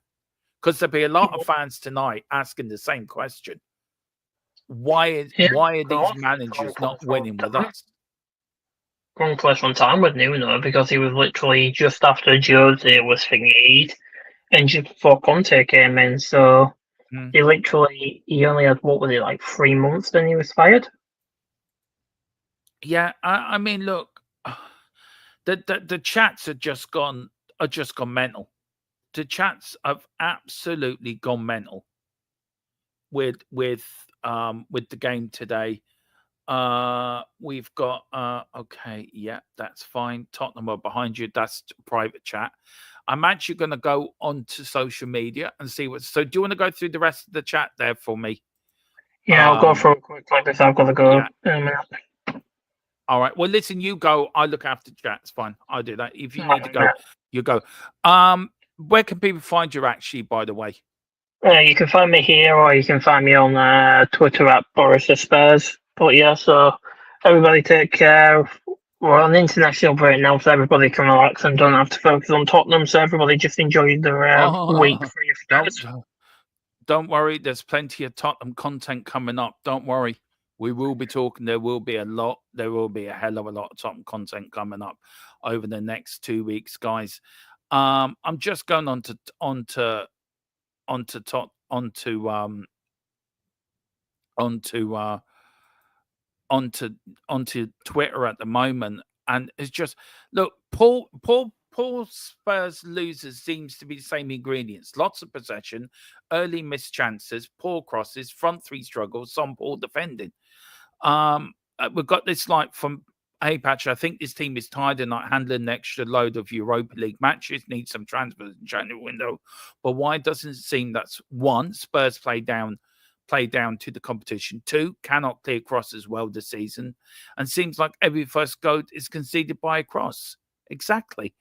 Because there'll be a lot of fans tonight asking the same question. Why are these managers not winning with us? Wrong place on time with Nuno because he was literally just after Jose was thingied and just before Conte came in. So he only had, what was it, like 3 months then he was fired? Yeah, I mean, look, the chats are just gone mental. The chats have absolutely gone mental with the game today. We've got okay, yeah, that's fine. Tottenham are behind you. That's private chat. I'm actually going to go onto social media and see what. So, do you want to go through the rest of the chat there for me? Yeah, I'll go for a quick like this. I've got to go in a minute. All right. Well, listen, you go. I look after chat. It's fine. I'll do that. If you need to go, you go. Where can people find you? Actually, by the way. You can find me here, or you can find me on Twitter at Boris the Spurs. But yeah, so everybody take care. We're on international break now, so everybody can relax and don't have to focus on Tottenham. So everybody just enjoy their week for your Spurs. Don't worry, there's plenty of Tottenham content coming up. Don't worry. We will be talking. There will be a hell of a lot of Tottenham content coming up over the next 2 weeks, guys. I'm just going onto Twitter at the moment, and it's just look, Paul Spurs losers seems to be the same ingredients: lots of possession, early missed chances, poor crosses, front three struggles, some poor defending. We've got this like from Hey Patch, I think this team is tired and not handling an extra load of Europa League matches, need some transfers in January window. But why doesn't it seem that's one, Spurs play down to the competition, two, cannot clear crosses well this season, and seems like every first goal is conceded by a cross. Exactly.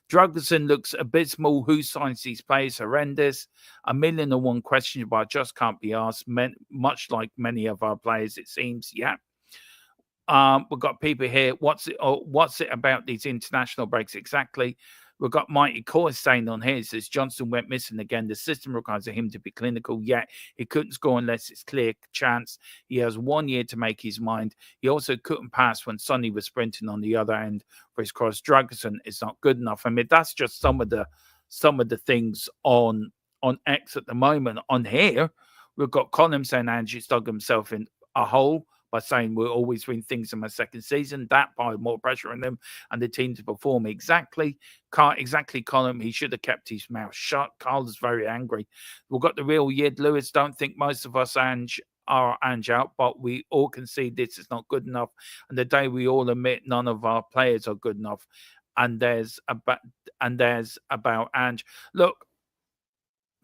Druggerson looks abysmal. Who signs these players? Horrendous. 1,000,001 questions, but just can't be asked. Much like many of our players, it seems. Yeah. We've got people here. What's it about these international breaks exactly? We've got Mighty Core saying on here, says Johnson went missing again. The system requires him to be clinical, yet he couldn't score unless it's clear chance. He has 1 year to make his mind. He also couldn't pass when Sonny was sprinting on the other end for his cross. Dragerson is not good enough. I mean, that's just some of the things on X at the moment. On here, we've got Colin saying Ange's dug himself in a hole by saying we'll always win things in my second season. That piled more pressure on them and the team to perform. Exactly, Colin. He should have kept his mouth shut. Carl is very angry. We've got the real Yid Lewis. Don't think most of us are Ange out, but we all concede this is not good enough. And the day we all admit none of our players are good enough. And there's about Ange. Look,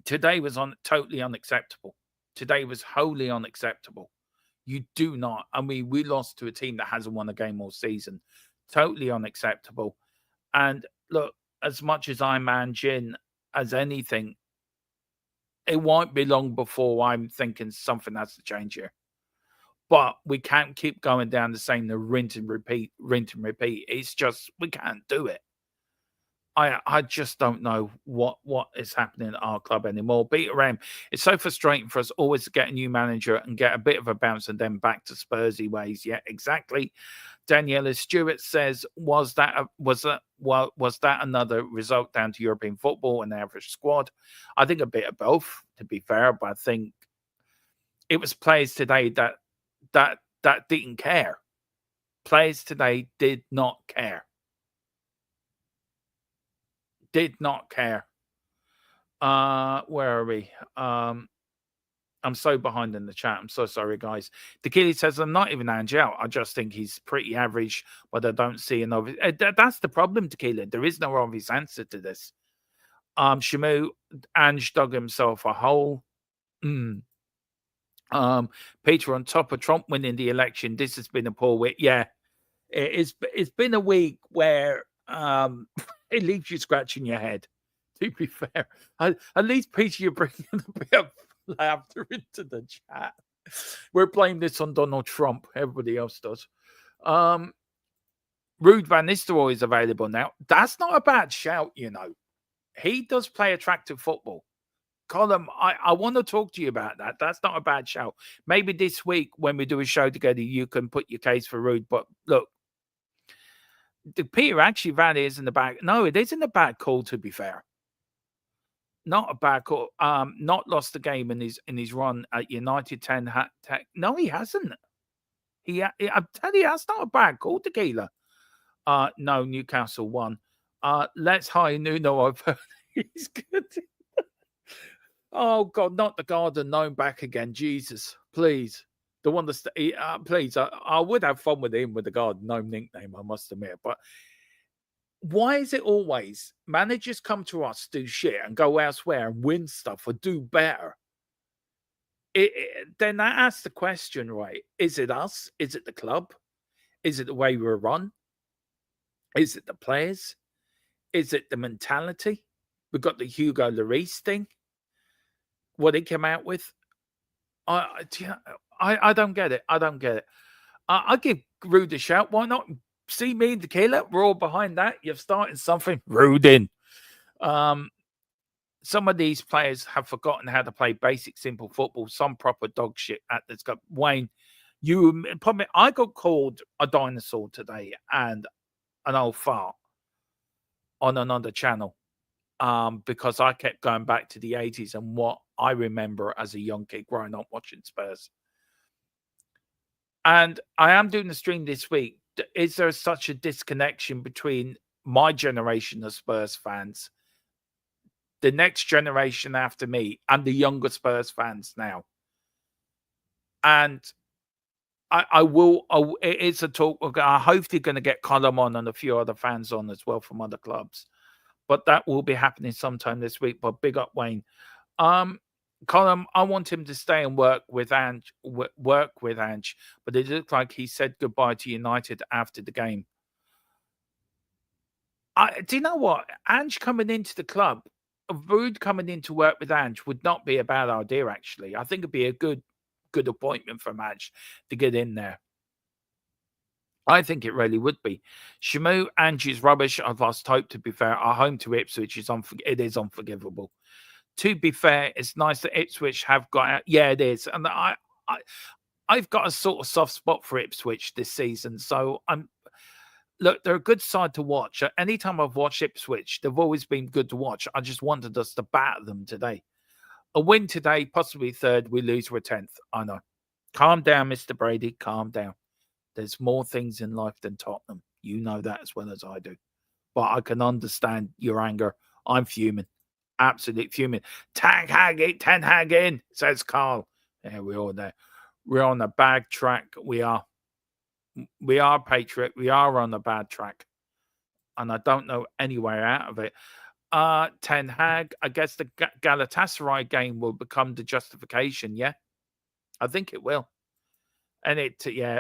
today was totally unacceptable. Today was wholly unacceptable. You do not. I mean, we lost to a team that hasn't won a game all season. Totally unacceptable. And look, as much as I'm Ange in, as anything, it won't be long before I'm thinking something has to change here. But we can't keep going down the same rinse and repeat. It's just, we can't do it. I just don't know what is happening at our club anymore. Beat around. It's so frustrating for us always to get a new manager and get a bit of a bounce and then back to Spursy ways. Yeah, exactly. Daniela Stewart says, was that another result down to European football and the average squad? I think a bit of both, to be fair, but I think it was players today that didn't care. Players today did not care. Did not care. Where are we? I'm so behind in the chat. I'm so sorry, guys. Tequila says, I'm not even Ange out. I just think he's pretty average, but I don't see an obvious... That's the problem, Tequila. There is no obvious answer to this. Shamu, Ange dug himself a hole. Peter, on top of Trump winning the election, this has been a poor week. Yeah, it's been a week where it leaves you scratching your head. To be fair, at least Peter, you're bringing a bit of laughter into the chat. We're blaming this on Donald Trump. Everybody else does. Ruud van Nistelrooy is available now. That's not a bad shout, you know. He does play attractive football. Colin, I want to talk to you about that. That's not a bad shout. Maybe this week when we do a show together, you can put your case for Ruud. But look, the Peter actually that isn't a bad. No, it isn't a bad call. To be fair, not a bad call. Not lost the game in his run at United. No, he hasn't. I tell you, that's not a bad call, Tequila. No, Newcastle won. Let's hire Nuno. I've heard he's good. Oh God, not the Garden Gnome back again. Jesus, please. The one that's please. I would have fun with him with the Garden Gnome nickname, I must admit. But why is it always managers come to us, do shit, and go elsewhere and win stuff or do better? Then that asks the question, right? Is it us? Is it the club? Is it the way we're run? Is it the players? Is it the mentality? We've got the Hugo Lloris thing. What he came out with, I don't get it. I don't get it. I give Ruud a shout. Why not? See me and Tequila, we're all behind that. You've started something. Ruud in. Some of these players have forgotten how to play basic, simple football. Some proper dog shit at this. Wayne, I got called a dinosaur today and an old fart on another channel. Because I kept going back to the 80s and what I remember as a young kid growing up watching Spurs. And I am doing the stream this week. Is there such a disconnection between my generation of Spurs fans, the next generation after me, and the younger Spurs fans now? And it is a talk. I hope they're going to get Colum on and a few other fans on as well from other clubs. But that will be happening sometime this week. But big up, Wayne. Colin, I want him to stay and work with Ange. But it looked like he said goodbye to United after the game. Do you know what? Ange coming into the club, Ruud coming in to work with Ange would not be a bad idea, actually. I think it'd be a good appointment for Ange to get in there. I think it really would be. Shamu, Angie's rubbish. I've lost hope, to be fair. Our home to Ipswich is unforgivable. To be fair, it's nice that Ipswich have got out. Yeah, it is. And I've got a sort of soft spot for Ipswich this season. So look, they're a good side to watch. Anytime I've watched Ipswich, they've always been good to watch. I just wanted us to batter them today. A win today, possibly third. We lose, we're 10th. I know. Calm down, Mr. Brady. Calm down. There's more things in life than Tottenham. You know that as well as I do. But I can understand your anger. I'm fuming. Absolutely fuming. Ten Hag in, says Carl. Yeah, we're all there. We're on a bad track. We are Patriot. We are on a bad track. And I don't know any way out of it. Ten Hag, I guess the Galatasaray game will become the justification, yeah? I think it will. And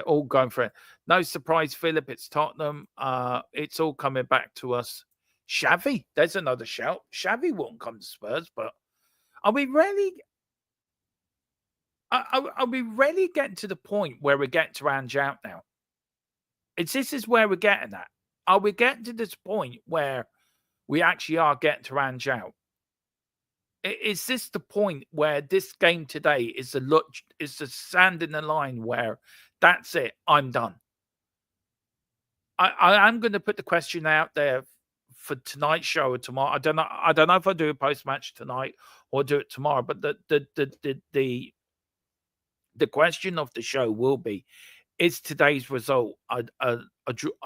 all going for it. No surprise, Philip, it's Tottenham. It's all coming back to us. Xavi, there's another shout. Xavi won't come to Spurs, but are we really getting to the point where we're getting to Ange out now? This is where we're getting at. Are we getting to this point where we actually are getting to Ange out? Is this the point where this game today is the sand in the line where that's it, I'm done? I am going to put the question out there for tonight's show or tomorrow. I don't know if I do a post match tonight or do it tomorrow. But the question of the show will be: is today's result a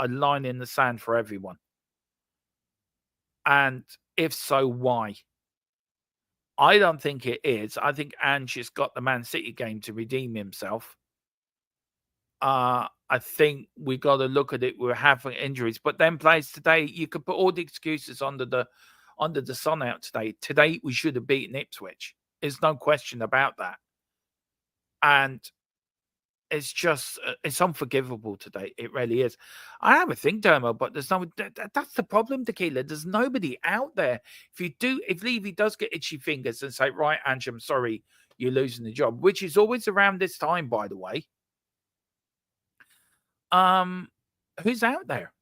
line in the sand for everyone? And if so, why? I don't think it is. I think Ange has got the Man City game to redeem himself. I think we got to look at it. We're having injuries, but then players today, you could put all the excuses under the sun out today. Today we should have beaten Ipswich. There's no question about that. And it's just it's unforgivable today. It really is. I have a think, Dermo, but there's no. That's the problem, Tequila. There's nobody out there. If Levy does get itchy fingers and say, right, Ange, I'm sorry, you're losing the job, which is always around this time, by the way. Who's out there?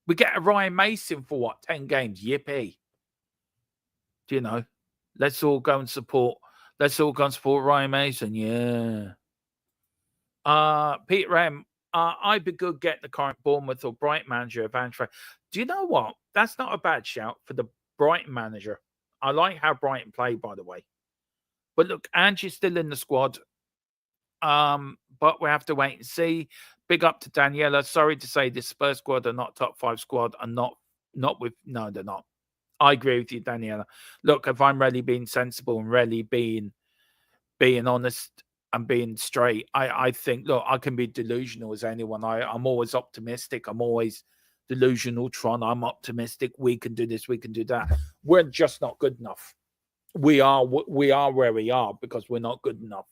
We get a Ryan Mason for what? 10 games. Yippee. Do you know? Let's all go and support Ryan Mason. Yeah. Peter M. I'd be good getting the current Bournemouth or Brighton manager of Ange. Do you know what? That's not a bad shout for the Brighton manager. I like how Brighton play, by the way. But look, Ange is still in the squad. But we have to wait and see. Big up to Daniela. Sorry to say this Spurs squad are not top 5 squad and no, they're not. I agree with you, Daniela. Look, if I'm really being sensible and really being honest and being straight, I think, look, I can be delusional as anyone. I'm always optimistic. I'm always delusional, Tron. I'm optimistic. We can do this. We can do that. We're just not good enough. We are where we are because we're not good enough.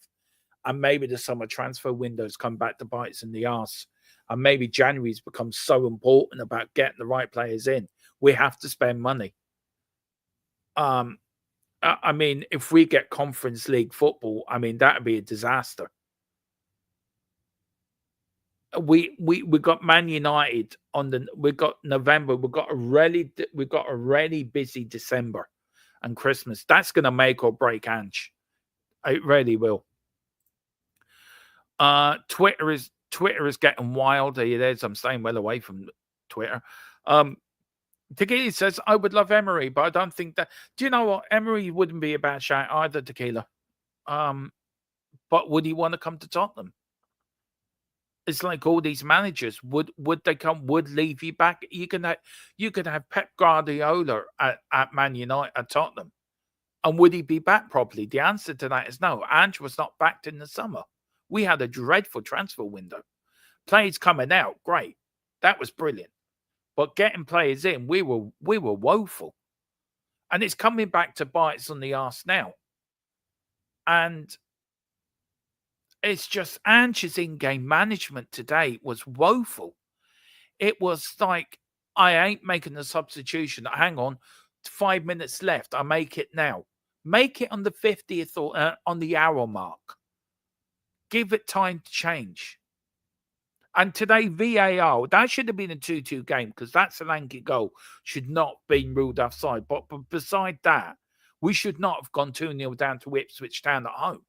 And maybe the summer transfer windows come back to bite us in the arse. And maybe January's become so important about getting the right players in. We have to spend money. I mean, if we get Conference League football, I mean, that would be a disaster. We got Man United we got November. We got a really busy December and Christmas. That's going to make or break Ange. It really will. Twitter is getting wild. It is. I'm staying well away from Twitter. Tequila says, I would love Emery, but I don't think that. Do you know what? Emery wouldn't be a bad shout either, Tequila. But would he want to come to Tottenham? It's like all these managers. Would they come? Would Levy back? You could have Pep Guardiola at Man United at Tottenham. And would he be back properly? The answer to that is no. Ange was not backed in the summer. We had a dreadful transfer window. Players coming out, great. That was brilliant. But getting players in, we were woeful. And it's coming back to bite us on the arse now. And it's just Ange's in-game management today was woeful. It was like, I ain't making a substitution. Hang on, 5 minutes left. I make it now. Make it on the 50th or on the hour mark. Give it time to change. And today, VAR, that should have been a 2-2 game because that Solanke goal should not have been ruled offside. But beside that, we should not have gone 2-0 down to Ipswich Town at home.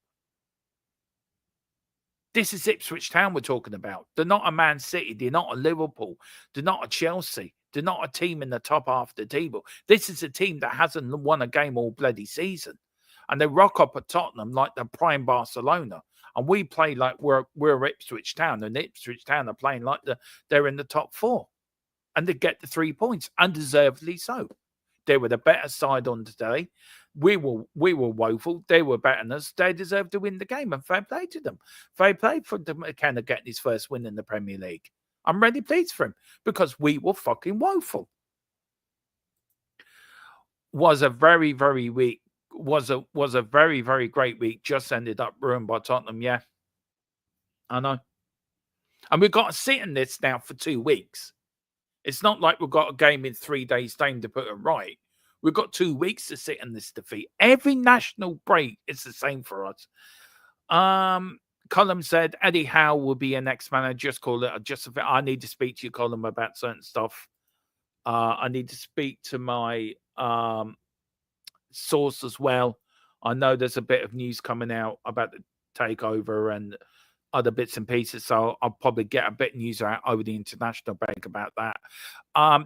This is Ipswich Town we're talking about. They're not a Man City. They're not a Liverpool. They're not a Chelsea. They're not a team in the top half of the table. This is a team that hasn't won a game all bloody season. And they rock up at Tottenham like they're prime Barcelona. And we play like we're Ipswich Town, and Ipswich Town are playing like they're in the top 4, and they get the 3 points, undeservedly so. They were the better side on today. We were woeful. They were better than us. They deserved to win the game, and fair play to them. Fair play for McKenna getting his first win in the Premier League. I'm really pleased for him because we were fucking woeful. Was a very, very weak. Was a very, very great week. Just ended up ruined by Tottenham. Yeah, I know. And we've got to sit in this now for 2 weeks. It's not like we've got a game in 3 days' time to put it right. We've got 2 weeks to sit in this defeat. Every national break is the same for us. Colin said Eddie Howe will be a next manager. Just call it. I need to speak to you, Colin, about certain stuff. I need to speak to my source as well. I know there's a bit of news coming out about the takeover and other bits and pieces, so I'll probably get a bit of news out over the international break about that.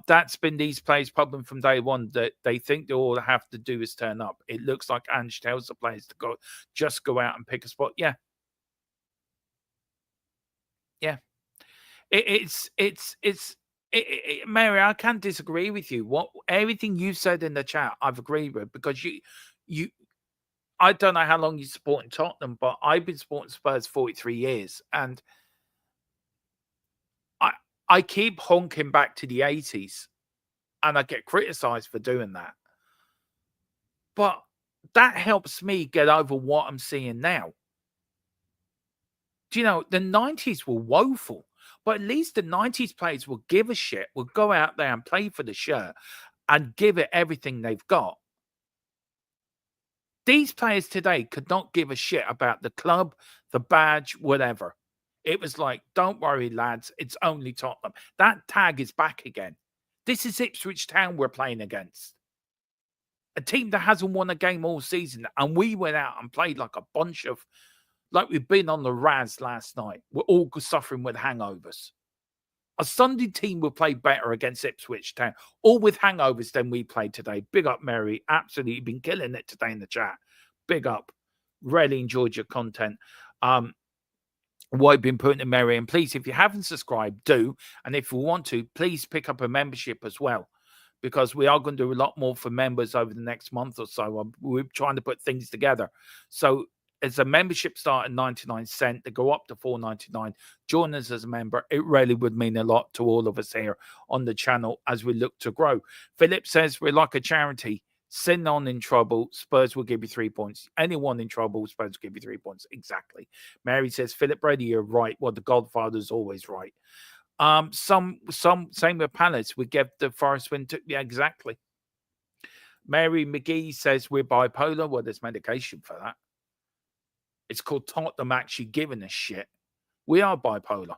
That's been these players' problem from day one, that they think they all have to do is turn up. It looks like Ange tells the players to go out and pick a spot. Yeah. Mary, I can't disagree with you. Everything you said in the chat, I've agreed with, because you. I don't know how long you supporting Tottenham, but I've been supporting Spurs 43 years, and I keep honking back to the 80s, and I get criticised for doing that. But that helps me get over what I'm seeing now. Do you know, the 90s were woeful, but at least the 90s players will give a shit, will go out there and play for the shirt and give it everything they've got. These players today could not give a shit about the club, the badge, whatever. It was like, don't worry, lads, it's only Tottenham. That tag is back again. This is Ipswich Town we're playing against. A team that hasn't won a game all season, and we went out and played like a bunch of, like we've been on the Raz last night. We're all suffering with hangovers. A Sunday team will play better against Ipswich Town, all with hangovers, than we played today. Big up, Mary. Absolutely been killing it today in the chat. Big up. Really enjoyed your content. What I've been putting in, Mary. And please, if you haven't subscribed, do. And if you want to, please pick up a membership as well, because we are going to do a lot more for members over the next month or so. We're trying to put things together. So as a membership start at 99 cents, they go up to $4.99. Join us as a member. It really would mean a lot to all of us here on the channel as we look to grow. Philip says we're like a charity. Send on in trouble, Spurs will give you 3 points. Anyone in trouble, Spurs will give you 3 points. Exactly. Mary says, Philip Brady, you're right. Well, the Godfather's always right. Same with Palace. We give the Forest win. Yeah, exactly. Mary McGee says we're bipolar. Well, there's medication for that. It's called Tottenham actually giving us shit. We are bipolar.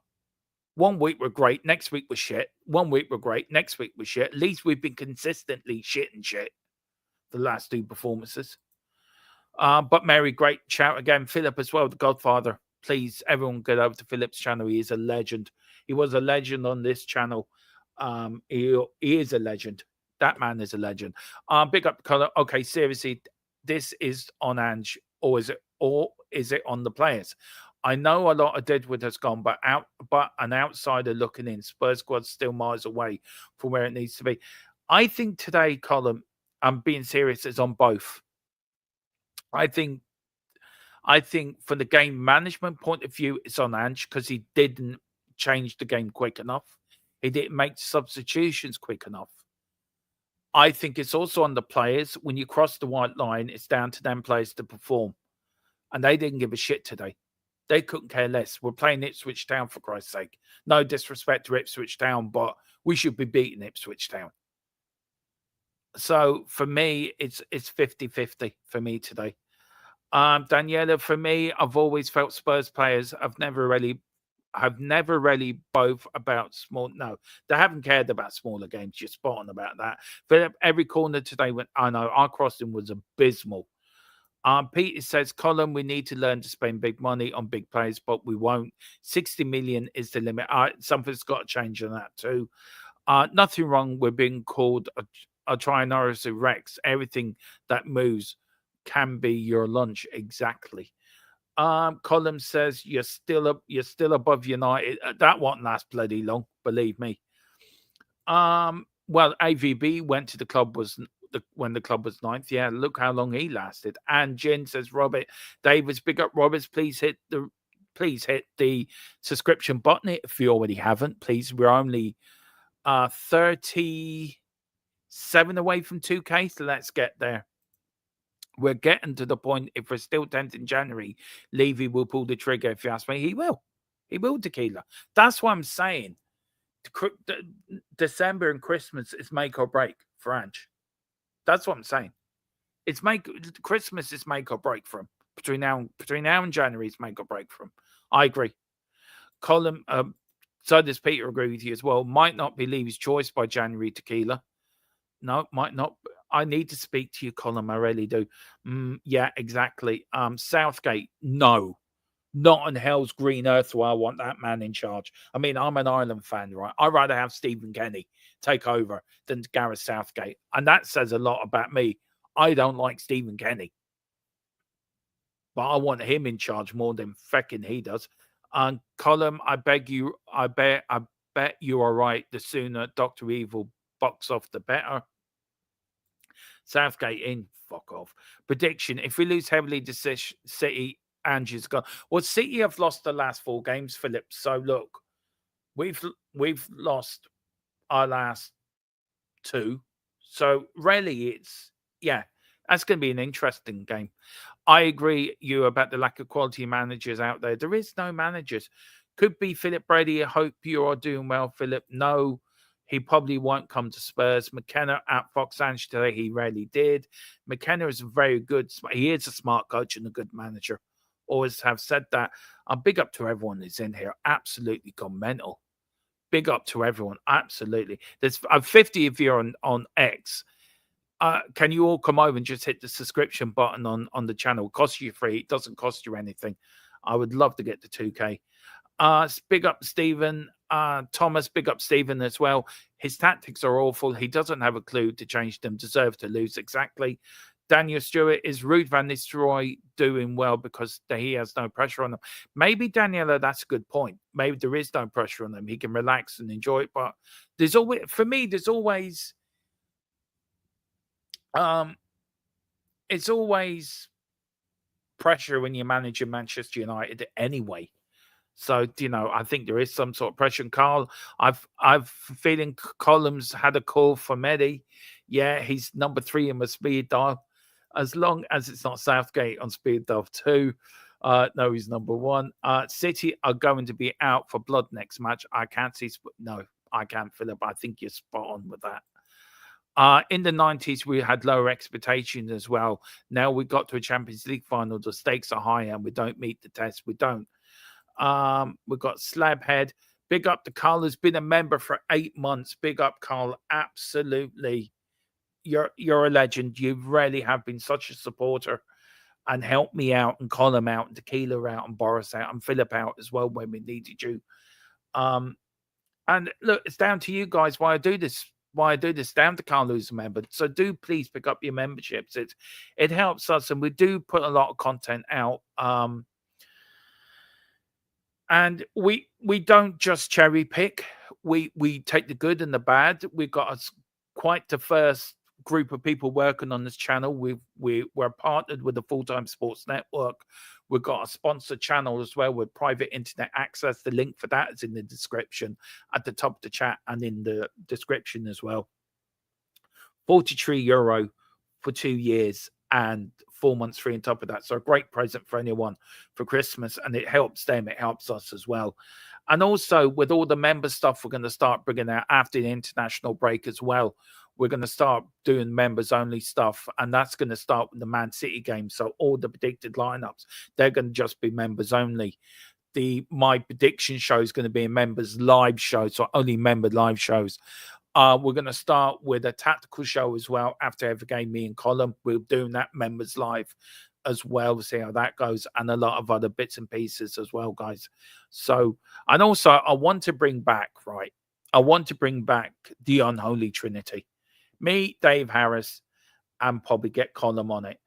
1 week we're great, next week we're shit. 1 week we're great, next week we're shit. At least we've been consistently shit the last 2 performances. But Mary, great shout again. Philip as well, the Godfather. Please, everyone get over to Philip's channel. He is a legend. He was a legend on this channel. He is a legend. That man is a legend. Big up color. Okay, seriously, this is on Ange, or is it on the players? I know a lot of Deadwood has gone, but an outsider looking in, Spurs squad's still miles away from where it needs to be. I think today, Colin, I'm being serious, it's on both. I think from the game management point of view, it's on Ange, because he didn't change the game quick enough. He didn't make substitutions quick enough. I think it's also on the players. When you cross the white line, it's down to them players to perform. And they didn't give a shit today. They couldn't care less. We're playing Ipswich Town, for Christ's sake. No disrespect to Ipswich Town, but we should be beating Ipswich Town. So for me, it's 50-50 for me today. Daniela, for me, I've always felt Spurs players have never really both about small. No, they haven't cared about smaller games. You're spot on about that. Philip, every corner today went, I know, our crossing was abysmal. Peter says, Colin, we need to learn to spend big money on big players, but we won't. 60 million is the limit. Something's got to change on that too. Nothing wrong with being called a Trianosaurus Rex. Everything that moves can be your lunch. Exactly. Colin says you're still above United. That won't last bloody long, believe me. Well, AVB went to the club when the club was 9th. Yeah, look how long he lasted. And Jen says, Robert Davis, big up Roberts. Please hit the subscription button if you already haven't. Please, we're only 37 away from 2K, so let's get there. We're getting to the point, if we're still 10th in January, Levy will pull the trigger. If you ask me, he will. He will, Tequila. That's what I'm saying. December and Christmas is make or break for Ange. That's what I'm saying. Christmas is make or break for him. Between now and January is make or break for him. I agree. Colin, so does Peter agree with you as well. Might not be Levy's choice by January, Tequila. No, might not. I need to speak to you, Colin. I really do. Yeah, exactly. Southgate, no. Not on hell's green earth will I want that man in charge. I mean, I'm an Ireland fan, right? I'd rather have Stephen Kenny take over than Gareth Southgate. And that says a lot about me. I don't like Stephen Kenny. But I want him in charge more than feckin' he does. And Colin, I bet you are right. The sooner Dr. Evil box off, the better. Southgate in, fuck off. Prediction, if we lose heavily to City, Angie's gone. Well, City have lost the last 4 games, Philip. So look, we've lost our last 2. So really that's going to be an interesting game. I agree you about the lack of quality managers out there. There is no managers. Could be Philip Brady. I hope you are doing well, Philip. No, he probably won't come to Spurs. McKenna at Fox Ange today, he rarely did. McKenna is very good. He is a smart coach and a good manager. Always have said that. Big up to everyone who's in here. Absolutely gone mental. Big up to everyone. Absolutely. There's 50 of you on X. Can you all come over and just hit the subscription button on the channel? It costs you free. It doesn't cost you anything. I would love to get to 2K. Big up Stephen. Thomas, big up Stephen as well. His tactics are awful. He doesn't have a clue to change them. Deserve to lose. Exactly. Daniel Stewart, is Ruud van Nistelrooy doing well because he has no pressure on him? Maybe, Daniela, that's a good point. Maybe there is no pressure on him. He can relax and enjoy it. But there's always it's always pressure when you manage Manchester United anyway. So, I think there is some sort of pressure. And Carl, I've feeling Columns had a call from Eddie. Yeah, he's number 3 in my speed dial. As long as it's not Southgate on speed dial 2. No, he's number 1. City are going to be out for blood next match. I can't see. No, I can't, Philip. I think you're spot on with that. In the 90s, we had lower expectations as well. Now we got to a Champions League final. The stakes are high and we don't meet the test. We don't. We've got Slabhead. Big up to Carl, who's been a member for 8 months. Big up, Carl. Absolutely. You're a legend. You really have been such a supporter and helped me out and Colin out and Tequila out and Boris out and Philip out as well when we needed you. And look, it's down to you guys why I do this. Down to Carl, who's a member. So do please pick up your memberships. It helps us, and we do put a lot of content out. And we don't just cherry pick. We take the good and the bad. We've got quite diverse group of people working on this channel. We're partnered with the Full-Time Sports Network. We've got a sponsored channel as well with private internet access. The link for that is in the description at the top of the chat and in the description as well. €43 for 2 years and 4 months free on top of that. So a great present for anyone for Christmas, and it helps them, it helps us as well. And also with all the member stuff, we're going to start bringing out after the international break as well. We're going to start doing members only stuff, and that's going to start with the Man City game. So all the predicted lineups, they're going to just be members only. My prediction show is going to be a members live show, so only member live shows. We're going to start with a tactical show as well after every game. Me and Colin, we're doing that members live as well. We'll see how that goes, and a lot of other bits and pieces as well, guys. So, and also I want to bring back the Unholy Trinity. Me, Dave Harris, and probably get Colin on it.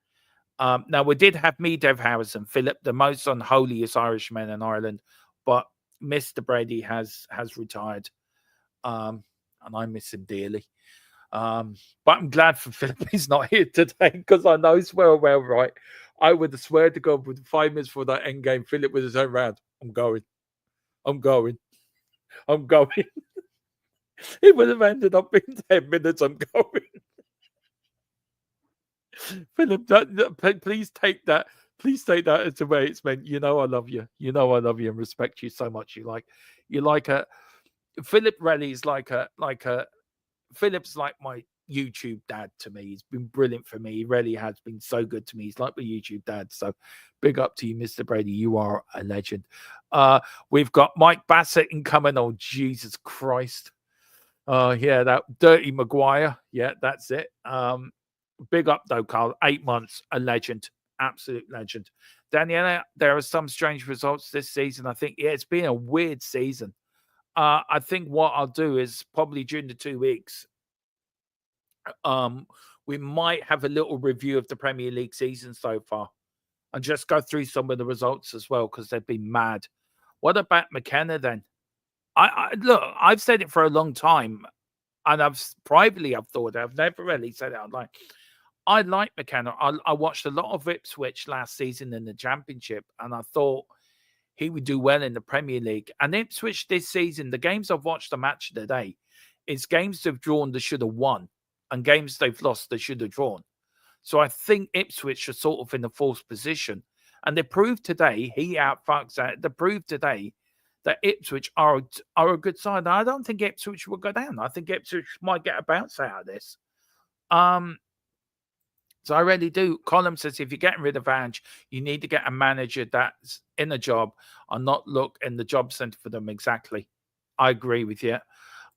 Now, we did have me, Dave Harris, and Philip, the most unholiest Irishmen in Ireland, but Mr. Brady has retired, and I miss him dearly. But I'm glad for Philip he's not here today, because I know well, right? I would have swear to God, with 5 minutes for that end game, Philip would have turned around. I'm going. It would have ended up in 10 minutes. I'm going. Philip, please take that. Please take that as the way it's meant. You know I love you. You know I love you and respect you so much. You like Philip Relly is Philip's like my YouTube dad to me. He's been brilliant for me. He really has been so good to me. He's like my YouTube dad. So big up to you, Mr. Brady. You are a legend. We've got Mike Bassett incoming. Oh, Jesus Christ. Yeah, that Dirty Maguire. Yeah, that's it. Big up though, Carl. 8 months, a legend. Absolute legend. Daniela, there are some strange results this season. I think, yeah, it's been a weird season. I think what I'll do is probably during the 2 weeks, we might have a little review of the Premier League season so far and just go through some of the results as well because they've been mad. What about McKenna then? Look, I've said it for a long time, and I've thought I've never really said it out loud. I like McKenna. I watched a lot of Ipswich last season in the Championship, and I thought he would do well in the Premier League. And Ipswich this season, the games I've watched the match of the day, it's games they've drawn they should have won, and games they've lost they should have drawn. So I think Ipswich are sort of in the fourth position. And they proved today, they proved today that Ipswich are a good side. I don't think Ipswich will go down. I think Ipswich might get a bounce out of this. So I really do. Colin says, if you're getting rid of Ange, you need to get a manager that's in a job and not look in the job centre for them exactly. I agree with you.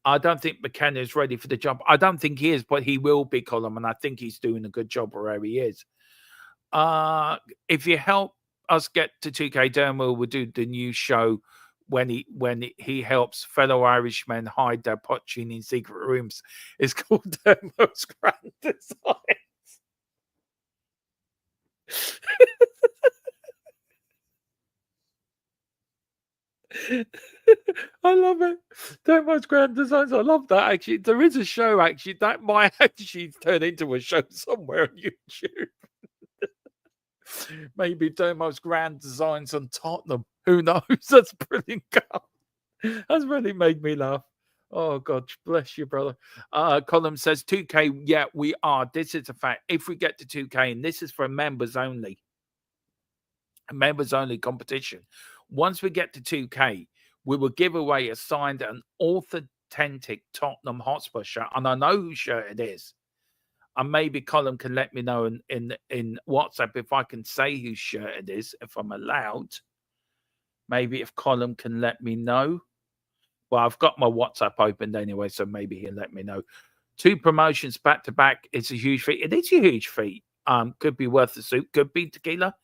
I don't think McKenna is ready for the job. I don't think he is, but he will be, Colin, and I think he's doing a good job wherever he is. If you help us get to 2K, Dermo will do the new show when he helps fellow Irishmen hide their potching in secret rooms. It's called Dermo's Grand Design. I love it. Dermo's Grand Designs. I love that. Actually, there is a show. Actually, that might actually turn into a show somewhere on YouTube. Maybe Dermo's Grand Designs on Tottenham. Who knows? That's brilliant. That's really made me laugh. Oh, God, bless you, brother. Colin says 2K. Yeah, we are. This is a fact. If we get to 2K, and this is for members only, competition. Once we get to 2K, we will give away a signed and authentic Tottenham Hotspur shirt. And I know whose shirt it is. And maybe Colin can let me know in WhatsApp if I can say whose shirt it is, if I'm allowed. Maybe if Colin can let me know. Well, I've got my WhatsApp opened anyway, so maybe he'll let me know. 2 promotions back to back. It's a huge feat. It is a huge feat. Could be worth the soup. Could be tequila.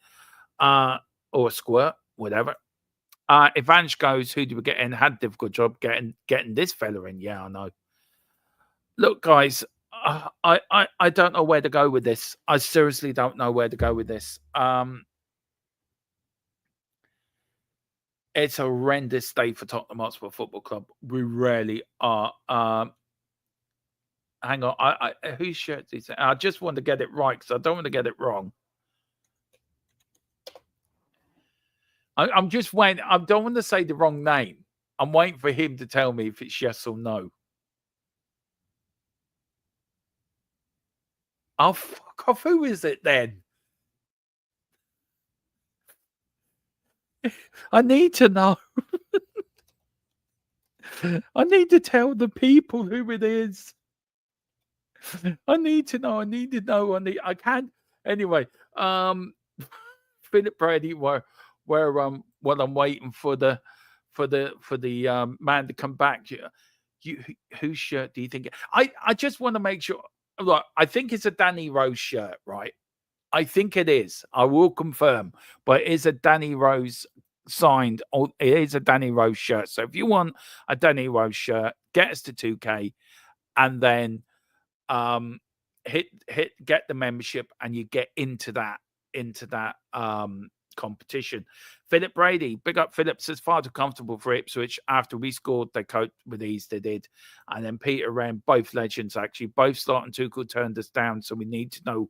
Or a squirt, whatever. If Ange goes, who do we get in? Had a difficult job getting this fella in. Yeah, I know. Look, guys, I don't know where to go with this. I seriously don't know where to go with this. It's a horrendous day for Tottenham Hotspur Football Club. We really are. Hang on. Whose shirt is it? I just want to get it right because I don't want to get it wrong. I'm just waiting. I don't want to say the wrong name. I'm waiting for him to tell me if it's yes or no. Oh, fuck off. Who is it then? I need to know. I need to tell the people who it is. I need to know. I can't. Anyway, Philip Brady, where I'm waiting for the man to come back. Whose shirt do you think? I just want to make sure. Look, I think it's a Danny Rose shirt, right? I think it is. I will confirm, but it is a Danny Rose signed, or it is a Danny Rose shirt. So if you want a Danny Rose shirt, get us to 2K, and then get the membership, and you get into that competition. Philip Brady, big up Philip, says far too comfortable for Ipswich. After we scored, they coped with ease, they did. And then Peter Wren, both legends actually, both Slot and Tuchel turned us down. So we need to know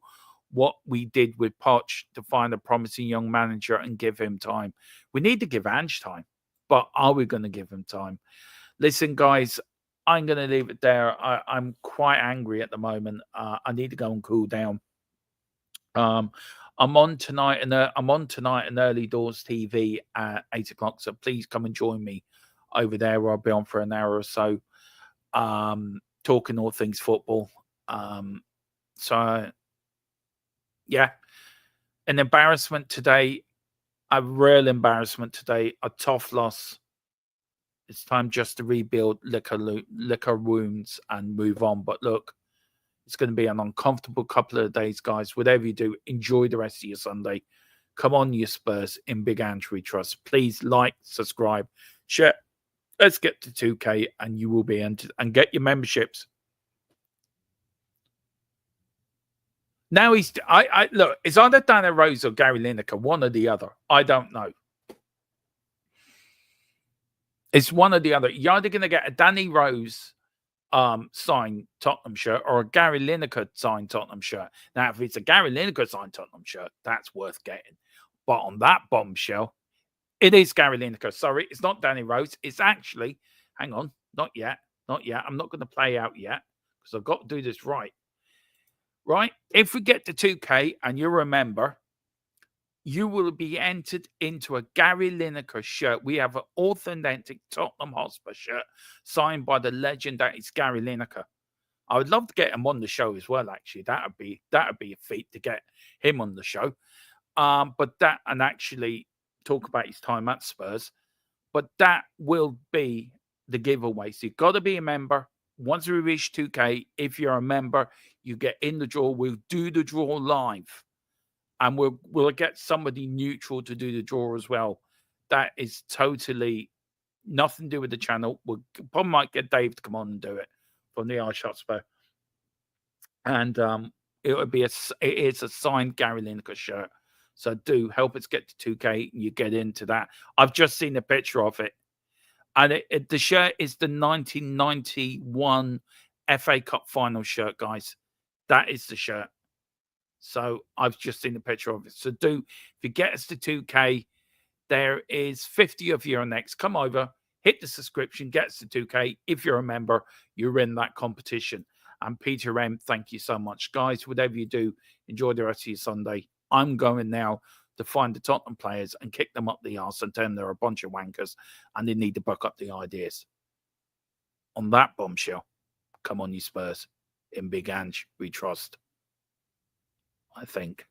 what we did with Poch to find a promising young manager and give him time. We need to give Ange time, but are we going to give him time? Listen, guys, I'm going to leave it there. I'm quite angry at the moment. I need to go and cool down. I'm on tonight and early doors TV at 8 o'clock. So please come and join me over there where I'll be on for an hour or so, talking all things football. So, yeah, an embarrassment today, a real embarrassment today, a tough loss. It's time just to rebuild liquor wounds and move on. But look, it's going to be an uncomfortable couple of days, guys. Whatever you do, enjoy the rest of your Sunday. Come on, you Spurs in Big Ange we trust. Please like, subscribe, share. Let's get to 2K and you will be entered and get your memberships. Now look, it's either Danny Rose or Gary Lineker, one or the other. I don't know. It's one or the other. You're either going to get a Danny Rose signed Tottenham shirt or a Gary Lineker signed Tottenham shirt. Now, if it's a Gary Lineker signed Tottenham shirt, that's worth getting. But on that bombshell, it is Gary Lineker. Sorry, it's not Danny Rose. It's actually, hang on, not yet. Not yet. I'm not going to play out yet because I've got to do this right. Right? If we get to 2K and you remember, you will be entered into a Gary Lineker shirt. We have an authentic Tottenham Hotspur shirt signed by the legend that is Gary Lineker. I would love to get him on the show as well, actually. That would be a feat to get him on the show. But that, and actually talk about his time at Spurs. But that will be the giveaway. So you've got to be a member. Once we reach 2K, if you're a member, you get in the draw. We'll do the draw live. And we'll get somebody neutral to do the draw as well. That is totally nothing to do with the channel. We'll probably might get Dave to come on and do it from the iGHTY. And it's a signed Gary Lineker shirt. So do help us get to 2K and you get into that. I've just seen a picture of it. And the shirt is the 1991 FA Cup final shirt, guys. That is the shirt. So I've just seen a picture of it. So if you get us to 2K, there is 50 of you next. Come over, hit the subscription, get us to 2K. If you're a member, you're in that competition. And Peter M, thank you so much. Guys, whatever you do, enjoy the rest of your Sunday. I'm going now to find the Tottenham players and kick them up the arse and tell them they're a bunch of wankers and they need to buck up the ideas. On that bombshell, come on, you Spurs. In Big Ange, we trust. I think.